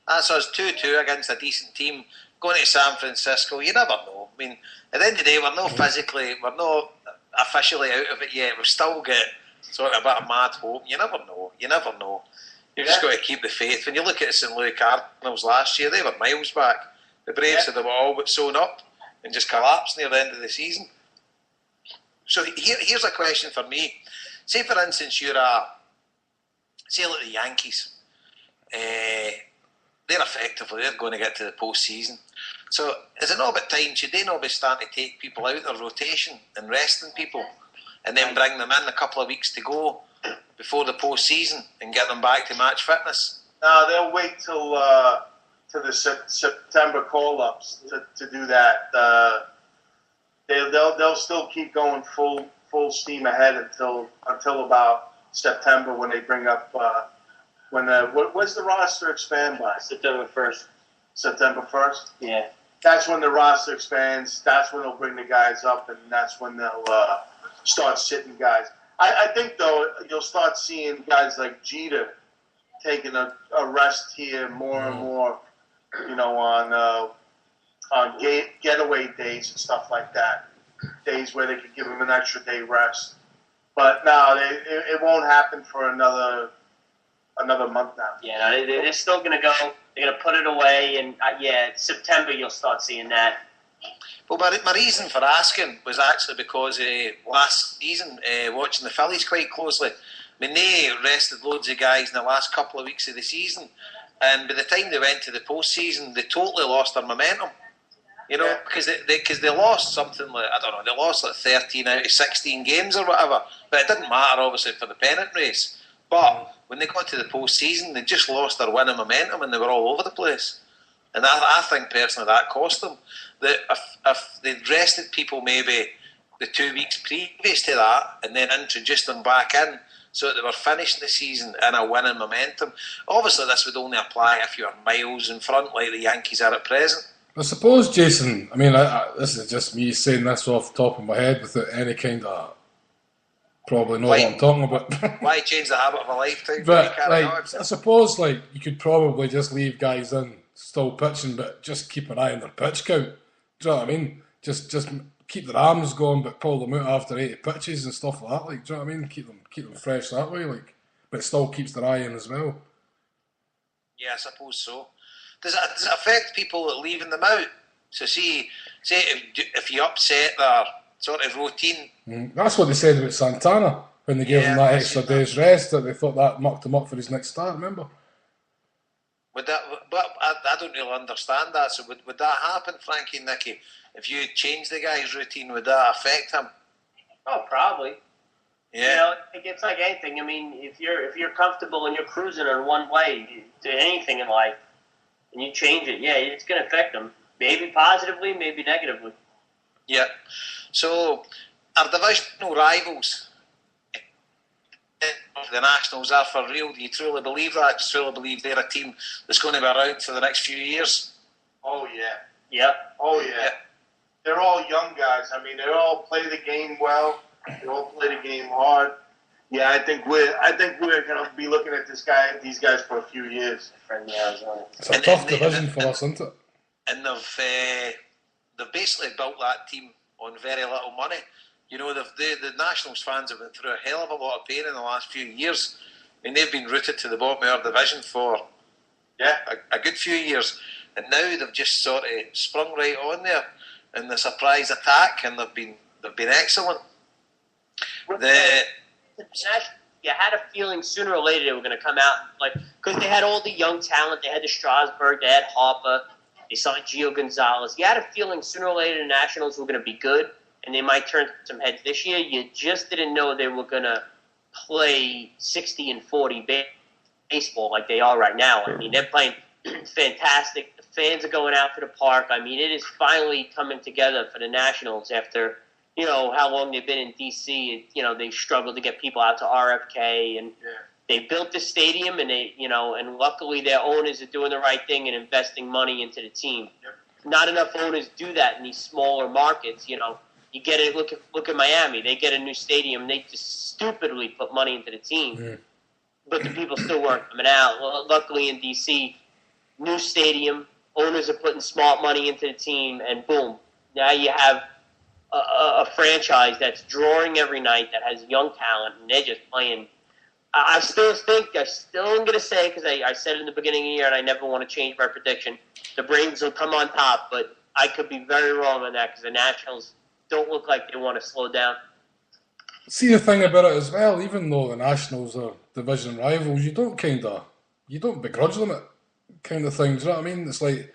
that's us 2-2 against a decent team going to San Francisco. You never know. I mean, at the end of the day, we're not officially out of it yet. We've still got sort of a bit of mad hope. You never know. You've just got to keep the faith. When you look at the St. Louis Cardinals last year, they were miles back. The Braves had them all but sewn up and just collapsed near the end of the season. So here's a question for me. Say, for instance, you're like the Yankees. They're going to get to the postseason. So is it not about time? Should they not be starting to take people out of their rotation and resting people, and then bring them in a couple of weeks to go before the postseason and get them back to match fitness? No, they'll wait till the September call-ups to do that. They'll still keep going full steam ahead until about September, when they bring up when's the roster expand by? September 1st. September 1st? Yeah. That's when the roster expands. That's when they'll bring the guys up, and that's when they'll start sitting guys. I think, though, you'll start seeing guys like Jeter taking a rest here more and more, on getaway days and stuff like that. Days where they could give them an extra day rest. But no, it won't happen for another month now. Yeah, they're still going to go. They're going to put it away, and September you'll start seeing that. Well, my reason for asking was actually because last season, watching the Phillies quite closely, I mean, they rested loads of guys in the last couple of weeks of the season, and by the time they went to the postseason, they totally lost their momentum. Because they lost something like, I don't know, they lost 13 out of 16 games or whatever, but it didn't matter, obviously, for the pennant race. But when they got to the postseason, they just lost their winning momentum and they were all over the place. And I think personally that cost them. That if they'd rested people maybe the 2 weeks previous to that and then introduced them back in so that they were finishing the season in a winning momentum. Obviously this would only apply if you were miles in front like the Yankees are at present. I suppose, Jason, I mean, this is just me saying this off the top of my head without any kind of probably know what I'm talking about. Why change the habit of a lifetime? But I suppose you could probably just leave guys in still pitching, but just keep an eye on their pitch count. Do you know what I mean? Just keep their arms going, but pull them out after 80 pitches and stuff like that. Do you know what I mean? Keep them fresh that way. But it still keeps their eye in as well. Yeah, I suppose so. Does it affect people that leaving them out? So say if you upset their sort of routine. That's what they said about Santana when they gave him that extra day's rest, that they thought that mucked him up for his next start, remember? But I don't really understand that. So would that happen, Frankie and Nicky? If you change the guy's routine, would that affect him? Oh, probably. You know, it's like anything. I mean, if you're comfortable and you're cruising on one way to anything in life, and you change it, it's going to affect them. Maybe positively, maybe negatively. Yeah. So, our divisional rivals, the Nationals, are for real. Do you truly believe that? Do you truly believe they're a team that's going to be around for the next few years? Oh, yeah. Yep. Oh, yeah. They're all young guys. I mean, they all play the game well. They all play the game hard. Yeah, I think we're going to be looking at these guys for a few years. It's a tough division for us, isn't it? And they've basically built that team on very little money. You know, the Nationals fans have been through a hell of a lot of pain in the last few years. I mean, they've been rooted to the bottom of our division for a good few years, and now they've just sort of sprung right on there in the surprise attack, and they've been excellent. You had a feeling sooner or later they were going to come out, like, because they had all the young talent. They had the Strasburg, they had Harper, they signed Gio Gonzalez. You had a feeling sooner or later the Nationals were going to be good, and they might turn some heads this year. You just didn't know they were going to play 60 and 40 baseball like they are right now. I mean, they're playing fantastic. The fans are going out to the park. I mean, it is finally coming together for the Nationals after, you know, how long they've been in D.C. You know, they struggled to get people out to RFK, and they built the stadium, and and luckily their owners are doing the right thing and investing money into the team. Not enough owners do that in these smaller markets. You know, you get it. Look at Miami. They get a new stadium. They just stupidly put money into the team, but the people still weren't coming out. Well, luckily in D.C., new stadium, owners are putting smart money into the team, and boom, now you have a franchise that's drawing every night, that has young talent, and they're just playing. I'm going to say, because I said it in the beginning of the year, and I never want to change my prediction, the Braves will come on top, but I could be very wrong on that, because the Nationals don't look like they want to slow down. See, the thing about it as well, even though the Nationals are division rivals, you don't begrudge them it kind of thing. Do you know what I mean? It's like,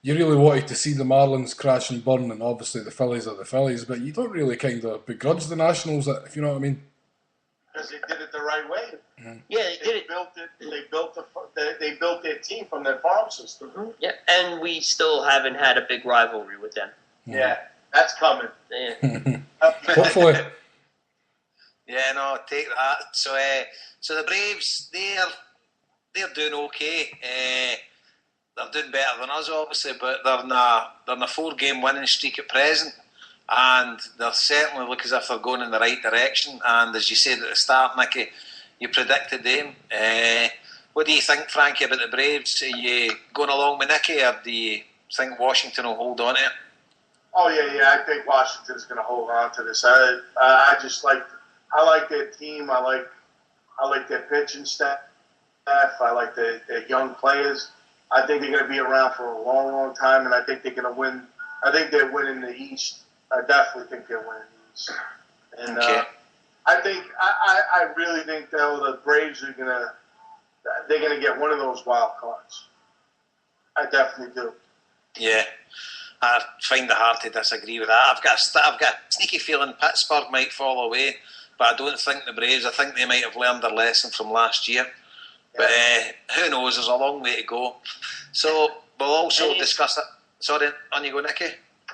you really wanted to see the Marlins crash and burn, and obviously the Phillies are the Phillies, but you don't really kind of begrudge the Nationals, if you know what I mean. Because they did it the right way. Mm-hmm. Yeah, they did it. They built their team from their farm system. Mm-hmm. Yeah, and we still haven't had a big rivalry with them. Yeah, that's coming. Yeah. Hopefully. Yeah, no, take that. So the Braves, they're doing okay. They're doing better than us, obviously, but they're in a 4-game winning streak at present, and they certainly look as if they're going in the right direction. And as you said at the start, Nicky, you predicted them. What do you think, Frankie, about the Braves? Are you going along with Nicky, or do you think Washington will hold on to it? Oh yeah, I think Washington's going to hold on to this. I like their team. I like their pitching staff. I like their young players. I think they're going to be around for a long, long time, and I think they're going to win. I think they're winning the East. I definitely think they're winning the East. And I really think the Braves are they're going to get one of those wild cards. I definitely do. Yeah, I find it hard to disagree with that. I've got a sneaky feeling Pittsburgh might fall away, but I don't think the Braves. I think they might have learned their lesson from last year. But who knows? There's a long way to go. So we'll also discuss that. Sorry, on you go, Nicky.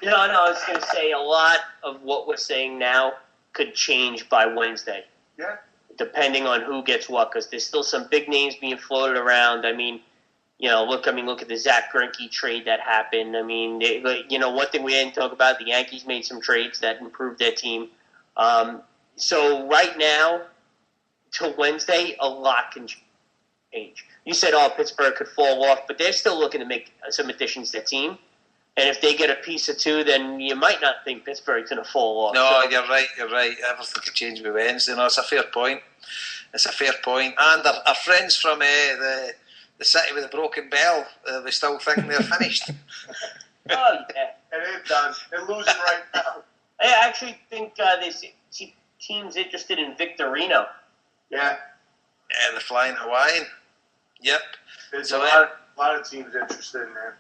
No, I was going to say a lot of what we're saying now could change by Wednesday. Yeah. Depending on who gets what, because there's still some big names being floated around. I mean, look at the Zach Greinke trade that happened. I mean, one thing we didn't talk about, the Yankees made some trades that improved their team. So right now, till Wednesday, a lot can change. You said, Pittsburgh could fall off, but they're still looking to make some additions to their team. And if they get a piece or two, then you might not think Pittsburgh's going to fall off. No, so. You're right. Everything could change by Wednesday. No, it's a fair point. And our friends from the city with the broken bell, they still think they're finished. Oh, yeah. And they're done. They're losing right now. I actually think they see teams interested in Victorino. Yeah. And the Flying Hawaiian. Yep. There's a lot of teams interested in there.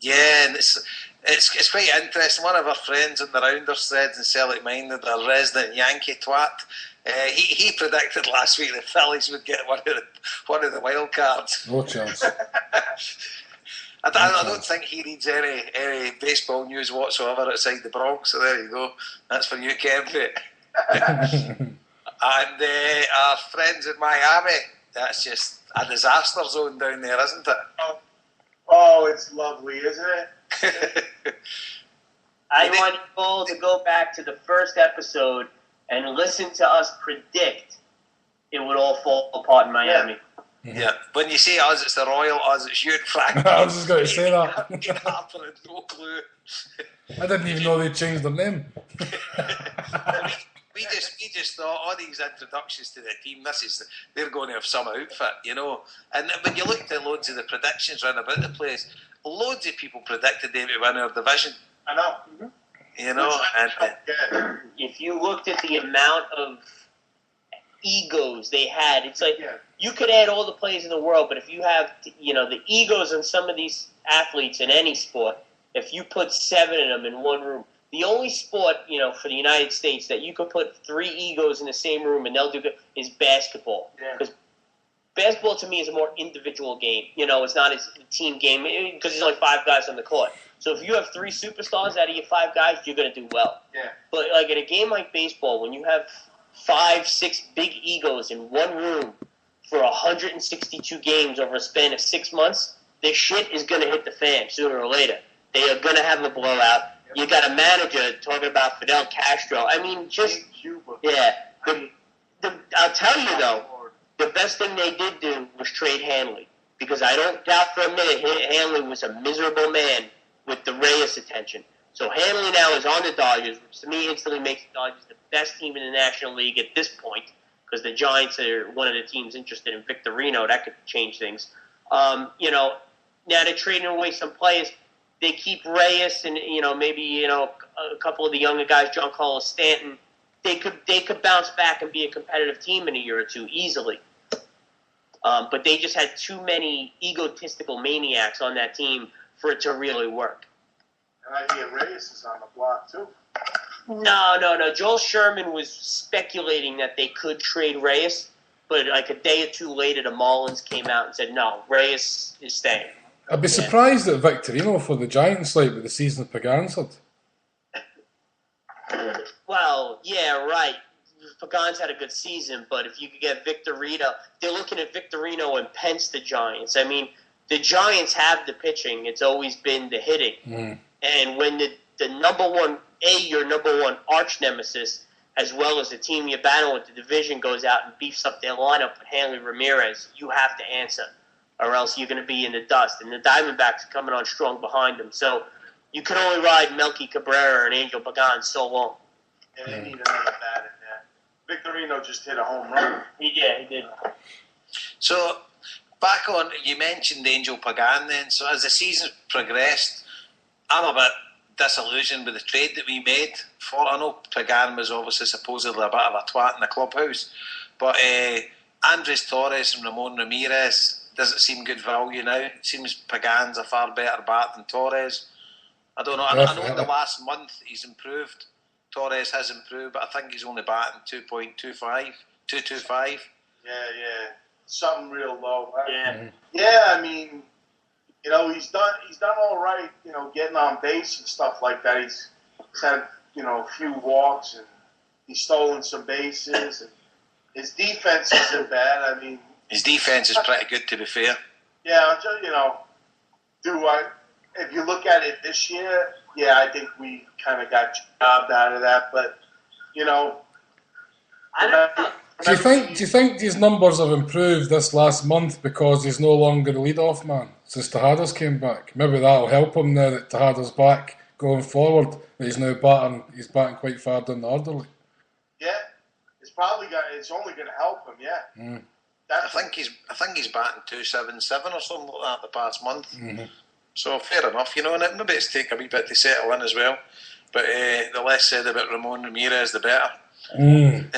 Yeah, and it's quite interesting. One of our friends in the Rounders threads in Celtic Minded, a resident Yankee twat, he predicted last week the Phillies would get one of the wild cards. No chance. I don't think he reads any baseball news whatsoever outside the Bronx, so there you go. That's for you, Kempy. And our friends in Miami, that's just a disaster zone down there, isn't it? Oh, it's lovely, isn't it? I want you all to go back to the first episode and listen to us predict it would all fall apart in Miami. Yeah, when you say us, it's the Royal us, it's you and Frank. I was just going to say that. No clue. I didn't even know they changed their name. we just thought all these introductions to the team, they're going to have some outfit, you know. And when you looked at loads of the predictions around about the place, loads of people predicted they would win our division. I know. Mm-hmm. You know, and if you looked at the amount of egos they had, it's like you could add all the players in the world, but if you have, the egos in some of these athletes in any sport, if you put 7 of them in one room, the only sport, for the United States that you could put 3 egos in the same room and they'll do good is basketball. Because basketball to me is a more individual game. It's not a team game because there's only 5 guys on the court. So if you have 3 superstars out of your 5 guys, you're going to do well. Yeah. But like in a game like baseball, when you have 5, 6 big egos in one room for 162 games over a span of 6 months, this shit is going to hit the fan sooner or later. They are going to have a blowout. You got a manager talking about Fidel Castro. I mean, just Cuba. Yeah. I'll tell you though, the best thing they did do was trade Hanley, because I don't doubt for a minute Hanley was a miserable man with the Reyes attention. So Hanley now is on the Dodgers, which to me instantly makes the Dodgers the best team in the National League at this point, because the Giants are one of the teams interested in Victorino. That could change things. Now they're trading away some players. They keep Reyes and maybe a couple of the younger guys, John Carlos Stanton. They could bounce back and be a competitive team in a year or two easily. But they just had too many egotistical maniacs on that team for it to really work. And I hear Reyes is on the block too. No. Joel Sherman was speculating that they could trade Reyes, but like a day or two later, the Marlins came out and said, no, Reyes is staying. I'd be surprised at Victorino for the Giants, with the season Pagan's had. Well, yeah, right. Pagan's had a good season, but if you could get Victorino, they're looking at Victorino and Pence, the Giants. I mean, the Giants have the pitching. It's always been the hitting. Mm. And when the number one, your number one arch nemesis, as well as the team you battle with the division, goes out and beefs up their lineup with Hanley Ramirez, you have to answer, or else you're going to be in the dust. And the Diamondbacks are coming on strong behind them. So you can only ride Melky Cabrera and Angel Pagan so long. And they need another bat in there. Victorino just hit a home run. He did. So, back on, you mentioned Angel Pagan then. So as the season progressed, I'm a bit disillusioned with the trade that we made for. I know Pagan was obviously supposedly a bit of a twat in the clubhouse, but Andres Torres and Ramon Ramirez doesn't seem good value now. It seems Pagan's a far better bat than Torres. I don't know. I know in the last month he's improved. Torres has improved, but I think he's only batting 2.25. Yeah. Something real low. Yeah. Yeah, I mean, he's done all right, getting on base and stuff like that. He's had, a few walks and he's stolen some bases. And his defense isn't bad. I mean, his defense is pretty good, to be fair. Yeah, if you look at it this year, I think we kind of got jobbed out of that. But, I don't know. Do you think these numbers have improved this last month because he's no longer the lead-off man since Tejadas came back? Maybe that'll help him now that Tejadas back going forward. That he's now batting quite far down the order. Yeah, it's only going to help him. Yeah. Mm. I think he's batting 277 or something like that the past month. Mm-hmm. So fair enough, and maybe it's take a wee bit to settle in as well. But the less said about Ramon Ramirez, the better. Mm.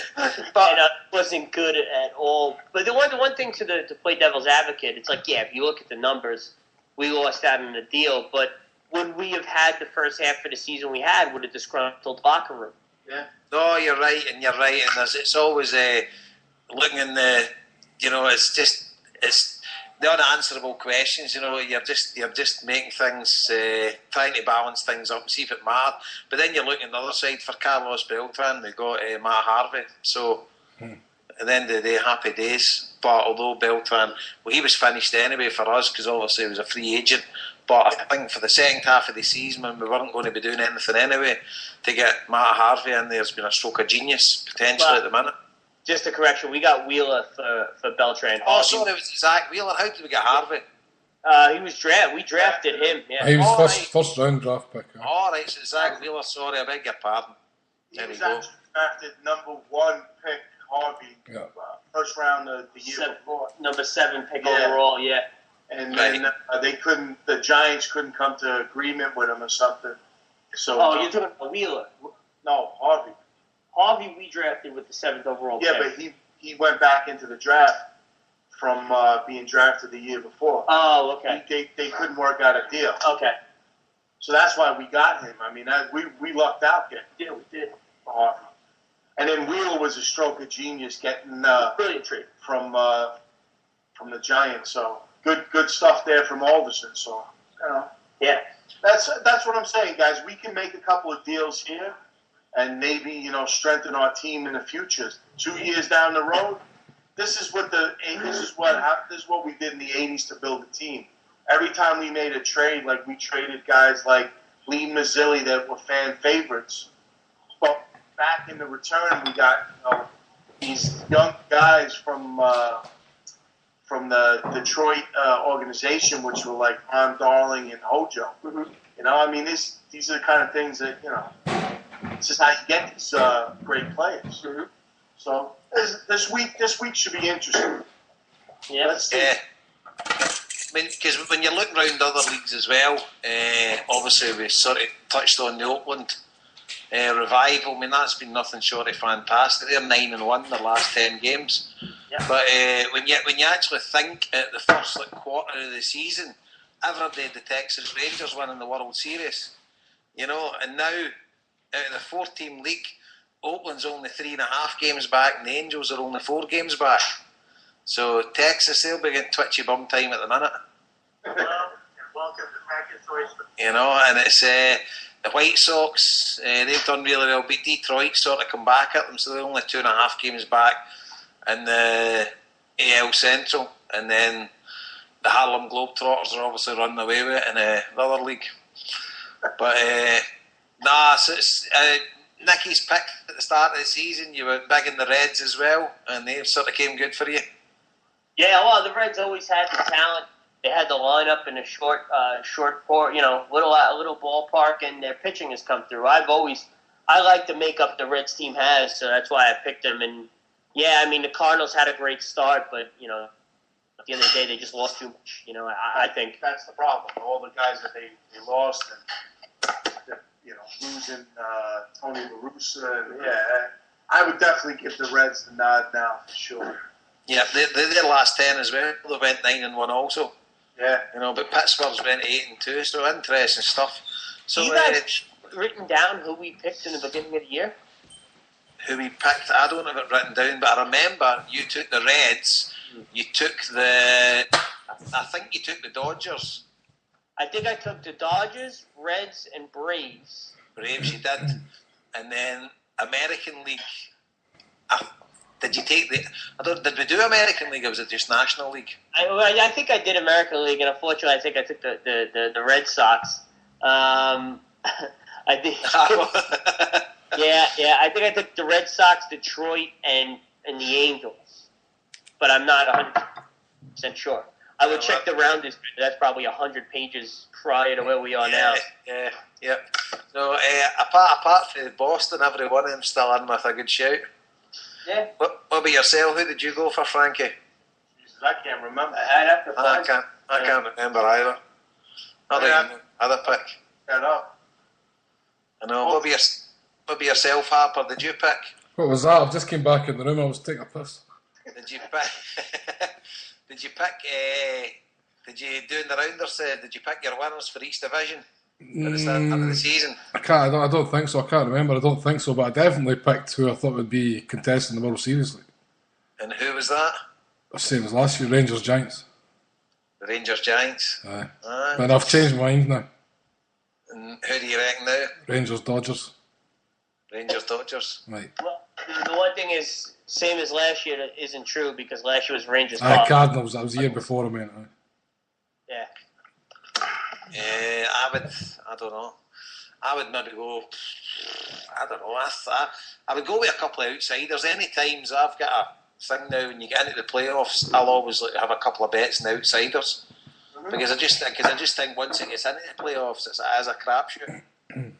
But it wasn't good at all. But the one thing to play devil's advocate, it's like, if you look at the numbers, we lost out in the deal. But would we have had the first half of the season we had with a disgruntled locker room? Yeah. No, you're right, and it's always looking in the, it's the unanswerable questions. You're just making things, trying to balance things up and see if it matters. But then you're looking at the other side for Carlos Beltran. They got Matt Harvey. So at the end of the day, happy days. But although Beltran, he was finished anyway for us because obviously he was a free agent. But I think for the second half of the season, when we weren't going to be doing anything anyway, to get Matt Harvey in there's been a stroke of genius potentially at the minute. Just a correction, we got Wheeler for Beltran. Oh, sorry, it was Zach Wheeler. How did we get Harvey? He was drafted. We drafted him. Yeah. He was first round draft pick. Yeah. All right, so Zach Wheeler. Sorry, I beg your pardon. He was actually drafted number 1 pick, Harvey. Yeah. First round the year before. Number 7 pick overall. Yeah. And then the Giants couldn't come to agreement with him or something. So. Oh, you're talking about Wheeler? No, Harvey. Harvey we drafted with the 7th overall pick. Yeah, but he went back into the draft from being drafted the year before. Oh, okay. They couldn't work out a deal. Okay. So that's why we got him. I mean, we lucked out getting him. Yeah, we did. Harvey. And then Wheeler was a stroke of genius getting brilliant trade from the Giants. So good stuff there from Alderson. So yeah, that's what I'm saying, guys. We can make a couple of deals here, and maybe strengthen our team in the future. 2 years down the road, this is what we did in the '80s to build a team. Every time we made a trade, like we traded guys like Lee Mazzilli that were fan favorites, but back in the return we got these young guys from the Detroit organization, which were like Ron Darling and Hojo. Mm-hmm. I mean, these are the kind of things that this is how you get these great players. Mm-hmm. So this week should be interesting. Yeah, let's see. I mean, because when you're looking around other leagues as well, obviously we sort of touched on the Oakland revival. I mean, that's been nothing short of fantastic. They're 9-1 their last 10 games. Yeah. But when you actually think at the first quarter of the season, everybody had the Texas Rangers winning the World Series, and now out of the 4-team league, Oakland's only 3.5 games back, and the Angels are only 4 games back. So Texas, they'll be getting twitchy bum time at the minute. Welcome to Packet Choice. And it's the White Sox. They've done really well. But Detroit sort of come back at them, so they're only 2.5 games back in the AL Central, and then the Harlem Globetrotters are obviously running away with it in the other league. But so it's Nicky's pick at the start of the season. You were big in the Reds as well, and they sort of came good for you. Yeah, well, the Reds always had the talent. They had the lineup in a short court, little ballpark, and their pitching has come through. I like the makeup the Reds team has, so that's why I picked them. And yeah, I mean the Cardinals had a great start, but at the end of the day, they just lost too much. I think that's the problem. All the guys that they lost, and losing Tony La Russa. Yeah, I would definitely give the Reds the nod now for sure. Yeah, they did last 10 as well. They went 9-1 also. Yeah. But Pittsburgh's went 8-2, so interesting stuff. So you guys written down who we picked in the beginning of the year? Who we picked? I don't have it written down, but I remember you took the Reds. You took I think you took the Dodgers. I think I took the Dodgers, Reds, and Braves. Braves, you did. And then American League. Did you take did we do American League, or was it just National League? I think I did American League, and unfortunately I think I took the Red Sox. I think I think I took the Red Sox, Detroit, and the Angels. But I'm not 100% sure. I would check the rounders. That's probably 100 pages prior to where we are now. Yeah. So apart from Boston, every one of them still in with a good shout. Yeah. What about yourself? Who did you go for, Frankie? Jesus, I can't remember. I'd have to find I can't remember either. Other pick. Get up. I know. What about yourself, Harper? Did you pick? What was that? I just came back in the room. I was taking a piss. Did you pick? Did you do in the rounders? Did you pick your winners for each division? at the start of the season? I don't think so. I can't remember. I don't think so. But I definitely picked who I thought would be contesting the World Series. And who was that? Same as last year, Rangers Giants. The Rangers Giants. Aye. But I've changed my mind now. And who do you reckon now? Rangers Dodgers. Rangers Dodgers. Right. Well, the one thing is, same as last year, that isn't true because last year was Rangers. Cardinals. That was the year before I went. Yeah. I don't know. I would maybe go. I don't know. I would go with a couple of outsiders. Any times I've got a thing now when you get into the playoffs, I'll always have a couple of bets in outsiders because I just think once it gets into the playoffs, it's as a crapshoot, and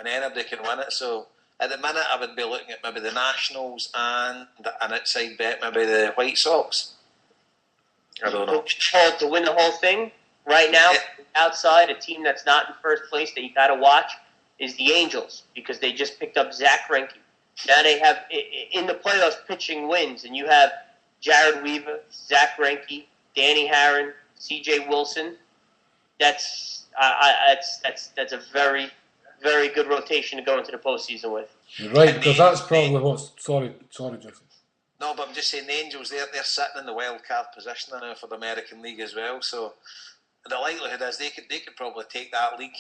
anybody can win it. So at the minute, I would be looking at maybe the Nationals and an outside bet, maybe the White Sox. I don't know. To win the whole thing right now, outside a team that's not in first place that you got to watch is the Angels because they just picked up Zach Greinke. Now they have in the playoffs pitching wins, and you have Jared Weaver, Zach Greinke, Danny Herron, C.J. Wilson. That's a very, very good rotation to go into the postseason with. You're right, because that's probably what's... Sorry, Jason. No, but I'm just saying the Angels, they're sitting in the wild card position now for the American League as well, so the likelihood is they could probably take that league.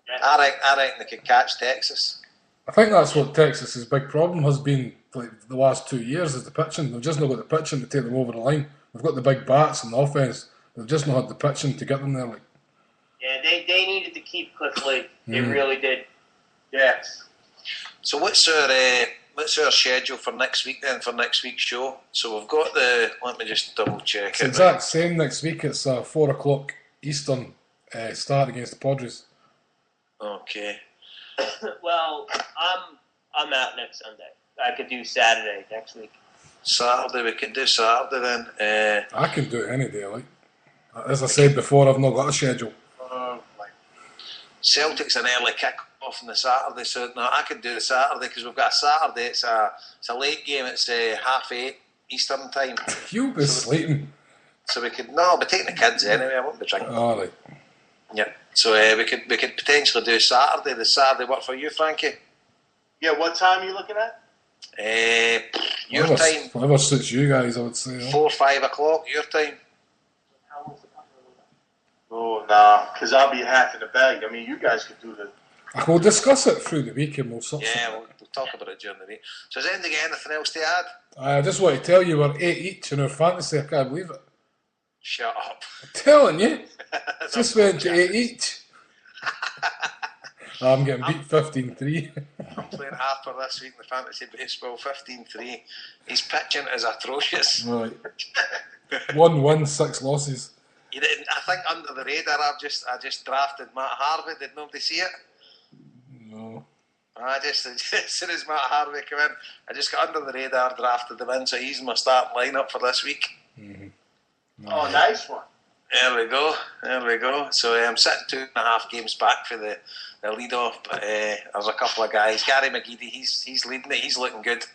Yeah. I reckon they could catch Texas. I think that's what Texas's big problem has been like the last 2 years is the pitching. They've just not got the pitching to take them over the line. They've got the big bats and the offense. They've just not had the pitching to get them there. Like. Yeah, they needed to keep Cliff Lee. They really did. Yes. So what's our schedule for next week then, for next week's show? So we've got let me just double check it's it. It's exact same next week. It's 4 o'clock Eastern start against the Padres. Okay. Well, I'm out next Sunday. I could do Saturday next week. Saturday, we can do Saturday then. I can do it any day, like. As I said before, I've not got a schedule. Celtic's an early kick-off on the Saturday, so no, I can do the Saturday because we've got a Saturday. It's a late game. It's 8:30 Eastern time. You'll be sleeping. So we could I'll be taking the kids anyway. I won't be drinking. All right. Yeah. So we could potentially do Saturday. The Saturday work for you, Frankie? Yeah. What time are you looking at? Your time. Whatever suits you guys, I would say. 4 or 5 o'clock. Your time. Oh, nah, because I'll be half in the bag. I mean, you guys could do the... We'll discuss it through the week and we'll talk about it during the week. So is there anything else to add? I just want to tell you we're 8 each in our fantasy. I can't believe it. Shut up. I'm telling you. Just went to 8 each. I'm getting beat 15-3. I'm playing Harper this week in the fantasy baseball, 15-3. His pitching is atrocious. Right. 1 win, 6 losses. You didn't, I think under the radar, I just drafted Matt Harvey. Did nobody see it? No. As soon as Matt Harvey came in, I just got under the radar, drafted him in, so he's my start lineup for this week. Mm-hmm. Oh, nice one. There we go. So I'm sitting 2.5 games back for the lead off, but there's a couple of guys. Gary McGeady, he's leading it. He's looking good.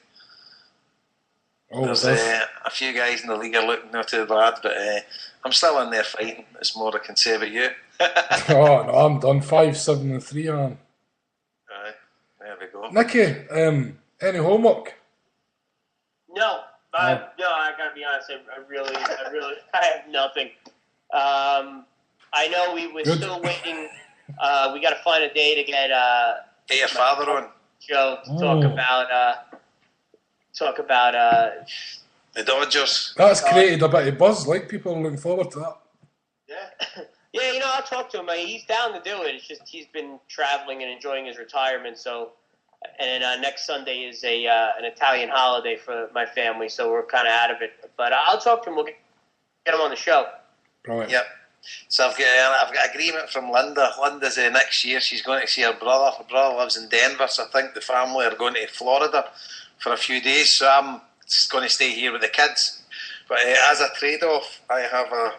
Oh, there's a few guys in the league are looking not too bad, but I'm still in there fighting. It's more I can say about you. Oh no, I'm done. 5-7-3, man. Aye, there we go. Nicky, any homework? No, I gotta be honest. I have nothing. I know we're still waiting. We got to find a day to get your father on Joe to talk about the Dodgers. That's created a bit of buzz. Like people are looking forward to that. Yeah. Yeah, I'll talk to him. He's down to do it. It's just he's been traveling and enjoying his retirement. So, and next Sunday is an Italian holiday for my family, so we're kind of out of it. But I'll talk to him. We'll get him on the show. Right. Yep. So I've got agreement from Linda. Linda's next year. She's going to see her brother. Her brother lives in Denver, so I think the family are going to Florida for a few days. So I'm going to stay here with the kids. But as a trade-off, I have a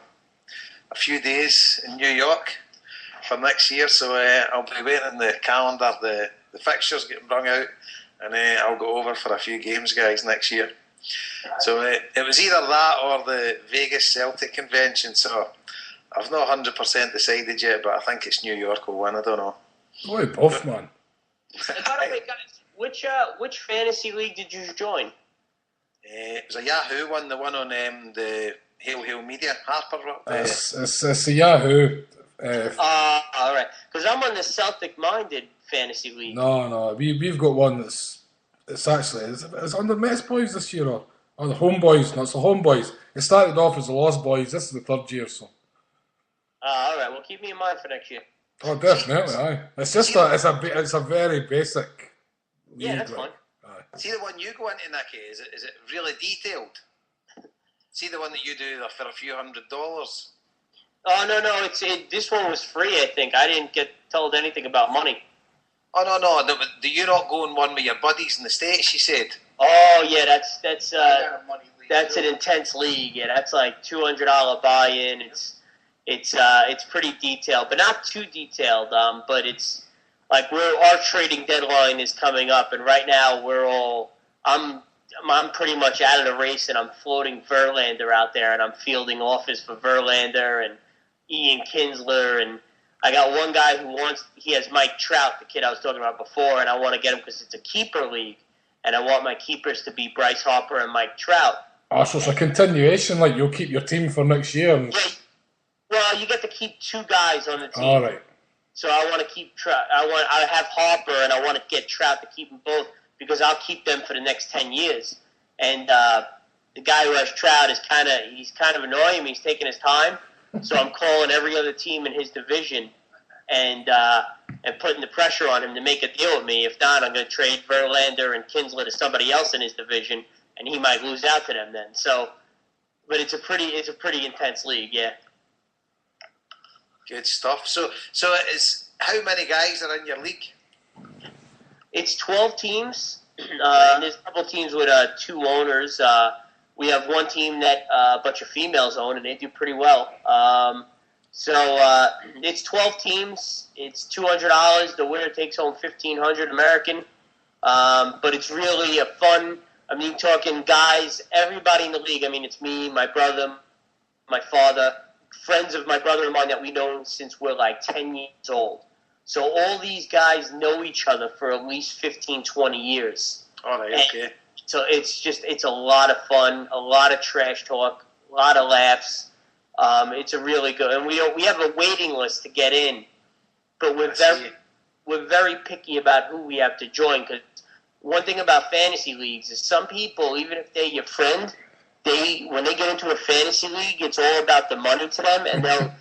few days in New York for next year. So I'll be waiting in the calendar. The fixtures getting brung out, and I'll go over for a few games, guys, next year. So it was either that or the Vegas Celtic convention. So I've not 100% decided yet, but I think it's New York will win. I don't know. Boy, both, man. And by the way, guys, which fantasy league did you join? It was a Yahoo one, the one on the Hail Media, Harper. It's a Yahoo. All right. Because I'm on the Celtic-minded fantasy league. No, we've got one it's under MetsBhoys this year, or the Homeboys. No, it's the Homeboys. It started off as the Lost Boys. This is the third year, so. All right. Well, keep me in mind for next year. Oh, definitely, aye. It's just it's a very basic league. Yeah, that's fine. See the one you go into, Nicky, is it really detailed? See the one that you do for a few $100? Oh, no, this one was free, I think. I didn't get told anything about money. Oh, no, do you not go in one with your buddies in the States, she said? Oh, yeah, that's an intense league. Yeah, that's like $200 buy-in. It's pretty detailed, but not too detailed, but it's like our trading deadline is coming up, and right now I'm pretty much out of the race, and I'm floating Verlander out there, and I'm fielding offers for Verlander and Ian Kinsler, and I got one guy he has Mike Trout, the kid I was talking about before, and I want to get him because it's a keeper league, and I want my keepers to be Bryce Harper and Mike Trout. Oh, so it's a continuation, like you'll keep your team for next year. Yeah, well, you get to keep two guys on the team. All right. So I want to keep Trout. I have Harper, and I want to get Trout to keep them both because I'll keep them for the next 10 years. And the guy who has Trout he's kind of annoying me. He's taking his time. So I'm calling every other team in his division and putting the pressure on him to make a deal with me. If not, I'm going to trade Verlander and Kinsler to somebody else in his division, and he might lose out to them then. So, but it's a pretty intense league, yeah. Good stuff. So how many guys are in your league? It's 12 teams, and there's a couple teams with 2 owners. We have one team that a bunch of females own, and they do pretty well. So it's 12 teams. It's $200. The winner takes home $1,500 American. But it's really a fun. I mean, talking guys, everybody in the league. I mean, it's me, my brother, my father, friends of my brother and mine that we know since we're like 10 years old. So all these guys know each other for at least 15, 20 years. All right, okay. So it's a lot of fun, a lot of trash talk, a lot of laughs. It's a really good, and we have a waiting list to get in, but we're very picky about who we have to join. Because one thing about fantasy leagues is some people, even if they're your friend, when they get into a fantasy league, it's all about the money to them, and they'll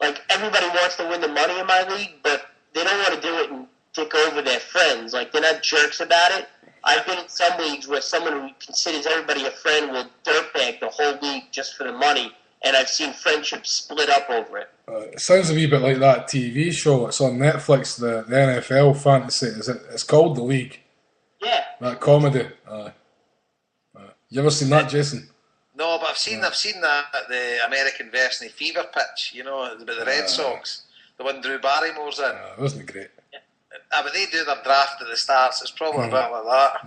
like everybody wants to win the money in my league, but they don't want to do it and dick over their friends. Like they're not jerks about it. I've been in some leagues where someone who considers everybody a friend will dirtbag the whole league just for the money, and I've seen friendships split up over it. It sounds a wee bit like that TV show. It's on Netflix, the NFL fantasy. It's called The League. Yeah. That comedy. You ever seen that, Jason? No, but I've seen the American version of Fever Pitch. You know, about the Red Sox, the one Drew Barrymore's in. Wasn't it great? But they do their draft at the start, so it's probably a bit like that.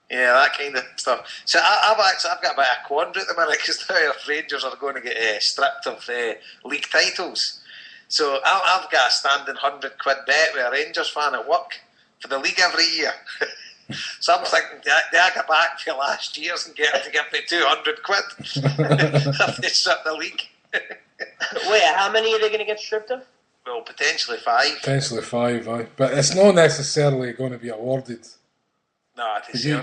Yeah, that kind of stuff. So I've got a bit of quandary at the minute because now our Rangers are going to get stripped of league titles. So I've got a standing £100 bet with a Rangers fan at work for the league every year. So I'm thinking, do I go back to last year's and get them to give me £200 if they strip the league? Wait, how many are they going to get stripped of? Well, potentially 5. Potentially 5, aye. But it's not necessarily going to be awarded. No, I think but you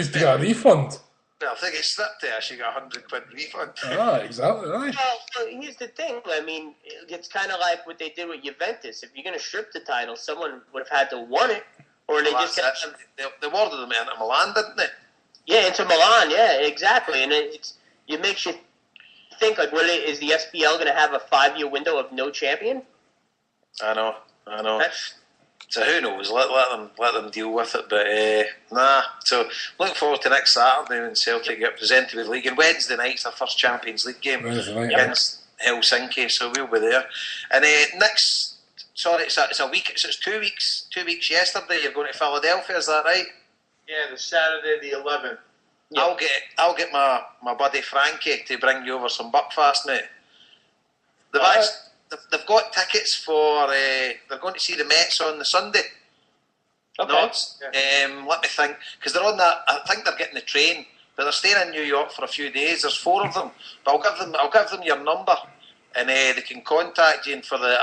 get a refund. Well, if they get stripped there, she got £100 refund. Exactly, aye. Well, here's the thing. I mean, it's kind of like what they did with Juventus. If you're going to strip the title, someone would have had to won it, or they just they awarded them into Milan, didn't they? Yeah, into Milan. Yeah, exactly. And it makes you think like, is the SPL going to have a 5-year window of no champion? I know. So who knows? Let them deal with it. But nah. So looking forward to next Saturday when Celtic get presented with the league. And Wednesday night's their first Champions League game against Helsinki. So we'll be there. And it's a week. So it's 2 weeks. 2 weeks yesterday. You're going to Philadelphia. Is that right? Yeah, the Saturday the 11th. Yep. I'll get my buddy Frankie to bring you over some Buckfast, mate. They've got tickets for. They're going to see the Mets on the Sunday. Okay. Let me think, because they're on that. I think they're getting the train, but they're staying in New York for a few days. There's 4 of them, but I'll give them your number, and they can contact you. And for the,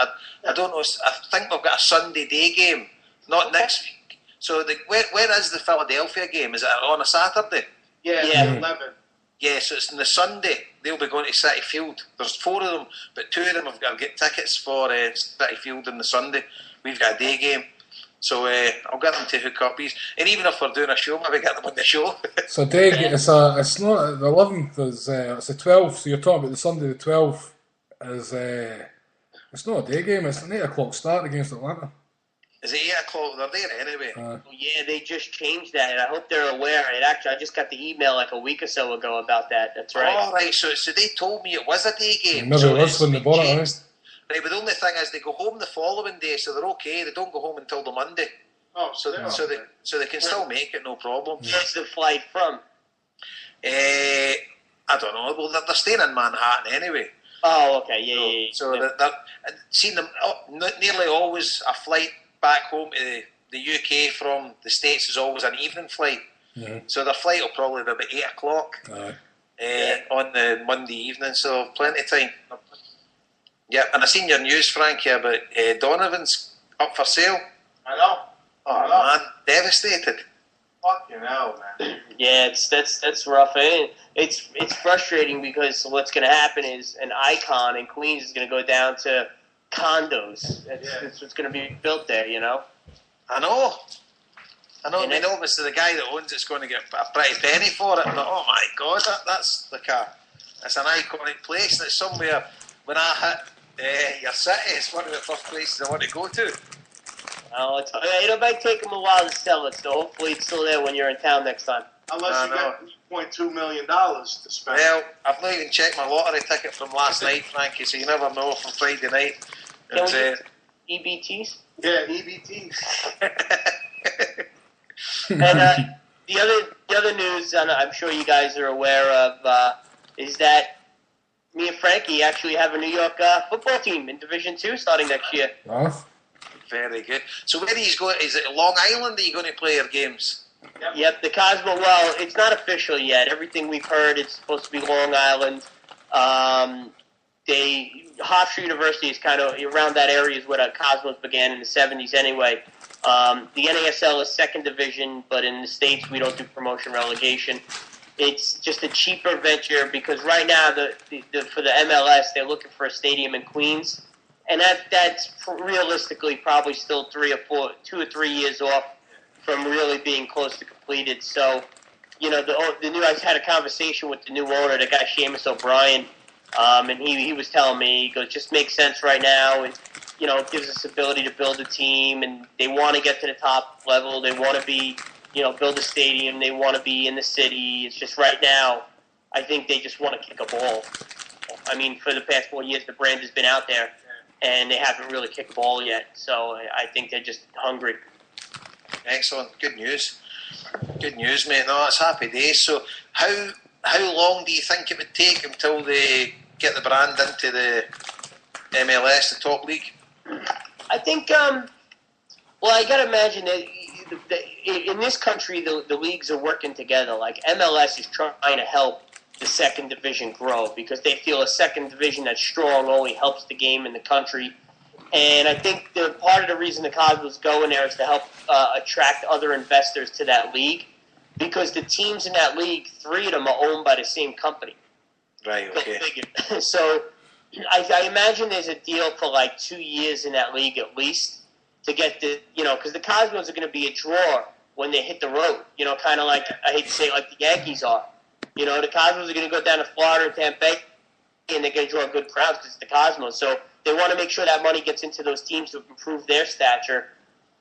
I don't know. I think we've got a Sunday day game, not next week. So where is the Philadelphia game? Is it on a Saturday? Yeah. 11. Yeah, so it's on the Sunday. They'll be going to City Field. There's 4 of them, but 2 of them have got to get tickets for City Field on the Sunday. We've got a day game. So I'll get them to hook up. And even if we're doing a show, maybe get them on the show. So day, it's not the 11th. It's the 12th. So you're talking about the Sunday the 12th. It's not a day game. It's an 8 o'clock start against Atlanta. Is it 8 o'clock? They're there anyway. Yeah, they just changed that, and I hope they're aware. I just got the email like a week or so ago about that. That's right. Oh, right. So they told me it was a day game. Maybe it was when they bought it, right? Right, but the only thing is they go home the following day, so they're okay. They don't go home until the Monday. Oh, so they can still make it, no problem. Where's the flight from? I don't know. Well, they're staying in Manhattan anyway. Oh, okay, yeah. So they're seeing them nearly always a flight back home to the UK from the States is always an evening flight. Yeah. So their flight will probably be about 8 o'clock on the Monday evening. So plenty of time. Yeah, and I seen your news, Frankie, about Donovan's up for sale. I know. Oh man, devastated. Fucking hell, man. Yeah, that's rough. It's frustrating because what's going to happen is an icon in Queens is going to go down to condos. That's what's going to be built there, you know. I know. Obviously the guy that owns it's going to get a pretty penny for it. But oh my God, that's like it's an iconic place. That's somewhere when I hit your city, it's one of the first places I want to go to. Well, it might take them a while to sell it, so hopefully it's still there when you're in town next time. Unless you got $3.2 million to spend. Well, I've not even checked my lottery ticket from last night, Frankie, so you never know from Friday night. Can we get EBTs? Yeah, EBTs. And the other news, and I'm sure you guys are aware of, is that me and Frankie actually have a New York football team in Division II starting next year. Oh. Very good. So where are you going? Is it Long Island that you're going to play your games? Yep, the Cosmo. Well, it's not official yet. Everything we've heard, it's supposed to be Long Island. Hofstra University is kind of around that area is where the Cosmos began in the 70s anyway. The NASL is second division, but in the States we don't do promotion relegation. It's just a cheaper venture because right now for the MLS they're looking for a stadium in Queens. And that's realistically probably still 2 or 3 years off from really being close to completed. So, you know, I had a conversation with the new owner, the guy Seamus O'Brien, and he was telling me, he goes, just makes sense right now, and you know, it gives us ability to build a team, and they want to get to the top level. They want to be, you know, build a stadium. They want to be in the city. It's just right now, I think they just want to kick a ball. I mean, for the past 4 years, the brand has been out there. And they haven't really kicked the ball yet, so I think they're just hungry. Excellent, good news, mate. No, it's happy days. So, how long do you think it would take until they get the brand into the MLS, the top league? I think, well, I got to imagine that in this country, the leagues are working together. Like MLS is trying to help the second division grow because they feel a second division that's strong only helps the game in the country. And I think part of the reason the Cosmos go in there is to help attract other investors to that league because the teams in that league, 3 of them are owned by the same company. Right, okay. So I imagine there's a deal for like 2 years in that league at least to get because the Cosmos are going to be a draw when they hit the road, you know, kind of like, I hate to say it, like the Yankees are. You know, the Cosmos are going to go down to Florida and Tampa Bay, and they're going to draw good crowds because it's the Cosmos. So they want to make sure that money gets into those teams to improve their stature.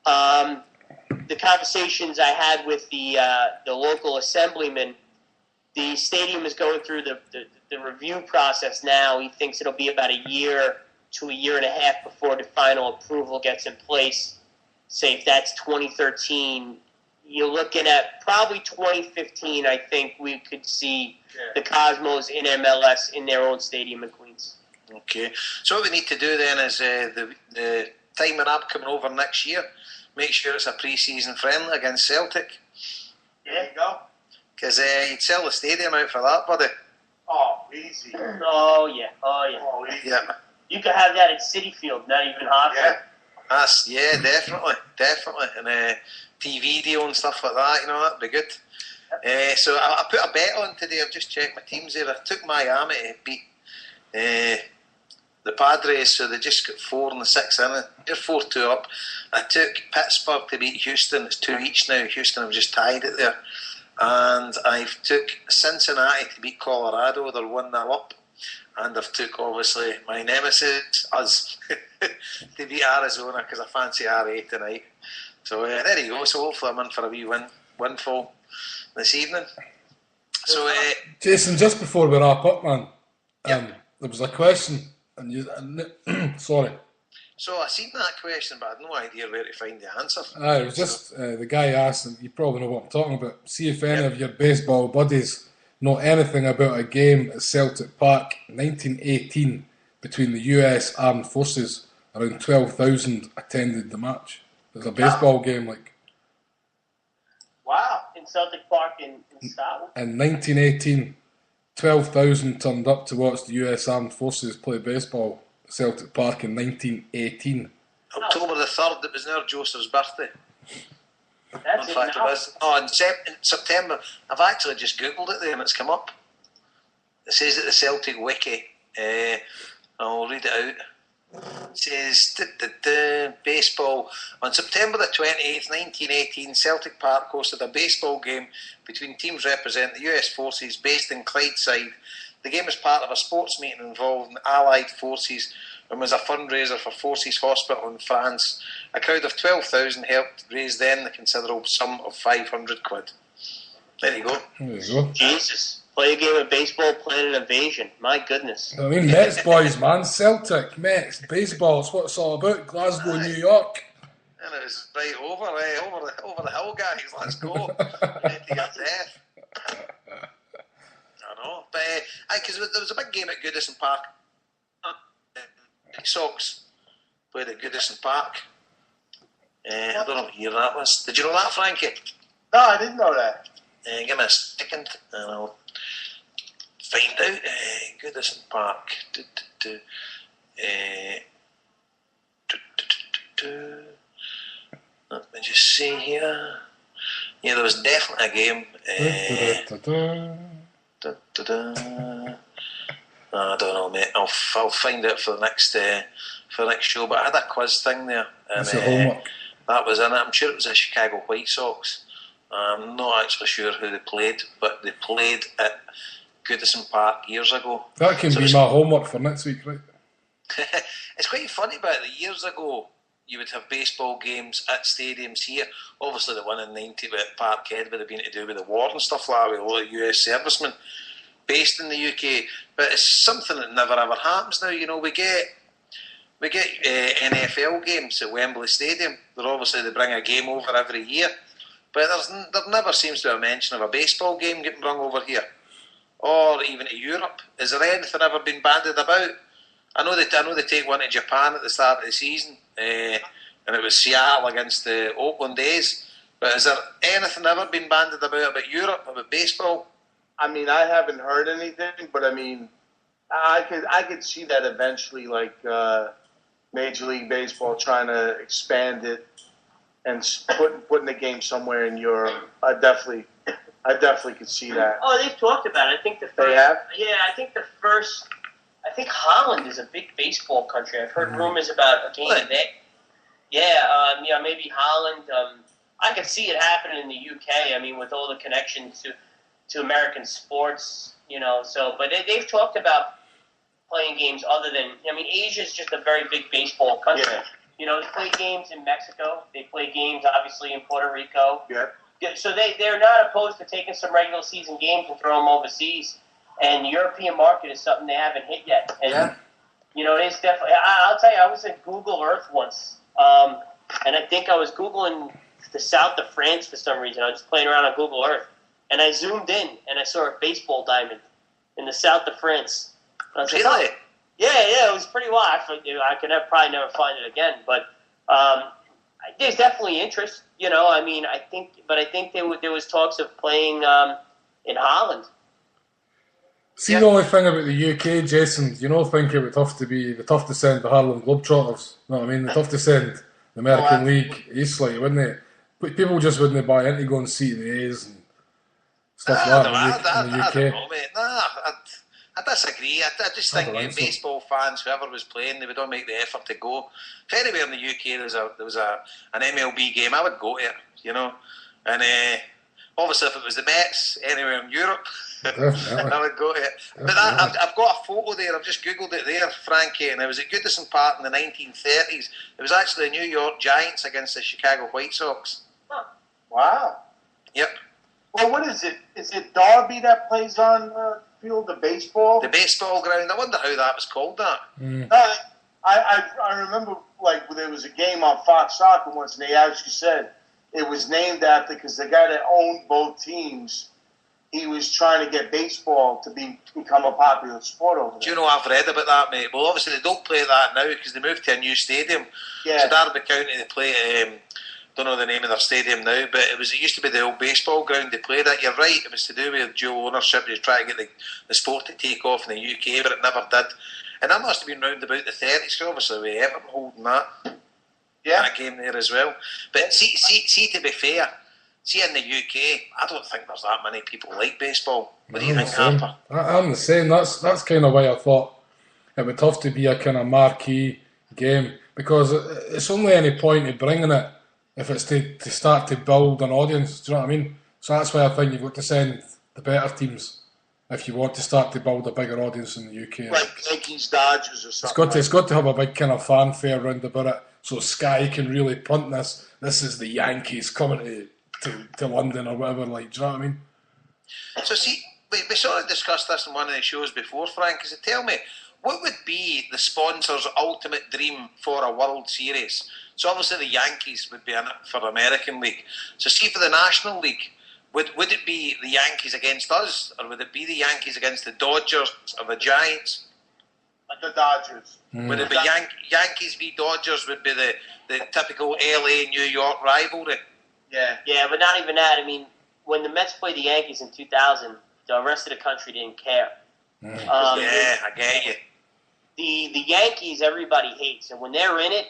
The conversations I had with the local assemblyman, the stadium is going through the review process now. He thinks it'll be about a year to a year and a half before the final approval gets in place. Say if that's 2013, you're looking at probably 2015, I think we could see the Cosmos in MLS in their own stadium in Queens. Okay. So what we need to do then is the timing up coming over next year, make sure it's a pre-season friendly against Celtic. There you go. Because you'd sell the stadium out for that, buddy. Oh, easy. Oh, yeah. Oh, easy. Yeah. You could have that at Citi Field, not even Hartford. Yeah. Definitely. And TV deal and stuff like that, that'd be good. So I put a bet on today. I've just checked my teams there. I took Miami to beat the Padres, so they just got 4 in the 6th inning. They're 4-2 up. I took Pittsburgh to beat Houston. It's 2 each now. Houston have just tied it there. And I've took Cincinnati to beat Colorado. They're 1-0 up. And I've took, obviously, my nemesis, us, to beat Arizona because I fancy RA tonight. So there you go. So hopefully I'm in for a wee windfall this evening. So, Jason, just before we wrap up, man, there was a question, and you, sorry. So I seen that question, but I had no idea where to find the answer. It was just the guy asked, and you probably know what I'm talking about. See if any of your baseball buddies know anything about a game at Celtic Park, 1918, between the US Armed Forces. Around 12,000 attended the match. It was a baseball game, like. Wow, in Celtic Park in Scotland. In 1918, 12,000 turned up to watch the US Armed Forces play baseball at Celtic Park in 1918. October the 3rd, it was near Joseph's birthday. That's In fact, it was. Oh, in September, I've actually just Googled it there and it's come up. It says at the Celtic Wiki, I'll read it out. It says, baseball. On September the 28th, 1918, Celtic Park hosted a baseball game between teams representing the US forces based in Clydeside. The game was part of a sports meeting involving Allied forces and was a fundraiser for Forces Hospital in France. A crowd of 12,000 helped raise then the considerable sum of 500 quid. There you go. There you go. Jesus. Play a game of baseball, plan an invasion. My goodness. I mean, MetsBhoys, man. Celtic, Mets, baseball, it's what it's all about. Glasgow, New York. And it was right over the hill, guys. Let's go. Into your death. I know. But, because there was a big game at Goodison Park. Sox played at Goodison Park. I don't know what year that was. Did you know that, Frankie? No, I didn't know that. Give me a second and I'll find out. Goodison Park. Let me just see here. Yeah, there was definitely a game. I don't know, mate. I'll find out for the next show. But I had a quiz thing there, and That's your homework. that was in it. I'm sure it was the Chicago White Sox. I'm not actually sure who they played, but they played at Goodison Park years ago. That can be my homework for next week, right? It's quite funny about it. Years ago, you would have baseball games at stadiums here. Obviously, the one in '90 at Parkhead would have been to do with the war and stuff like that, with a lot of US servicemen based in the UK. But it's something that never ever happens now. You know, we get NFL games at Wembley Stadium. They bring a game over every year. But there never seems to be a mention of a baseball game getting brought over here, or even to Europe. Is there anything ever been bandied about? I know they take one to Japan at the start of the season, and it was Seattle against the Oakland A's. But is there anything ever been bandied about Europe, about baseball? I mean, I haven't heard anything, but I mean, I could see that eventually, like Major League Baseball trying to expand it and putting the game somewhere in Europe. I definitely could see that. Oh, they've talked about it. I think They have? Yeah, I think Holland is a big baseball country. I've heard rumors about a game there. Yeah, maybe Holland. I could see it happening in the UK. I mean, with all the connections to American sports, So, but they've talked about playing games other than. I mean, Asia's just a very big baseball country. Yeah. They play games in Mexico. They play games, obviously, in Puerto Rico. Yeah. So they're not opposed to taking some regular season games and throw them overseas. And the European market is something they haven't hit yet. And, it's definitely... I'll tell you, I was at Google Earth once. And I think I was Googling the south of France for some reason. I was just playing around on Google Earth. And I zoomed in, and I saw a baseball diamond in the south of France. I was like, Really? Yeah, it was pretty wild. I could probably never find it again, but there's definitely interest. I think there was talks of playing in Holland. See, the only thing about the UK, Jason, think it would have to send the Harlem Globetrotters. You know what I mean? They'd have to send the American League East, wouldn't they? But people just wouldn't buy in to go and see the A's and stuff like that in the UK. I don't know, mate. I disagree. I just think baseball fans, whoever was playing, they would all make the effort to go. If anywhere in the UK there was an MLB game, I would go to it, And obviously, if it was the Mets anywhere in Europe, I would go to it. But I've got a photo there. I've just googled it there, Frankie, and it was at Goodison Park in the 1930s. It was actually the New York Giants against the Chicago White Sox. Huh. Wow. Yep. Well, what is it? Is it Derby that plays on the field of baseball? The baseball ground. I wonder how that was called that. I remember there was a game on Fox Soccer once, and they actually said it was named after, because the guy that owned both teams, he was trying to get baseball to become a popular sport over there. Do you know, I've read about that, mate. Well, obviously they don't play that now because they moved to a new stadium. Yeah. So Derby County, they play don't know the name of their stadium now, but it used to be the old baseball ground they played at. You're right, it was to do with dual ownership. They tried to get the sport to take off in the UK, but it never did. And that must have been round about the 30s, so obviously we Everton holding that game there as well. But see, to be fair, see in the UK, I don't think there's that many people like baseball. What do you think, Harper? I'm the same. That's kind of why I thought it would have to be a kind of marquee game, because it's only any point in bringing it if it's to start to build an audience. Do you know what I mean? So that's why I think you've got to send the better teams if you want to start to build a bigger audience in the UK. Like Yankees, Dodgers or something. It's got to have a big kind of fanfare round about it, so Sky can really punt this. This is the Yankees coming to London or whatever. Do you know what I mean? So see, we sort of discussed this in one of the shows before, Frank. So tell me, what would be the sponsor's ultimate dream for a World Series? So obviously the Yankees would be in it for the American League. So see, for the National League, would it be the Yankees against us, or would it be the Yankees against the Dodgers or the Giants? The Dodgers. Would it be Yankees v Dodgers? Would be the typical LA New York rivalry? Yeah, but not even that. I mean, when the Mets played the Yankees in 2000, the rest of the country didn't care. I get you. The Yankees, everybody hates, and when they're in it,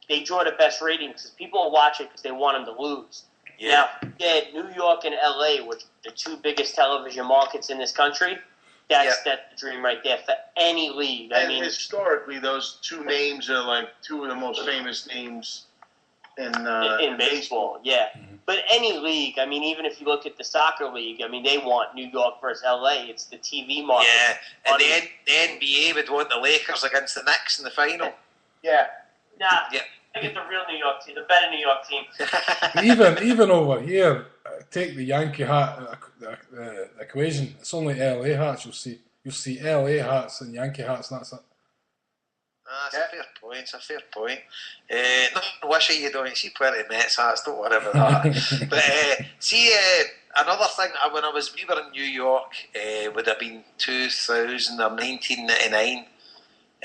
they draw the best ratings because people will watch it because they want them to lose. Yeah. Now, New York and LA, which are the two biggest television markets in this country, that's the dream right there for any league. And historically, those two names are two of the most famous names in baseball. Yeah. Mm-hmm. But any league, I mean, even if you look at the soccer league, I mean, they want New York versus LA. It's the TV market. Yeah, and the NBA would want the Lakers against the Knicks in the final. Yeah. Nah, I get the real New York team, the better New York team. even over here, take the Yankee hat equation. It's only LA hats you'll see LA hats and Yankee hats, and that's it. That's a fair point. Not wishy you don't see plenty of Mets hats, don't worry about that. But see, another thing, when we were in New York, would have been 2000 or 1999.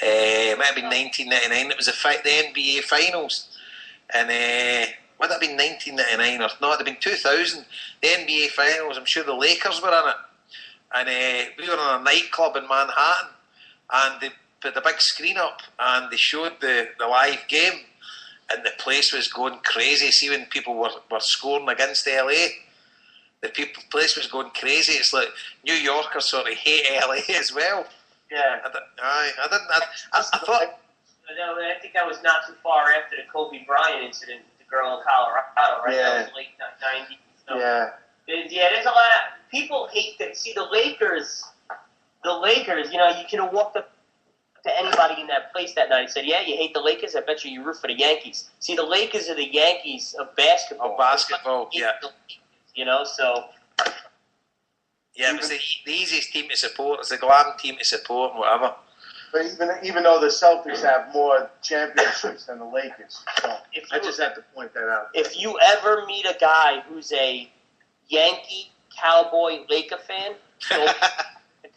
It might have been 1999. It was the NBA Finals, and would have been 1999 or no? It would have been 2000. The NBA Finals. I'm sure the Lakers were in it, and we were in a nightclub in Manhattan, and they put the big screen up, and they showed the live game, and the place was going crazy. See, when people were scoring against LA, the place was going crazy. It's like New Yorkers sort of hate LA as well. Yeah. I thought. I think that was not too far after the Kobe Bryant incident with the girl in Colorado, right? Yeah. That was late 90s. So Yeah. There's a lot of people hate that. See, the Lakers, you could have walked up to anybody in that place that night and said, yeah, you hate the Lakers? I bet you root for the Yankees. See, the Lakers are the Yankees of basketball. So... Yeah, it was the easiest team to support. It's the glam team to support and whatever. But even though the Celtics have more championships than the Lakers, so I just have to point that out. If you ever meet a guy who's a Yankee, Cowboy, Laker fan, don't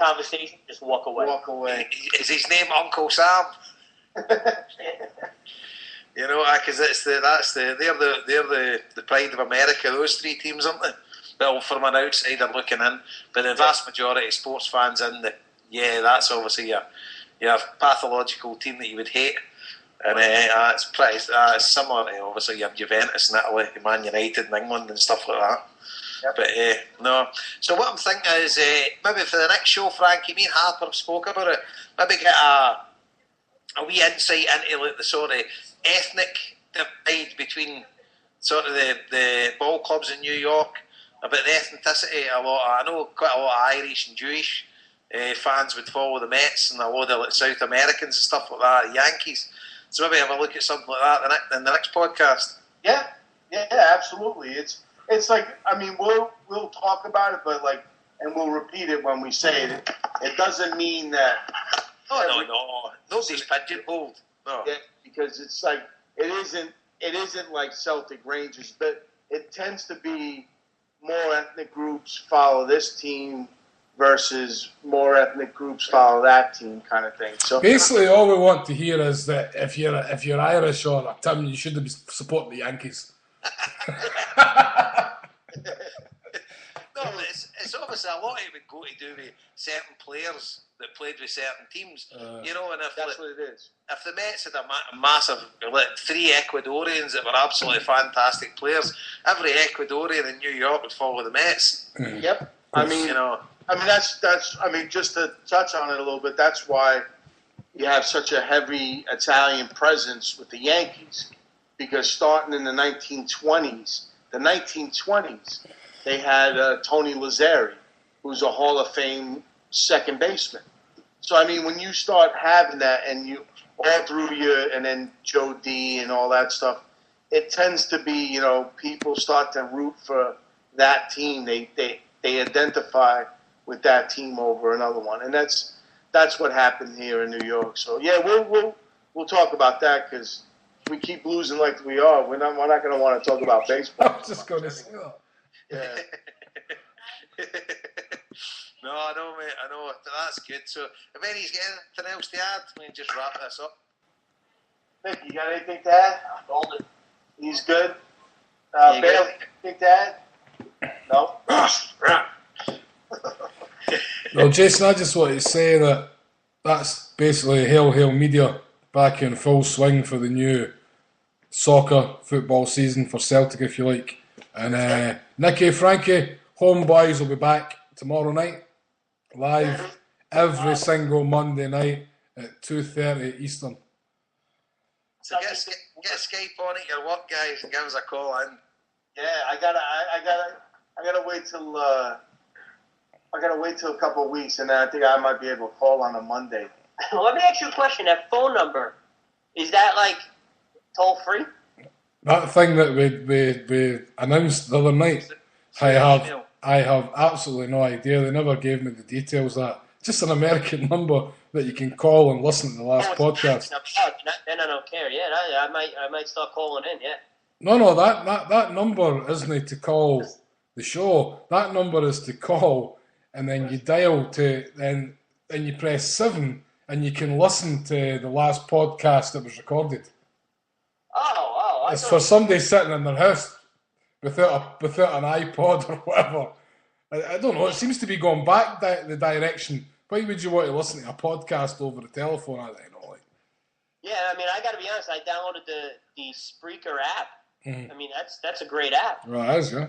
conversation, just walk away. Walk away. Is his name Uncle Sam? You know, because they're the pride of America. Those three teams, aren't they? Well, from an outsider looking in, but the vast majority of sports fans that's obviously your pathological team that you would hate, and it's pretty similar to obviously your Juventus in Italy, Man United in England and stuff like that. Yep. But no. So what I'm thinking is maybe for the next show, Frankie, me and Harper have spoke about it. Maybe get a wee insight into like the sort of ethnic divide between sort of the ball clubs in New York, about the ethnicity. I know quite a lot of Irish and Jewish fans would follow the Mets, and a lot of like South Americans and stuff like that, the Yankees. So maybe have a look at something like that in the next podcast. Yeah, absolutely. It's like, I mean, we'll talk about it, but like, and we'll repeat it when we say it. It doesn't mean that. No. Nobody's pigeonholed. No. Yeah, because it's like it isn't like Celtic Rangers, but it tends to be more ethnic groups follow this team versus more ethnic groups follow that team, kind of thing. So basically, all we want to hear is that if you're Irish or a Tim, you should be supporting the Yankees. No, it's obviously a lot of it would go to do with certain players that played with certain teams. You know, and if that's what it is. If the Mets had a massive, like 3 Ecuadorians that were absolutely fantastic players, every Ecuadorian in New York would follow the Mets. Yep. I mean, that's. I mean, just to touch on it a little bit, that's why you have such a heavy Italian presence with the Yankees, because starting in the 1920s, they had Tony Lazzeri, who's a Hall of Fame second baseman. So, I mean, when you start having that and you all through and then Joe D and all that stuff, it tends to be, people start to root for that team. They identify with that team over another one. And that's what happened here in New York. So, yeah, we'll talk about that, because if we keep losing like we are, we're not going to want to talk about baseball. I'm just going to say that. Yeah. No, I know, mate. I know. That's good. So, if anybody's got anything else to add, we can just wrap this up. Nick, you got anything to add? Golden. He's good. Bailey, anything to add? No? Well, Jason, I just wanted to say that's basically Hail Media back in full swing for the new soccer football season for Celtic, if you like. And Nicky, Frankie, homeboys will be back tomorrow night, live every single Monday night at 2:30 Eastern. So get Skype on at your work, guys, and give us a call in. Yeah, I gotta wait till a couple of weeks, and then I think I might be able to call on a Monday. Let me ask you a question. That phone number, is that like toll free? That thing that we announced the other night, I have absolutely no idea. They never gave me the details. That just an American number that you can call and listen to the last podcast. Then I don't care. Yeah, I might start calling in. Yeah. No, that number isn't to call the show. That number is to call, and then you dial to, then you press 7, and you can listen to the last podcast that was recorded. Oh! It's for somebody sitting in their house without an iPod or whatever. I don't know. It seems to be going back the direction. Why would you want to listen to a podcast over the telephone? I don't know. Yeah, I mean, I got to be honest. I downloaded the Spreaker app. I mean, that's a great app. Right, it is, yeah.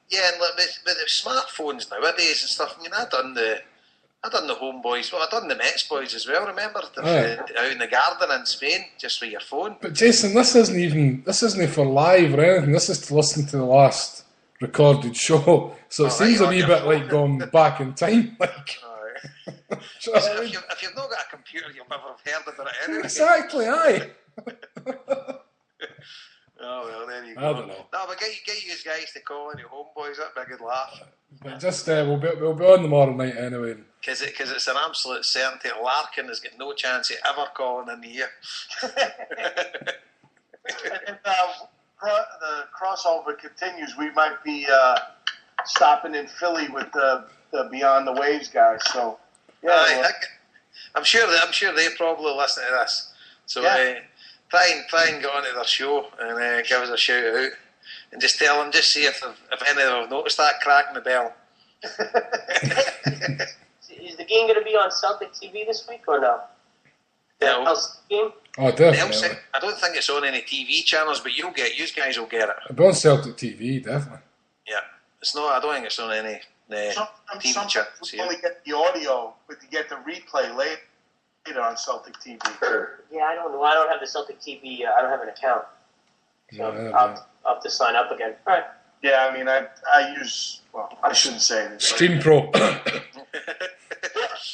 Yeah, and with the smartphones nowadays and stuff. I mean, I done the homeboys. Well, I done the MetsBhoys as well. Remember, out in the garden in Spain, just with your phone. But Jason, this isn't for live or anything. This is to listen to the last recorded show. So it seems a wee bit like going back in time. Like, Listen, if you've not got a computer, you'll never have heard about it anyway. Exactly, aye. Oh well, there you go. I don't know. No, but get you guys to call in your homeboys. That'd be a good laugh. But just we'll be on tomorrow night anyway. Because it's an absolute certainty. Larkin has got no chance of ever calling in here. If the crossover continues, we might be stopping in Philly with the Beyond the Waves guys. So yeah, I'm sure they probably listen to this. So try and get onto their show and give us a shout out and just tell them, just see if any of them have noticed that crack in the bell. Is the game going to be on Celtic TV this week or no? Yeah. Game? Oh, definitely. I don't think it's on any TV channels, but you guys will get it. It'll be on Celtic TV, definitely. Yeah, it's not. I don't think it's on any TV channels. You only get the audio, but you get the replay later on Celtic TV. Yeah, I don't know. I don't have the Celtic TV. I don't have an account, so I'll have to sign up again. All right. Yeah, I mean, I use. Well, I shouldn't say this. Stream Pro.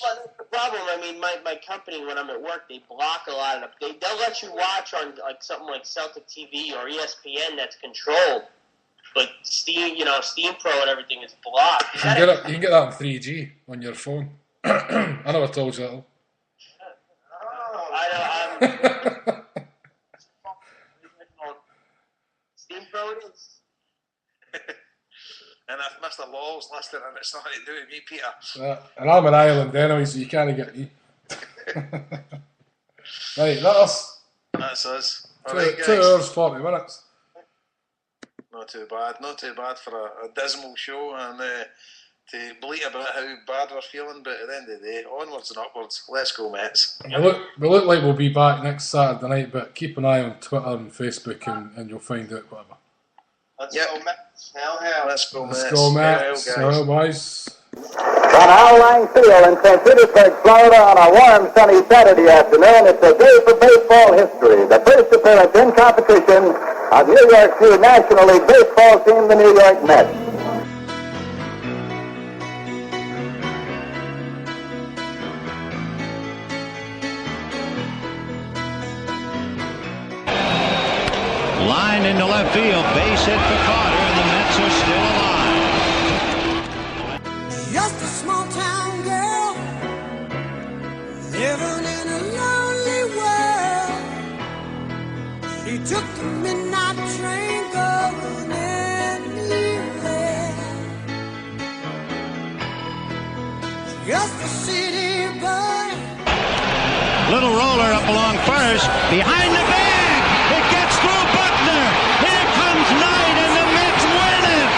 Well, the problem, I mean, my company, when I'm at work, they block a lot of them. They'll let you watch on like something like Celtic TV or ESPN that's controlled, but Steam Pro and everything is blocked. You can get that on 3G on your phone. I never told you that. Steam Pro it is. And if Mr. Law's listening, and it's nothing to do with me, Peter. And I'm an island anyway, so you can't get me. Right, that's us. 2 Right, guys. 2 hours, 40 minutes. Not too bad for a dismal show, and to bleat about how bad we're feeling, but at the end of the day, onwards and upwards. Let's go, Mets. We look like we'll be back next Saturday night, but keep an eye on Twitter and Facebook, and you'll find out whatever. Let's go, Mets. Hell. Let's go, Mets. Let's go, Mets. Hello, boys. From Howling Field in St. Petersburg, Florida, on a warm, sunny Saturday afternoon, it's a day for baseball history. The first appearance in competition of New York's new National League baseball team, the New York Mets. Line into left field, base hit for Carter, and the Mets are still alive. Just a small town girl living in a lonely world. She took the midnight train going anywhere. Just a city boy. Little roller up along first, behind the bag. It gets through Buckner. Here comes Knight, and the Mets win it.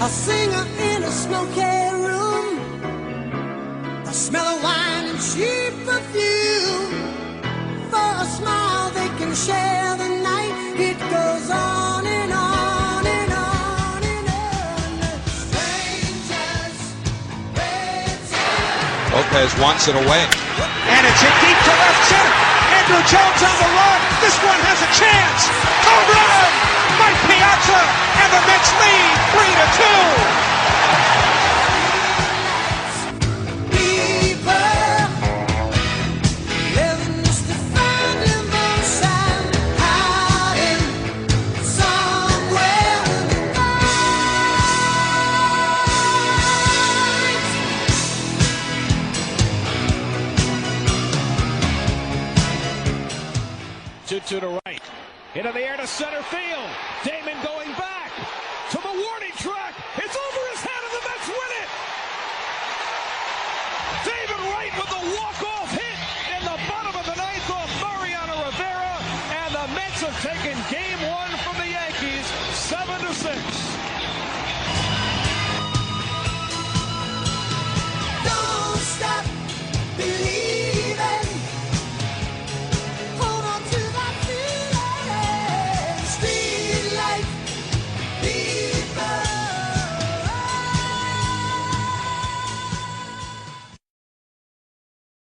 A singer in a smoky room, a smell of wine and cheap perfume. For a smile they can share the night. It goes on and on and on and on. Strangers, Lopez wants it away. And it's hit deep to left center. Andrew Jones on the run. This one has a chance. Home run! Mike Piazza, and the Mets lead 3-2. people living just to find emotion, hiding somewhere in the night. 2-2 to right. Into the air to center field. Damon going back to the warning track. It's over his head and the Mets win it. David Wright with a walk-off hit in the bottom of the ninth off Mariano Rivera. And the Mets have taken game one from the Yankees 7-6.